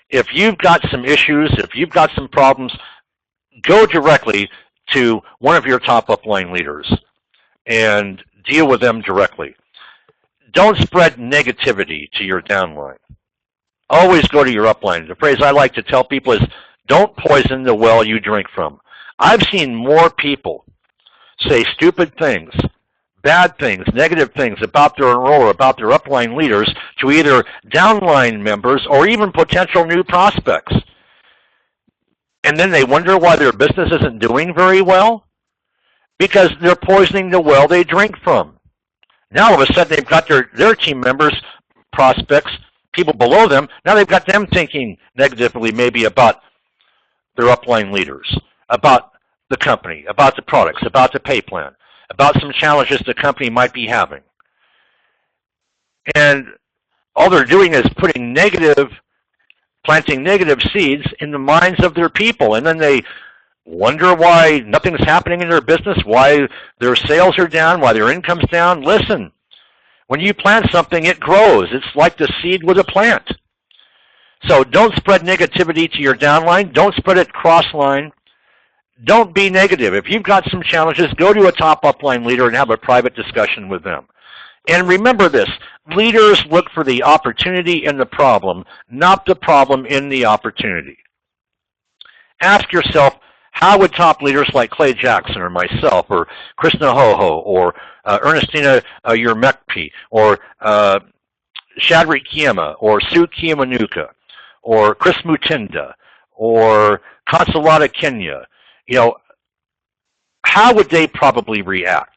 If you've got some issues, if you've got some problems, go directly to one of your top upline leaders and deal with them directly. Don't spread negativity to your downline. Always go to your upline. The phrase I like to tell people is, don't poison the well you drink from. I've seen more people say stupid things, bad things, negative things about their enroller, about their upline leaders to either downline members or even potential new prospects. And then they wonder why their business isn't doing very well? Because they're poisoning the well they drink from. Now all of a sudden they've got their team members, prospects, people below them, now they've got them thinking negatively maybe about their upline leaders, about the company, about the products, about the pay plan, about some challenges the company might be having. And all they're doing is planting negative seeds in the minds of their people, and then they wonder why nothing's happening in their business, why their sales are down, why their income's down. Listen, when you plant something, it grows. It's like the seed with a plant. So don't spread negativity to your downline. Don't spread it cross-line. Don't be negative. If you've got some challenges, go to a top upline leader and have a private discussion with them. And remember this, leaders look for the opportunity in the problem, not the problem in the opportunity. Ask yourself, how would top leaders like Clay Jackson or myself or Krishna Ho-Ho or Ernestina Yermekpi or Shadri Kiyama or Sue Kiyamanuka or Chris Mutinda or Consolata Kenya, how would they probably react?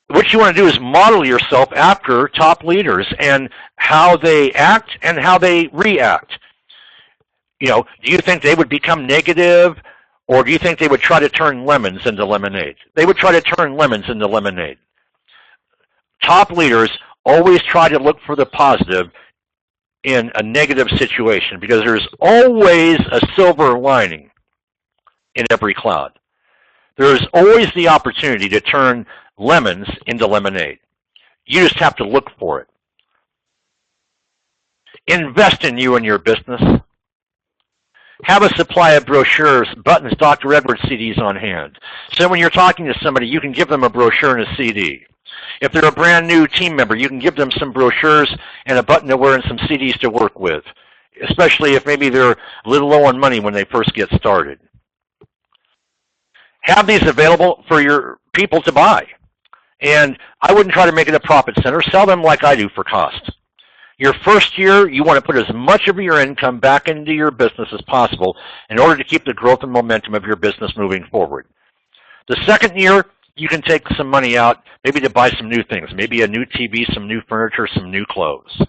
What you want to do is model yourself after top leaders and how they act and how they react. Do you think they would become negative Or do you think they would try to turn lemons into lemonade? They would try to turn lemons into lemonade. Top leaders always try to look for the positive in a negative situation because there's always a silver lining in every cloud. There's always the opportunity to turn lemons into lemonade. You just have to look for it. Invest in you and your business. Have a supply of brochures, buttons, Dr. Edwards CDs on hand. So when you're talking to somebody, you can give them a brochure and a CD. If they're a brand new team member, you can give them some brochures and a button to wear and some CDs to work with, especially if maybe they're a little low on money when they first get started. Have these available for your people to buy. And I wouldn't try to make it a profit center. Sell them like I do for cost. Your first year, you want to put as much of your income back into your business as possible in order to keep the growth and momentum of your business moving forward. The second year, you can take some money out, maybe to buy some new things, maybe a new TV, some new furniture, some new clothes.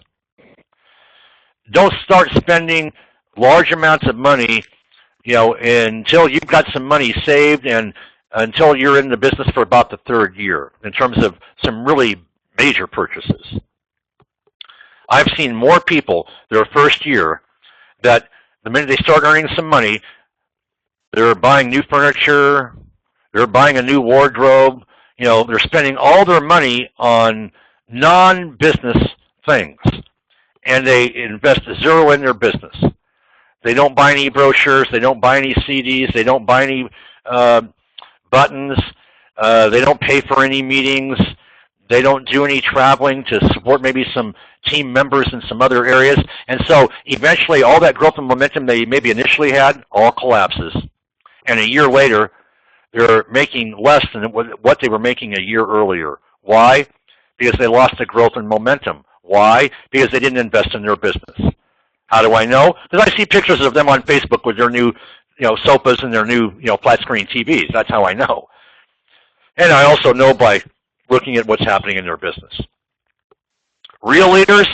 Don't start spending large amounts of money, until you've got some money saved and until you're in the business for about the third year in terms of some really major purchases. I've seen more people their first year that the minute they start earning some money, they're buying new furniture, they're buying a new wardrobe, they're spending all their money on non-business things, and they invest zero in their business. They don't buy any brochures, they don't buy any CDs, they don't buy any buttons, they don't pay for any meetings, they don't do any traveling to support maybe some team members in some other areas. And so eventually all that growth and momentum they maybe initially had all collapses. And a year later, they're making less than what they were making a year earlier. Why? Because they lost the growth and momentum. Why? Because they didn't invest in their business. How do I know? Because I see pictures of them on Facebook with their new sofas and their new flat screen TVs. That's how I know. And I also know by looking at what's happening in their business. Real leaders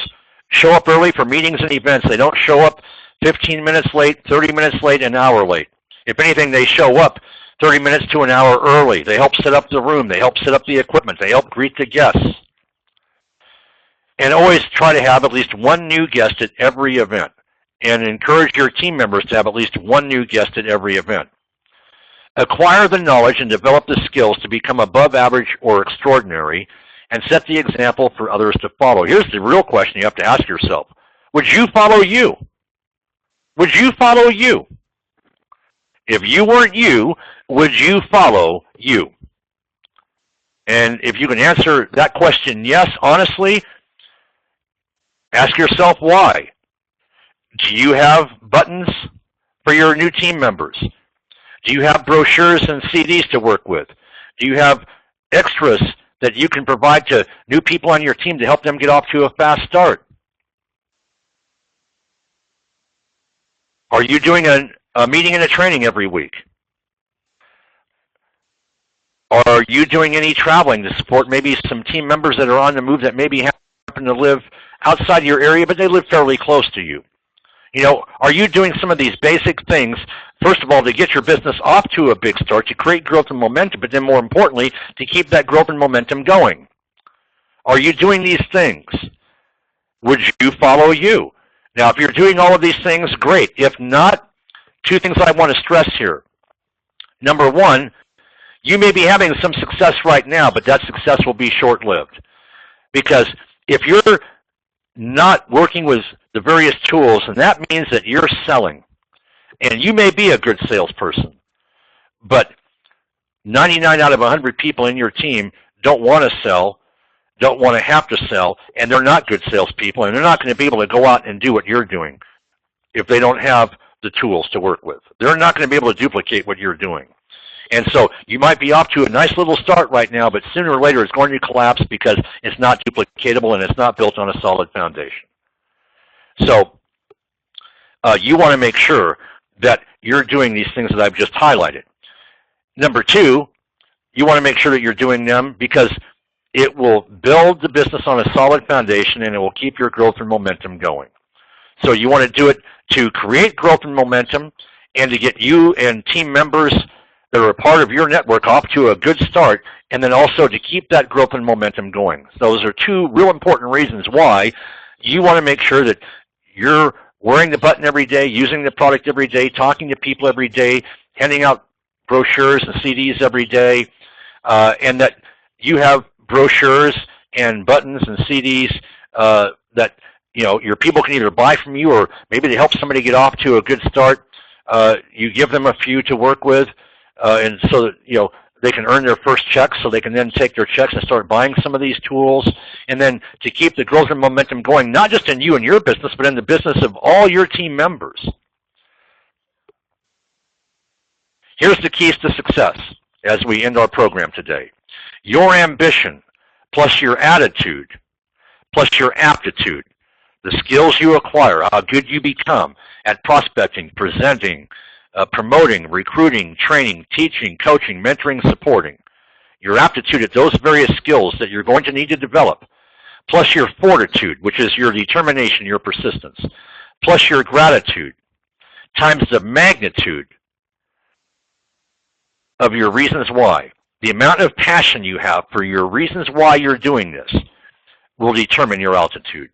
show up early for meetings and events. They don't show up 15 minutes late, 30 minutes late, an hour late. If anything, they show up 30 minutes to an hour early. They help set up the room. They help set up the equipment. They help greet the guests. And always try to have at least one new guest at every event. And encourage your team members to have at least one new guest at every event. Acquire the knowledge and develop the skills to become above average or extraordinary, and set the example for others to follow. Here's the real question you have to ask yourself. Would you follow you? Would you follow you? If you weren't you, would you follow you? And if you can answer that question yes, honestly, ask yourself why. Do you have buttons for your new team members? Do you have brochures and CDs to work with? Do you have extras that you can provide to new people on your team to help them get off to a fast start? Are you doing a meeting and a training every week? Are you doing any traveling to support maybe some team members that are on the move that maybe happen to live outside your area, but they live fairly close to you? Are you doing some of these basic things, first of all, to get your business off to a big start, to create growth and momentum, but then more importantly, to keep that growth and momentum going? Are you doing these things? Would you follow you? Now, if you're doing all of these things, great. If not, two things I want to stress here. Number one, you may be having some success right now, but that success will be short-lived. Because if you're not working with the various tools, and that means that you're selling. And you may be a good salesperson, but 99 out of 100 people in your team don't want to sell, don't want to have to sell, and they're not good salespeople, and they're not going to be able to go out and do what you're doing if they don't have the tools to work with. They're not going to be able to duplicate what you're doing. And so you might be off to a nice little start right now, but sooner or later it's going to collapse because it's not duplicatable and it's not built on a solid foundation. So you want to make sure that you're doing these things that I've just highlighted. Number two, you want to make sure that you're doing them because it will build the business on a solid foundation and it will keep your growth and momentum going. So you want to do it to create growth and momentum, and to get you and team members that are a part of your network off to a good start, and then also to keep that growth and momentum going. Those are two real important reasons why you want to make sure that you're wearing the button every day, using the product every day, talking to people every day, handing out brochures and CDs every day, and that you have brochures and buttons and CDs that your people can either buy from you, or maybe to help somebody get off to a good start, you give them a few to work with, and so that they can earn their first checks, so they can then take their checks and start buying some of these tools, and then to keep the growth and momentum going, not just in you and your business, but in the business of all your team members. Here's the keys to success as we end our program today. Your ambition, plus your attitude, plus your aptitude, the skills you acquire, how good you become at prospecting, presenting, promoting, recruiting, training, teaching, coaching, mentoring, supporting. Your aptitude at those various skills that you're going to need to develop, plus your fortitude, which is your determination, your persistence, plus your gratitude, times the magnitude of your reasons why. The amount of passion you have for your reasons why you're doing this will determine your altitude,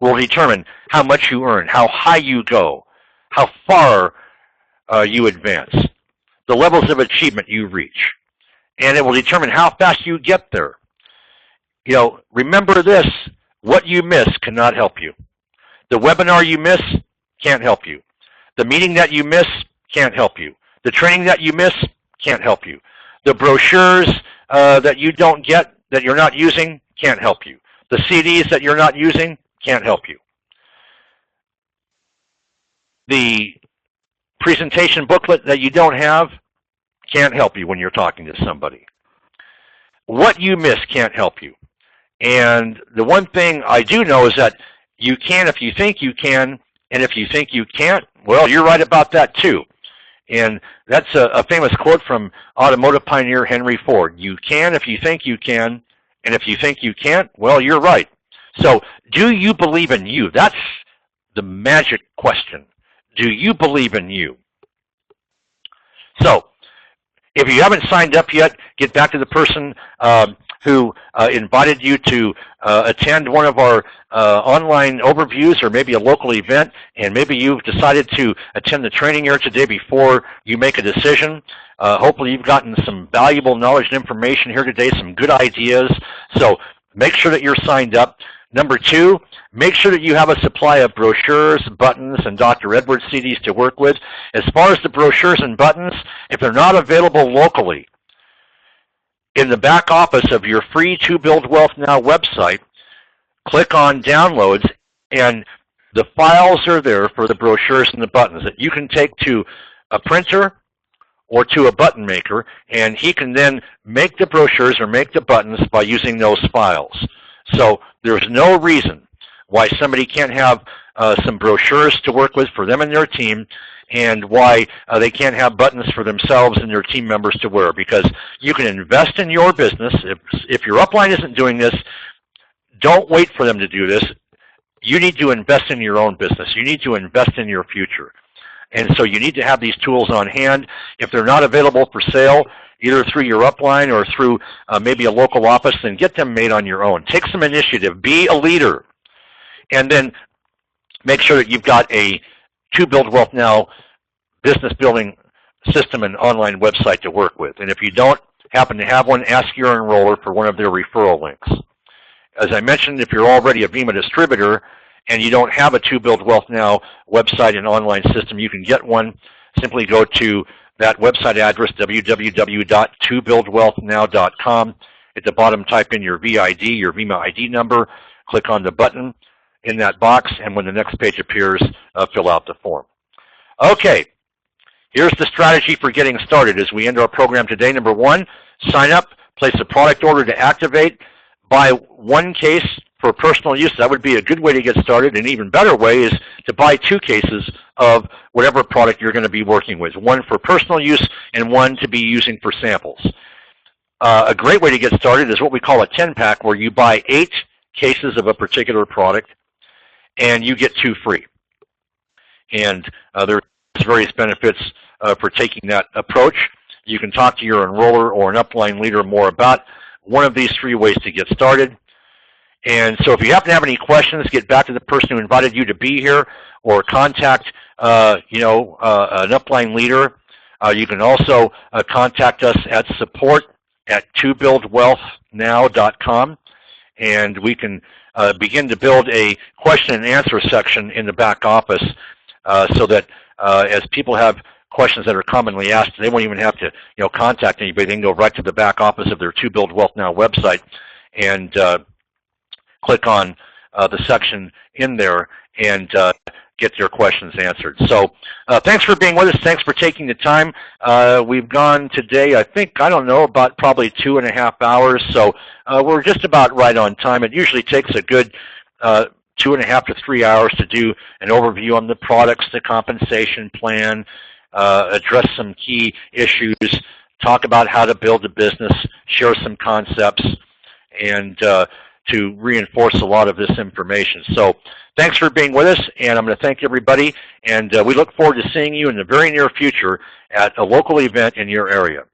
will determine how much you earn, how high you go, how far you advance, the levels of achievement you reach, and it will determine how fast you get there. Remember this, what you miss cannot help you. The webinar you miss can't help you. The meeting that you miss can't help you. The training that you miss can't help you. The brochures that you don't get, that you're not using, can't help you. The CDs that you're not using can't help you. The presentation booklet that you don't have can't help you when you're talking to somebody. What you miss can't help you. And the one thing I do know is that you can if you think you can, and if you think you can't, well, you're right about that too. And that's a famous quote from automotive pioneer Henry Ford. You can if you think you can, and if you think you can't, well, you're right. So do you believe in you? That's the magic question. Do you believe in you? So if you haven't signed up yet, get back to the person who invited you to attend one of our online overviews, or maybe a local event, and maybe you've decided to attend the training here today before you make a decision. Hopefully you've gotten some valuable knowledge and information here today, some good ideas. So make sure that you're signed up. Number two, make sure that you have a supply of brochures, buttons, and Dr. Edwards CDs to work with. As far as the brochures and buttons, if they're not available locally, in the back office of your free To Build Wealth Now website, click on Downloads, and the files are there for the brochures and the buttons that you can take to a printer or to a button maker, and he can then make the brochures or make the buttons by using those files. So there's no reason why somebody can't have some brochures to work with for them and their team, and why they can't have buttons for themselves and their team members to wear, because you can invest in your business. If your upline isn't doing this, don't wait for them to do this. You need to invest in your own business. You need to invest in your future. And so you need to have these tools on hand. If they're not available for sale, either through your upline or through maybe a local office, then get them made on your own. Take some initiative. Be a leader. And then make sure that you've got a To Build Wealth Now business building system and online website to work with. And if you don't happen to have one, ask your enroller for one of their referral links. As I mentioned, if you're already a VEMMA distributor and you don't have a To Build Wealth Now website and online system, you can get one. Simply go to that website address, www.tobuildwealthnow.com. At the bottom, type in your VID, your VEMMA ID number. Click on the button in that box, and when the next page appears, fill out the form. Okay, here's the strategy for getting started as we end our program today. Number one, sign up, place a product order to activate, buy one case for personal use. That would be a good way to get started. An even better way is to buy 2 cases of whatever product you're going to be working with, one for personal use and one to be using for samples. A great way to get started is what we call a 10-pack, where you buy 8 cases of a particular product and you get 2 free. And there's various benefits for taking that approach. You can talk to your enroller or an upline leader more about one of these 3 ways to get started. And so if you happen to have any questions, get back to the person who invited you to be here, or contact an upline leader. You can also contact us at support@tobuildwealthnow.com, and we can begin to build a question and answer section in the back office so that as people have questions that are commonly asked, they won't even have to contact anybody. They can go right to the back office of their To Build Wealth Now website and click on the section in there and get their questions answered. So thanks for being with us. Thanks for taking the time. We've gone today, I think, I don't know, about probably 2.5 hours. So we're just about right on time. It usually takes a good 2.5 to 3 hours to do an overview on the products, the compensation plan, address some key issues, talk about how to build a business, share some concepts, and to reinforce a lot of this information. So thanks for being with us, and I'm going to thank everybody, and we look forward to seeing you in the very near future at a local event in your area.